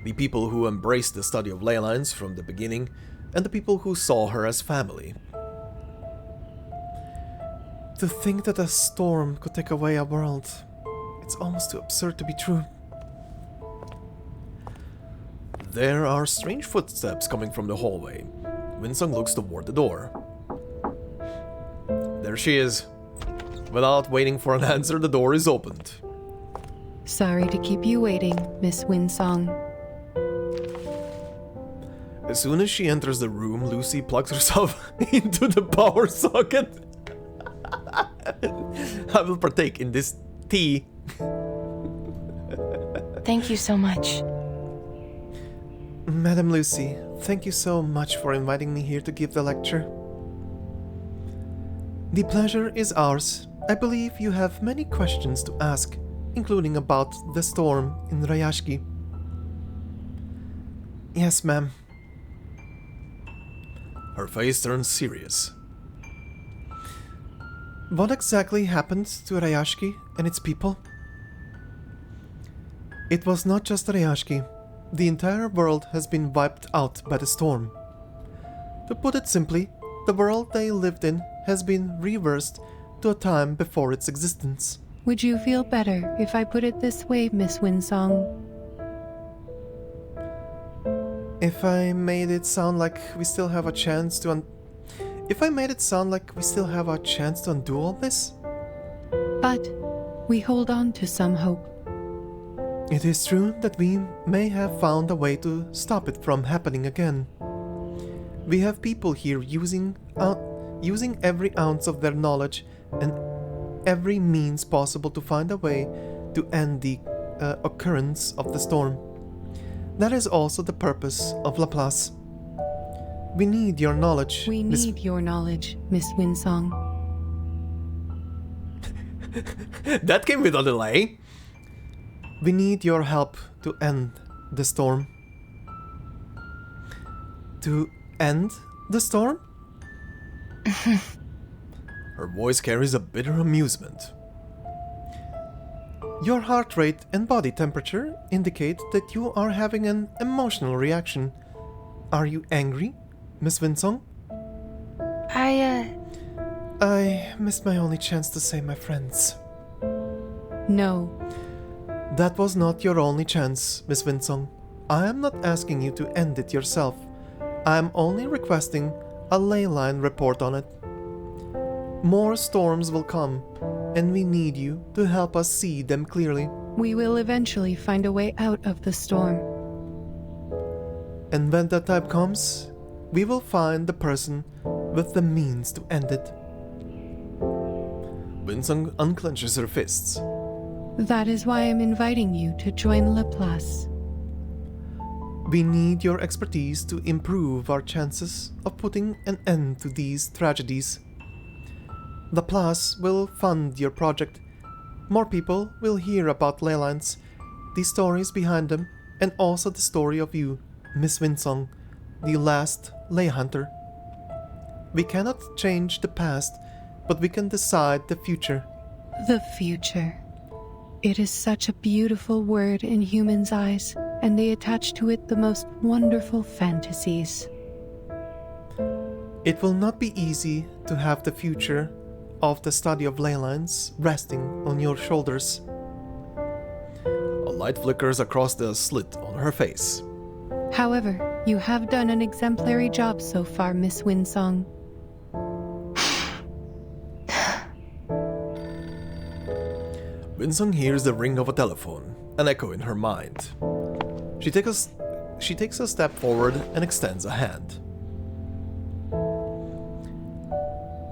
The people who embraced the study of ley lines from the beginning, and the people who saw her as family. To think that a storm could take away a world, it's almost too absurd to be true. There are strange footsteps coming from the hallway. Windsong looks toward the door. There she is. Without waiting for an answer, the door is opened. Sorry to keep you waiting, Miss Windsong. As soon as she enters the room, Lucy plugs herself into the power socket. I will partake in this tea. Thank you so much. Madame Lucy, thank you so much for inviting me here to give the lecture. The pleasure is ours. I believe you have many questions to ask, including about the storm in Rayashki. Yes, ma'am. Her face turns serious. What exactly happened to Rayashki and its people? It was not just Rayashki. The entire world has been wiped out by the storm. To put it simply, the world they lived in has been reversed to a time before its existence. Would you feel better if I put it this way, Miss Windsong? If I made it sound like we still have a chance to undo all this? But we hold on to some hope. It is true that we may have found a way to stop it from happening again. We have people here using every ounce of their knowledge and every means possible to find a way to end the occurrence of the storm. That is also the purpose of Laplace. We need your knowledge. We need your knowledge, Miss Windsong. That came with a delay. We need your help to end the storm. To end the storm? Her voice carries a bitter amusement. Your heart rate and body temperature indicate that you are having an emotional reaction. Are you angry, Miss Windsong? I missed my only chance to say my friends. No. That was not your only chance, Miss Windsong. I am not asking you to end it yourself. I am only requesting a ley line report on it. More storms will come, and we need you to help us see them clearly. We will eventually find a way out of the storm. And when that time comes, we will find the person with the means to end it. Windsong unclenches her fists. That is why I'm inviting you to join Laplace. We need your expertise to improve our chances of putting an end to these tragedies. Laplace will fund your project. More people will hear about ley lines, the stories behind them, and also the story of you, Miss Windsong, the last ley hunter. We cannot change the past, but we can decide the future. The future. It is such a beautiful word in humans' eyes, and they attach to it the most wonderful fantasies. It will not be easy to have the future of the study of ley lines resting on your shoulders. A light flickers across the slit on her face. However, you have done an exemplary job so far, Miss Windsong. Windsong hears the ring of a telephone, an echo in her mind. She takes a step forward and extends a hand.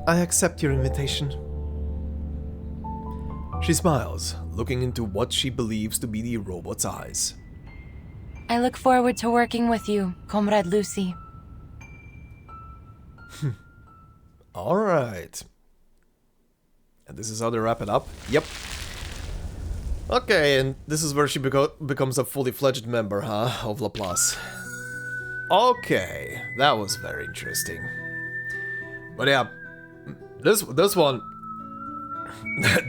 I accept your invitation. She smiles, looking into what she believes to be the robot's eyes. I look forward to working with you, Comrade Lucy. Alright. And this is how they wrap it up? Yep. Okay, and this is where she becomes a fully fledged member, huh, of Laplace. Okay, that was very interesting. But yeah, this one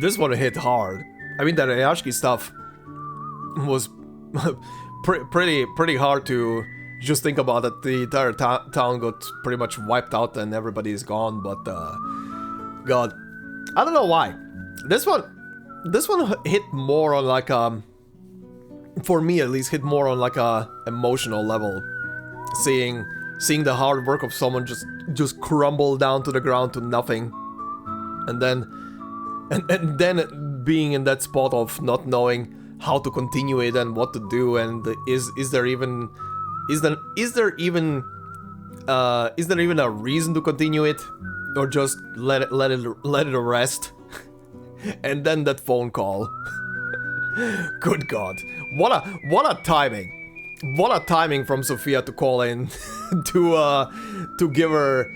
this one hit hard. I mean, that Ayashki stuff was pretty hard to just think about that the entire town got pretty much wiped out and everybody is gone, but God, I don't know why. This one hit more on like for me at least, hit more on like a emotional level. Seeing the hard work of someone just crumble down to the ground to nothing, and then being in that spot of not knowing how to continue it and what to do, and is there even a reason to continue it, or just let it rest? And then that phone call. Good God, what a timing! What a timing from Sophia to call in to give her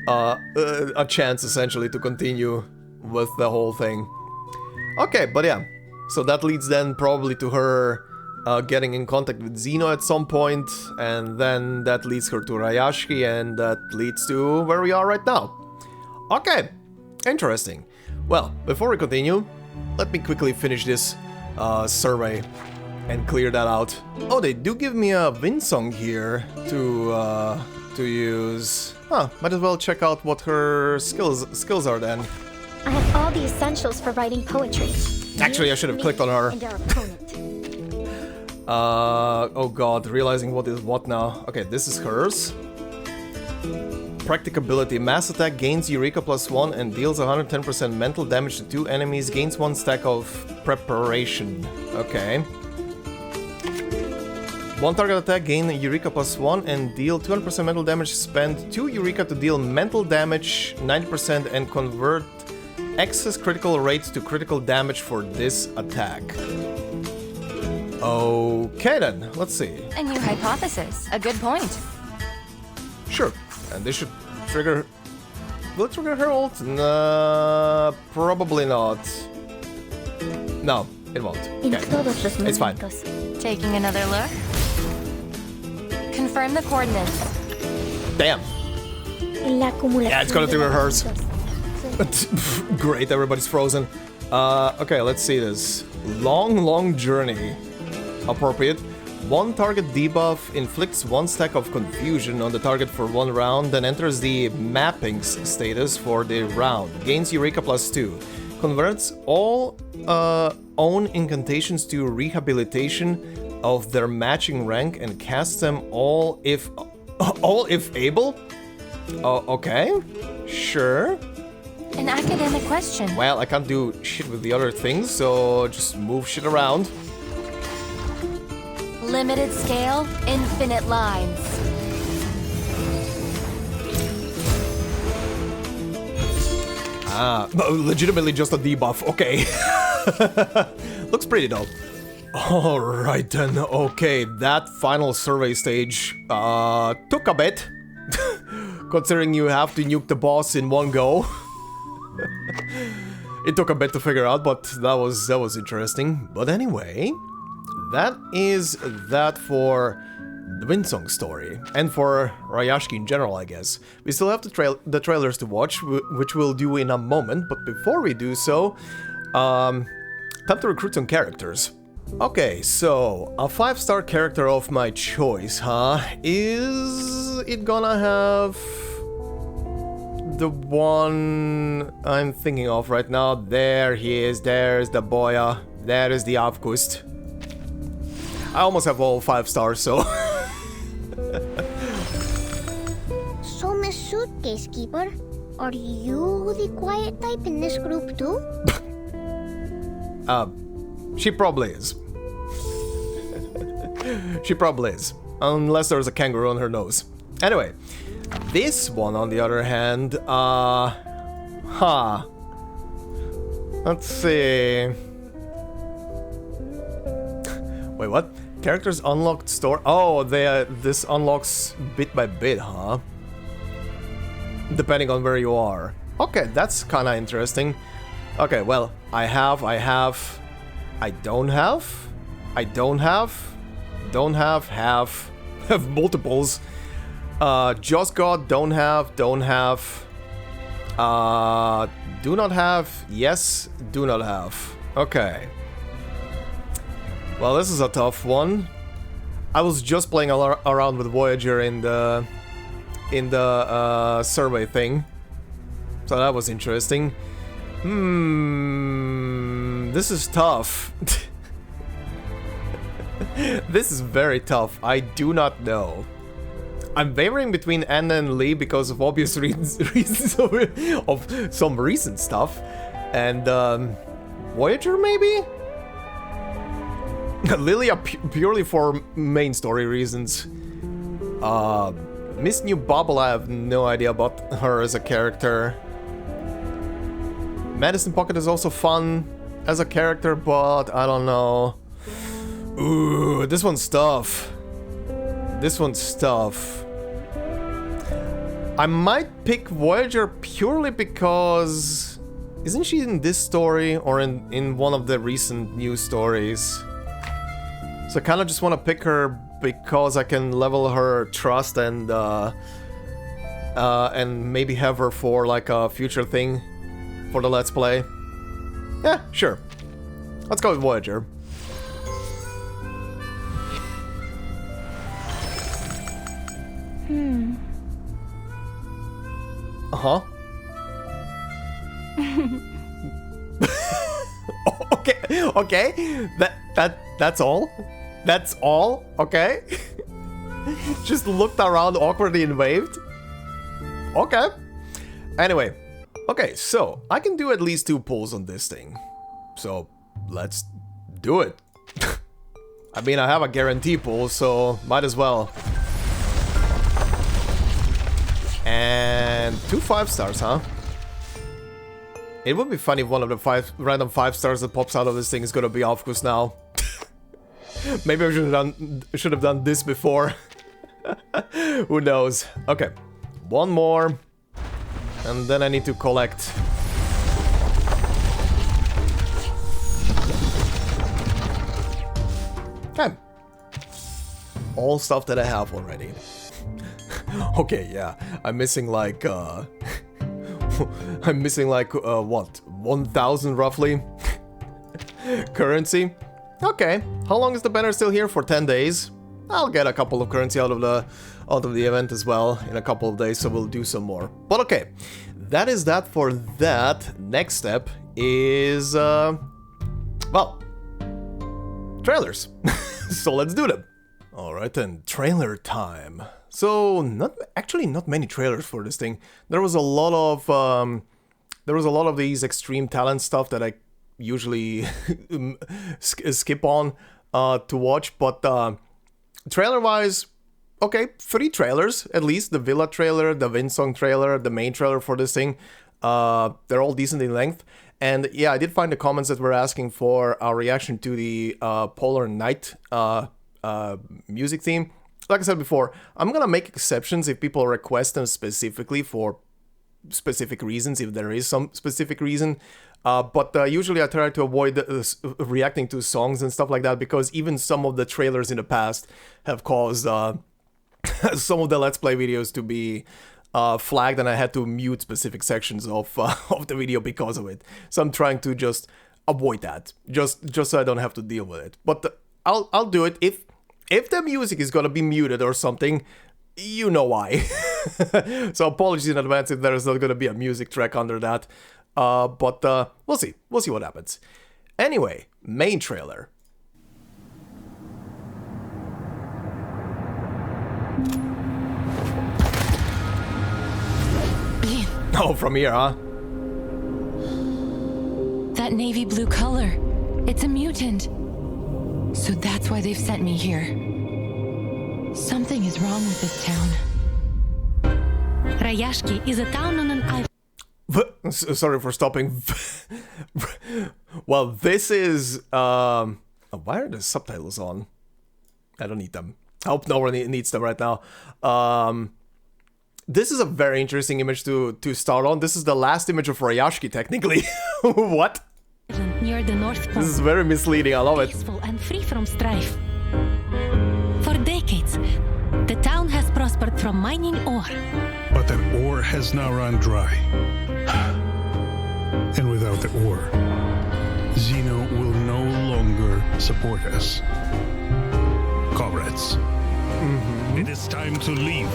a chance essentially to continue with the whole thing. Okay, but yeah, so that leads then probably to her getting in contact with Zeno at some point, and then that leads her to Rayashki, and that leads to where we are right now. Okay, interesting. Well, before we continue, let me quickly finish this survey and clear that out. Oh, they do give me a Windsong here to use. Huh, might as well check out what her skills are then. I have all the essentials for writing poetry. Actually, I should have clicked on her. And our opponent. Oh god, realizing what is what now. Okay, this is hers. Practicability. Mass attack gains Eureka +1 and deals 110% mental damage to 2 enemies. Gains 1 stack of preparation. Okay. One target attack, gain Eureka +1 and deal 200% mental damage. Spend 2 Eureka to deal mental damage 90% and convert excess critical rates to critical damage for this attack. Okay then, let's see. A new hypothesis. A good point. Sure, and this should trigger... Will it trigger her ult? Probably not. No, it won't. Okay. It's fine. Taking another look. Confirm the coordinates. Damn. Yeah, it's gonna trigger hers. Great, everybody's frozen. Okay, let's see this. Long journey. Appropriate. One target debuff inflicts 1 stack of confusion on the target for 1 round, then enters the mappings status for the round. Gains Eureka +2. Converts all own incantations to rehabilitation of their matching rank and casts them all if able? Okay, sure. An academic question. Well, I can't do shit with the other things, so just move shit around. Limited scale, infinite lines. Ah, legitimately just a debuff, okay. Looks pretty though. Alright then, okay, that final survey stage took a bit. Considering you have to nuke the boss in one go. It took a bit to figure out, but that was interesting. But anyway, that is that for the Windsong story, and for Rayashki in general, I guess. We still have the trailers to watch, which we'll do in a moment, but before we do so, time to recruit some characters. Okay, so a 5-star character of my choice, huh? Is it gonna have the one I'm thinking of right now? There he is, there's the Boya, there is the Avgust. I almost have all 5 stars, so... So, Miss Suitcase Keeper, are you the quiet type in this group too? She probably is. She probably is. Unless there's a kangaroo on her nose. Anyway, this one, on the other hand, let's see... Wait, what? Characters unlocked store... Oh, this unlocks bit by bit, huh? Depending on where you are. Okay, that's kinda interesting. Okay, well, I don't have multiples. Just God, don't have, do not have, yes, do not have. Okay. Well, this is a tough one. I was just playing around with Voyager in the survey thing, so that was interesting. This is tough. This is very tough. I do not know. I'm wavering between Anna and LEY because of obvious reasons of some recent stuff, and Voyager maybe. Lilia purely for main story reasons. Miss New Bubble, I have no idea about her as a character. Medicine Pocket is also fun as a character, but I don't know. Ooh, this one's tough. I might pick Voyager purely because... Isn't she in this story or in one of the recent news stories? So I kind of just want to pick her because I can level her trust and maybe have her for like a future thing for the Let's Play. Yeah, sure. Let's go with Voyager. Uh-huh. Okay. That's all? That's all? Okay. Just looked around awkwardly and waved. Okay. Anyway. Okay, so I can do at least 2 pulls on this thing. So let's do it. I mean, I have a guarantee pull, so might as well. And 2 5-stars, huh? It would be funny if one of the random 5-stars that pops out of this thing is gonna be Avgust now. Maybe I should have done this before. Who knows? Okay, 1 more, and then I need to collect. Okay, all stuff that I have already. Okay, yeah, I'm missing like what, 1,000 roughly currency. Okay, how long is the banner still here? For 10 days. I'll get a couple of currency out of the event as well in a couple of days, so we'll do some more. But okay, that is that for that. Next step is well, trailers. So let's do them. All right then, trailer time. So not many trailers for this thing. There was a lot of these extreme talent stuff that I usually skip on to watch, but trailer wise, okay, 3 trailers at least. The Vila trailer, the Windsong trailer, the main trailer for this thing. They're all decent in length. And yeah, I did find the comments that were asking for a reaction to the Polar Night music theme. Like I said before, I'm gonna make exceptions if people request them specifically for specific reasons, if there is some specific reason. But usually I try to avoid reacting to songs and stuff like that, because even some of the trailers in the past have caused some of the Let's Play videos to be flagged, and I had to mute specific sections of the video because of it. So I'm trying to just avoid that, just so I don't have to deal with it. But I'll do it if the music is gonna be muted or something. You know why. So apologies in advance if there's not gonna be a music track under that. But we'll see. We'll see what happens. Anyway, main trailer. Oh, from here, huh? That navy blue color. It's a mutant. So that's why they've sent me here. Something is wrong with this town. Rayashki is a town on an island. Sorry for stopping. Well, this is why are the subtitles on? I don't need them. I hope no one needs them right now. This is a very interesting image to start on. This is the last image of Rayashki, technically. What? Near the North Pole. This is very misleading. I love it. Peaceful and free from strife. For decades, the town has prospered from mining ore. But that ore has now run dry. And without the ore, Zeno will no longer support us. Comrades, it is time to leave.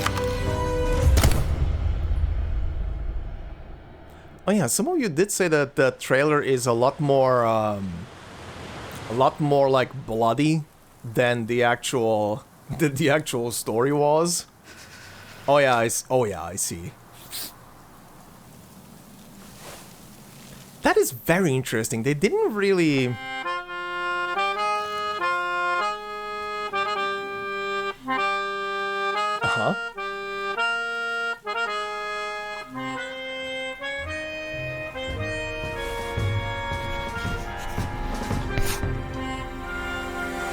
Oh yeah, some of you did say that the trailer is a lot more like bloody than the actual story was. Oh yeah, I see. That is very interesting. They didn't really. Uh-huh.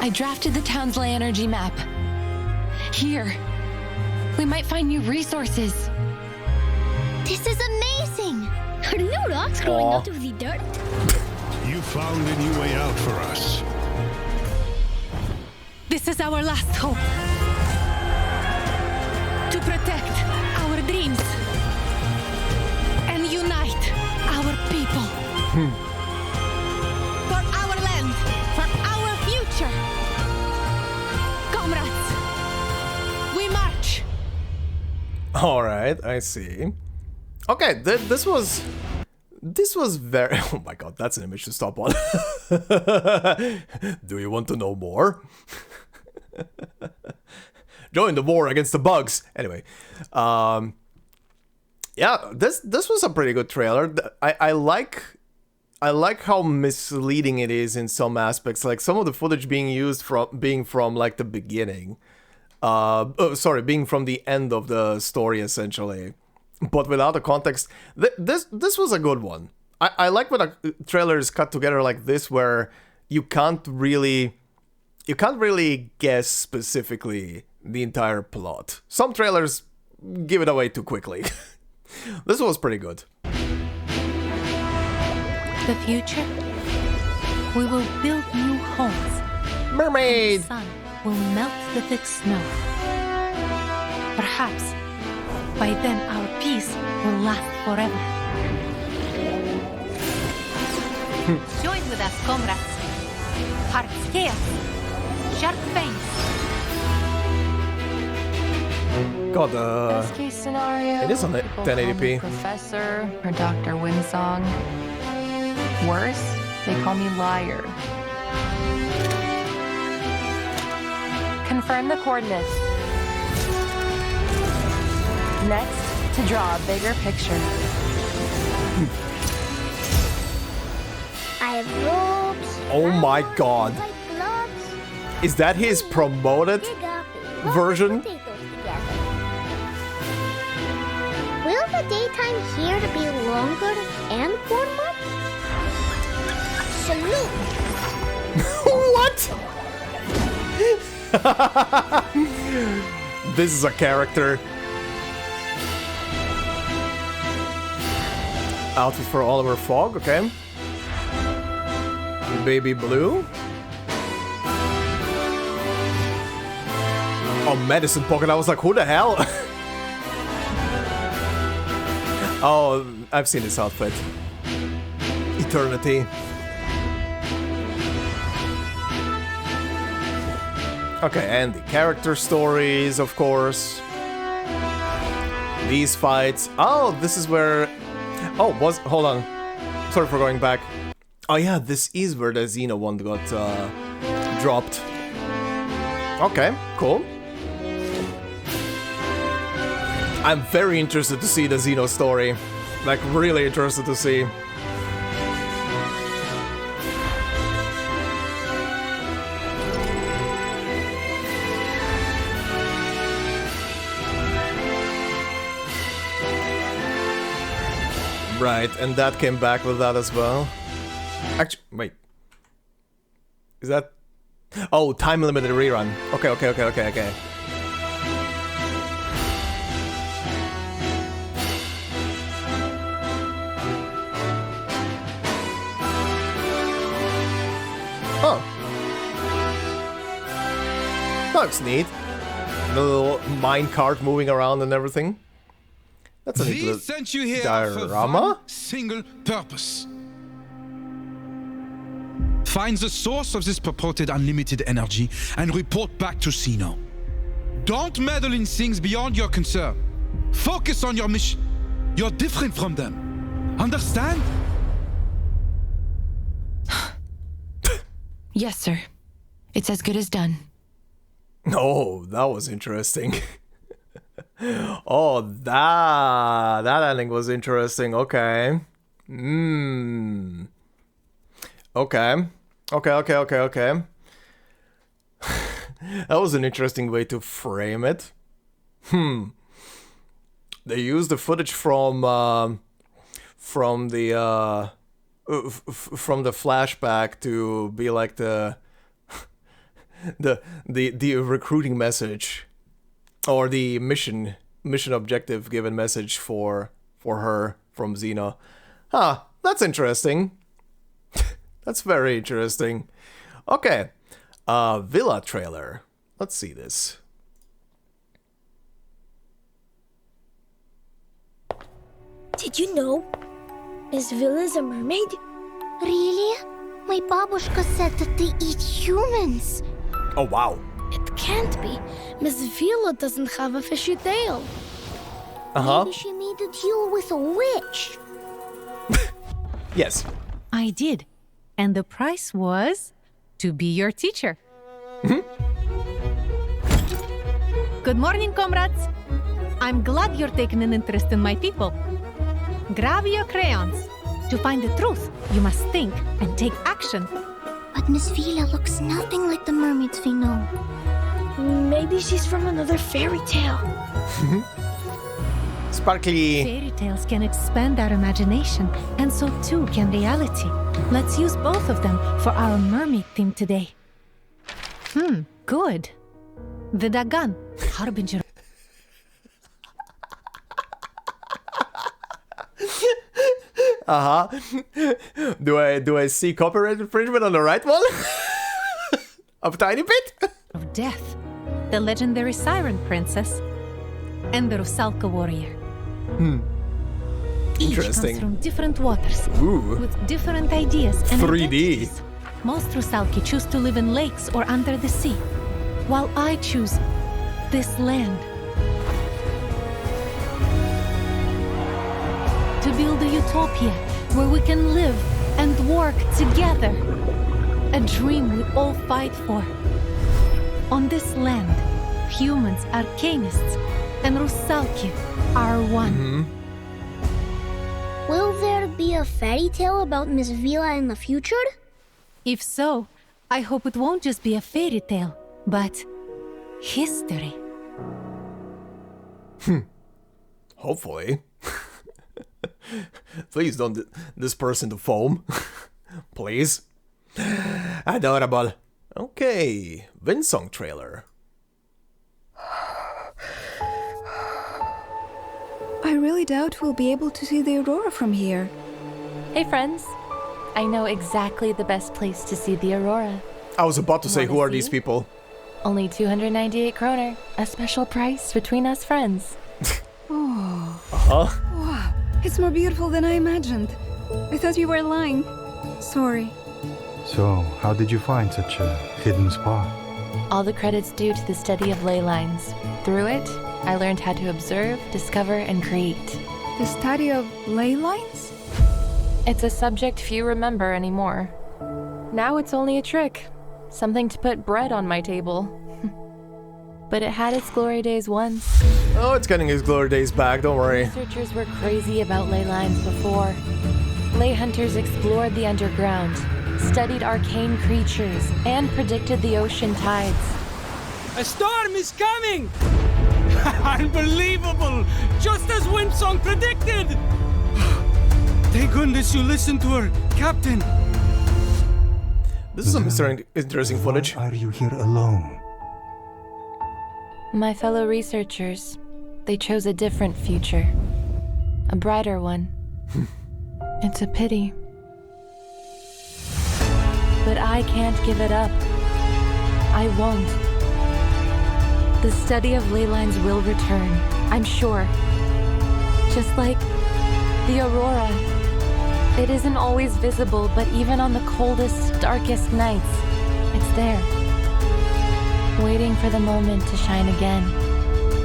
I drafted the town's ley energy map. Here, we might find new resources. This is amazing! Are new rocks growing out of the dirt? You found a new way out for us. This is our last hope. To protect our dreams and unite our people. For our land, for our future. Comrades, we march. Alright, I see. Okay, this was very... Oh my god, that's an image to stop on. Do you want to know more? Join the war against the bugs. Anyway, yeah, this was a pretty good trailer. I like how misleading it is in some aspects. Like some of the footage being used from like the beginning. Being from the end of the story essentially, but without the context. This was a good one. I like when a trailer is cut together like this, where you can't really guess specifically the entire plot. Some trailers give it away too quickly. This was pretty good. The future? We will build new homes. Mermaid! The sun will melt the thick snow. Perhaps by then our peace will last forever. Join with us, comrades. Hard scales, sharp fangs. God, Best case scenario. it is on people 1080p. call me Professor or Dr. Windsong. Worse, they call me liar. Confirm the coordinates. Next, to draw a bigger picture. I have robes. Oh my god. White gloves. Is that his promoted version? Will the daytime here be longer and warmer? Salute! What? This is a character. Outfit for Oliver Fogg, okay. Baby Blue. Oh, medicine pocket. I was like, who the hell? Oh, I've seen this outfit. Eternity. Okay, and the character stories, of course. These fights. Oh, this is where... Oh, hold on. Sorry for going back. Oh yeah, this is where the Xeno one got dropped. Okay, cool. I'm very interested to see the Xeno story. Like, really interested to see. Right, and that came back with that as well. Actually, wait. Is that... Oh, time limited rerun. Okay. Oh. Looks neat. The little minecart moving around and everything. That's a neat We sent you here for diorama. one single purpose. Find the source of this purported unlimited energy and report back to Xeno. Don't meddle in things beyond your concern. Focus on your mission. You're different from them. Understand? Yes, sir. It's as good as done. Oh, that was interesting. Oh, that ending was interesting. Okay. Okay. That was an interesting way to frame it. They used the footage from the flashback to be like the recruiting message or the mission objective given message for for her from Xena. Huh, that's interesting. That's very interesting. Okay, Vila trailer. Let's see this. Did you know Miss Vila's a mermaid? Really? My babushka said that they eat humans. Oh, wow. It can't be. Miss Vila doesn't have a fishy tail. Maybe she made a deal with a witch. Yes. I did. And the price was to be your teacher. Good morning, comrades. I'm glad you're taking an interest in my people. Grab your crayons. To find the truth, you must think and take action. But Miss Vila looks nothing like the mermaids we know. Maybe she's from another fairy tale. Sparkly. Fairy tales can expand our imagination, and so too can reality. Let's use both of them for our mermaid theme today. Good. The Dagan, harbinger. Do I see copyright infringement on the right one? A tiny bit? Of death, the legendary siren princess, and the Rusalka warrior. Each Interesting. comes from different waters, Ooh. with different ideas and 3D. identities. Most Rusalki choose to live in lakes or under the sea, while I choose this land. To build a utopia where we can live and work together. A dream we all fight for. On this land, humans, Arcanists, and Rusalki are one. Will there be a fairy tale about Miss Vila in the future? If so, I hope it won't just be a fairy tale, but history. Hopefully. Please don't this person to foam. Please. Adorable. Okay, Windsong trailer. I really doubt we'll be able to see the aurora from here. Hey friends, I know exactly the best place to see the aurora. I was about to say, who are these people? Only 298 kroner, a special price between us friends. Wow, it's more beautiful than I imagined. I thought you were lying. Sorry. So, how did you find such a hidden spot? All the credits due to the study of ley lines. Through it, I learned how to observe, discover, and create. The study of ley lines? It's a subject few remember anymore. Now it's only a trick. Something to put bread on my table. But it had its glory days once. Oh, it's getting its glory days back, don't worry. Researchers were crazy about ley lines before. Ley hunters explored the underground, studied arcane creatures, and predicted the ocean tides. A storm is coming! Unbelievable! Just as Windsong predicted! Thank goodness you listened to her, Captain! This is some interesting footage. Why are you here alone? My fellow researchers, they chose a different future. A brighter one. It's a pity. But I can't give it up. I won't. The study of ley lines will return, I'm sure. Just like the aurora. It isn't always visible, but even on the coldest, darkest nights, it's there. Waiting for the moment to shine again,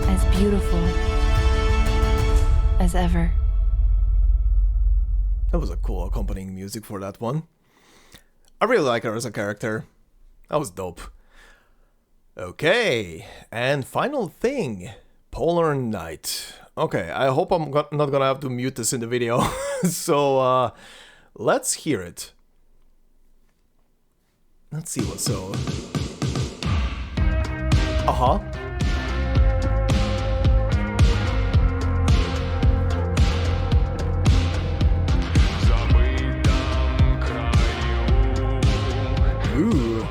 as beautiful as ever. That was a cool accompanying music for that one. I really like her as a character. That was dope. Okay, and final thing. Polar Night. Okay, I hope I'm not gonna have to mute this in the video. So, let's hear it. Let's see what's so... Ooh.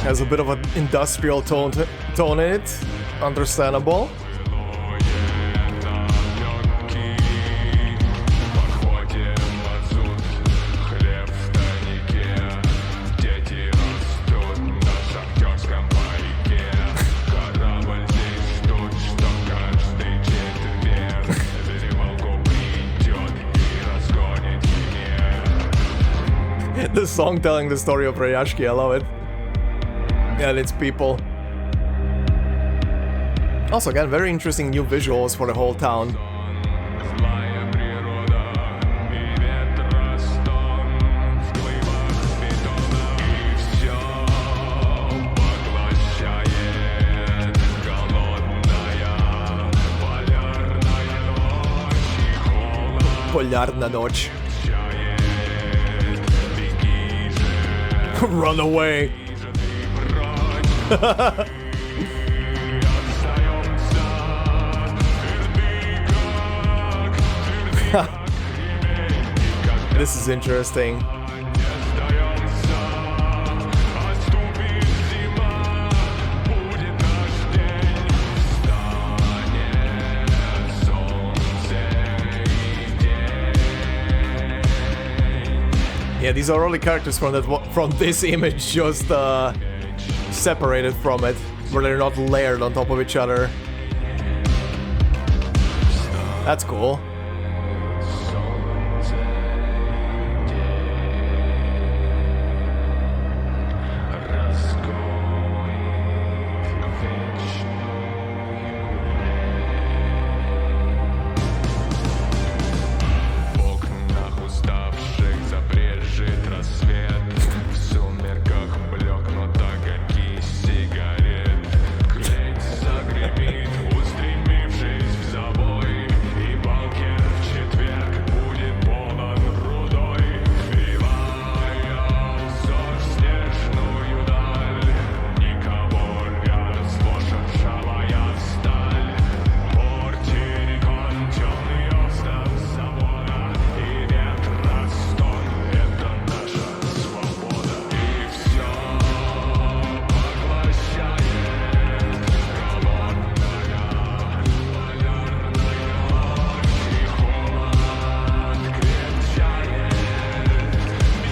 Has a bit of an industrial tone in it. Understandable. The song telling the story of Rayashki, I love it. And its people. Also, again, very interesting new visuals for the whole town. Полярна ночь. Run away. This is interesting. Yeah, these are all the characters from this image, just separated from it, where they're not layered on top of each other. That's cool.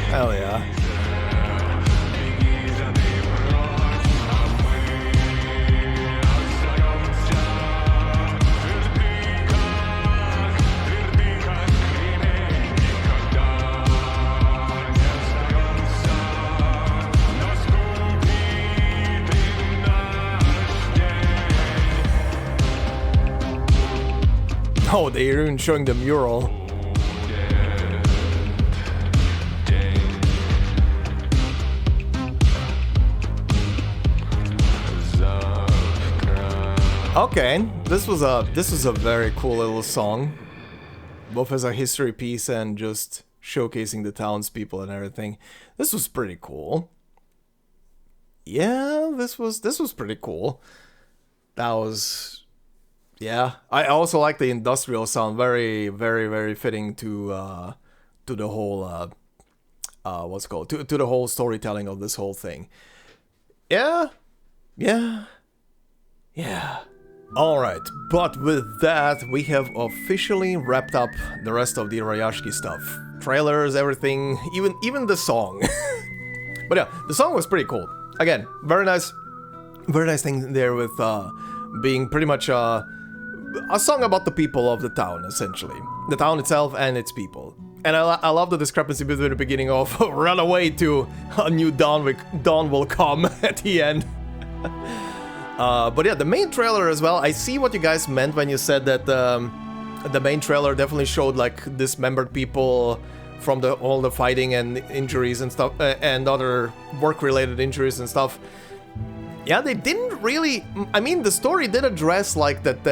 Hell yeah. Oh, they're even showing the mural. Okay, this was a very cool little song, both as a history piece and just showcasing the townspeople and everything. This was pretty cool. Yeah, this was pretty cool. That was, yeah. I also like the industrial sound, very, very, very fitting to the whole what's it called, to the whole storytelling of this whole thing. Yeah. Alright, but with that, we have officially wrapped up the rest of the Rayashki stuff. Trailers, everything, even the song. But yeah, the song was pretty cool. Again, very nice thing there with being pretty much a song about the people of the town, essentially. The town itself and its people. And I love the discrepancy between the beginning of run away to a new dawn will come at the end. But yeah, the main trailer as well, I see what you guys meant when you said that the main trailer definitely showed like dismembered people from all the fighting and injuries and stuff, and other work-related injuries and stuff. Yeah, they didn't really, I mean, the story did address like that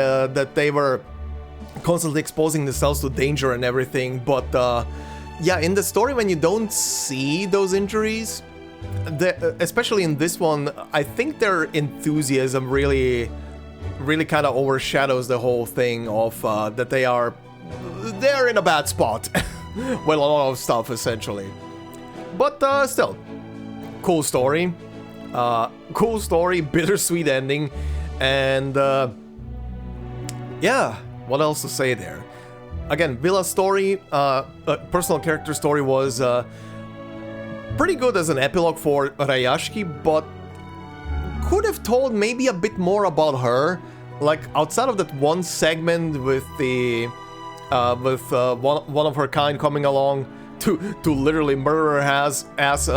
they were constantly exposing themselves to danger and everything, but yeah, in the story when you don't see those injuries, especially in this one, I think their enthusiasm really kind of overshadows the whole thing of that they're in a bad spot. Well, a lot of stuff essentially, but still, cool story. Cool story, bittersweet ending, and yeah, what else to say there? Again, Vila's story, personal character story was pretty good as an epilogue for Rayashki, but could have told maybe a bit more about her, like outside of that one segment with the one of her kind coming along to literally murder her ass.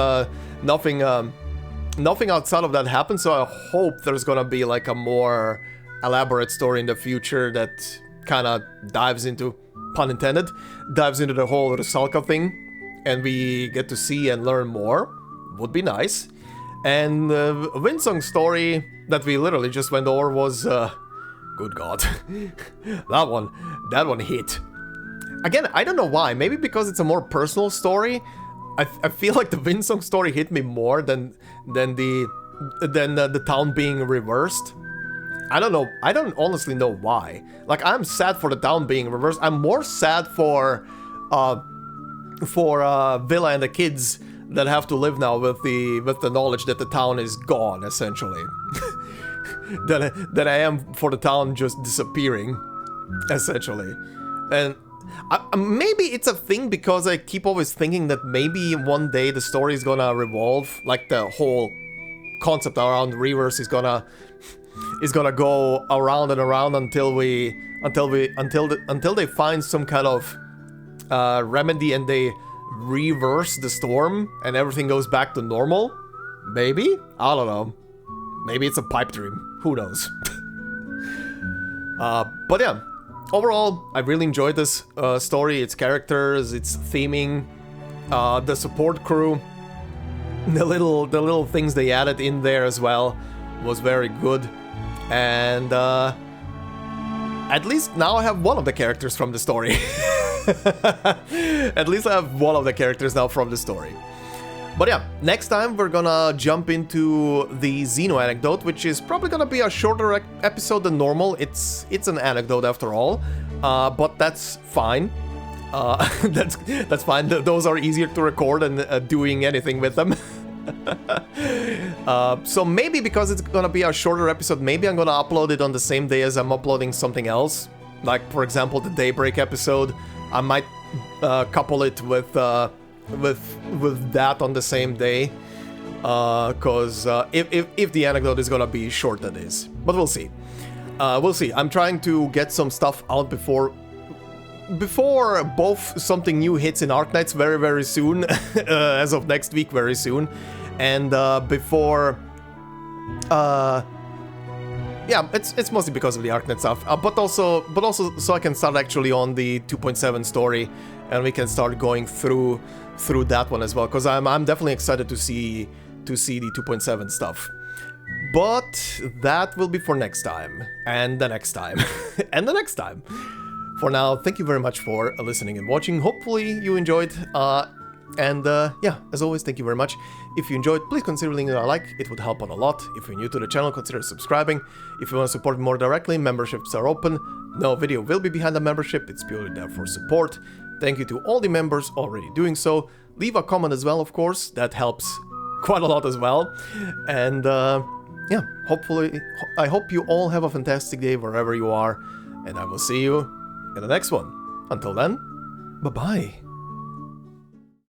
Nothing outside of that happened. So I hope there's gonna be like a more elaborate story in the future that kind of dives into, pun intended, dives into the whole Rusalka thing, and we get to see and learn more. Would be nice. And Windsong's story that we literally just went over was, good God, that one hit. Again, I don't know why. Maybe because it's a more personal story. I feel like the Windsong story hit me more than the town being reversed. I don't know. I don't honestly know why. Like, I'm sad for the town being reversed. I'm more sad for Vila and the kids that have to live now with the knowledge that the town is gone, essentially. that I am for the town just disappearing, essentially. And maybe it's a thing because I keep always thinking that maybe one day the story is gonna revolve, like the whole concept around Reavers is gonna go around and around until they find some kind of remedy and they reverse the storm and everything goes back to normal. Maybe? I don't know. Maybe it's a pipe dream. Who knows? But yeah, overall, I really enjoyed this story, its characters, its theming, the support crew, the little things they added in there as well was very good. And at least now I have one of the characters from the story. At least I have one of the characters now from the story. But yeah, next time we're gonna jump into the Xeno anecdote, which is probably gonna be a shorter episode than normal. It's an anecdote after all, but that's fine. That's fine. Those are easier to record than doing anything with them. So maybe because it's gonna be a shorter episode, maybe I'm gonna upload it on the same day as I'm uploading something else. Like, for example, the Daybreak episode. I might couple it with that on the same day, cause if the anecdote is gonna be short, that is. But we'll see. We'll see. I'm trying to get some stuff out before both something new hits in Arknights very soon, as of next week, very soon, and before. Yeah, it's mostly because of the Arknight stuff, but also so I can start actually on the 2.7 story, and we can start going through that one as well, because I'm definitely excited to see the 2.7 stuff. But that will be for next time, and the next time, and the next time. For now, thank you very much for listening and watching. Hopefully you enjoyed. And yeah, as always, thank you very much. If you enjoyed, please consider leaving a like, it would help out a lot. If you're new to the channel, consider subscribing. If you want to support me more directly, memberships are open. No video will be behind the membership, it's purely there for support. Thank you to all the members already doing so. Leave a comment as well, of course, that helps quite a lot as well. And yeah, hopefully, I hope you all have a fantastic day wherever you are, and I will see you in the next one. Until then, bye-bye.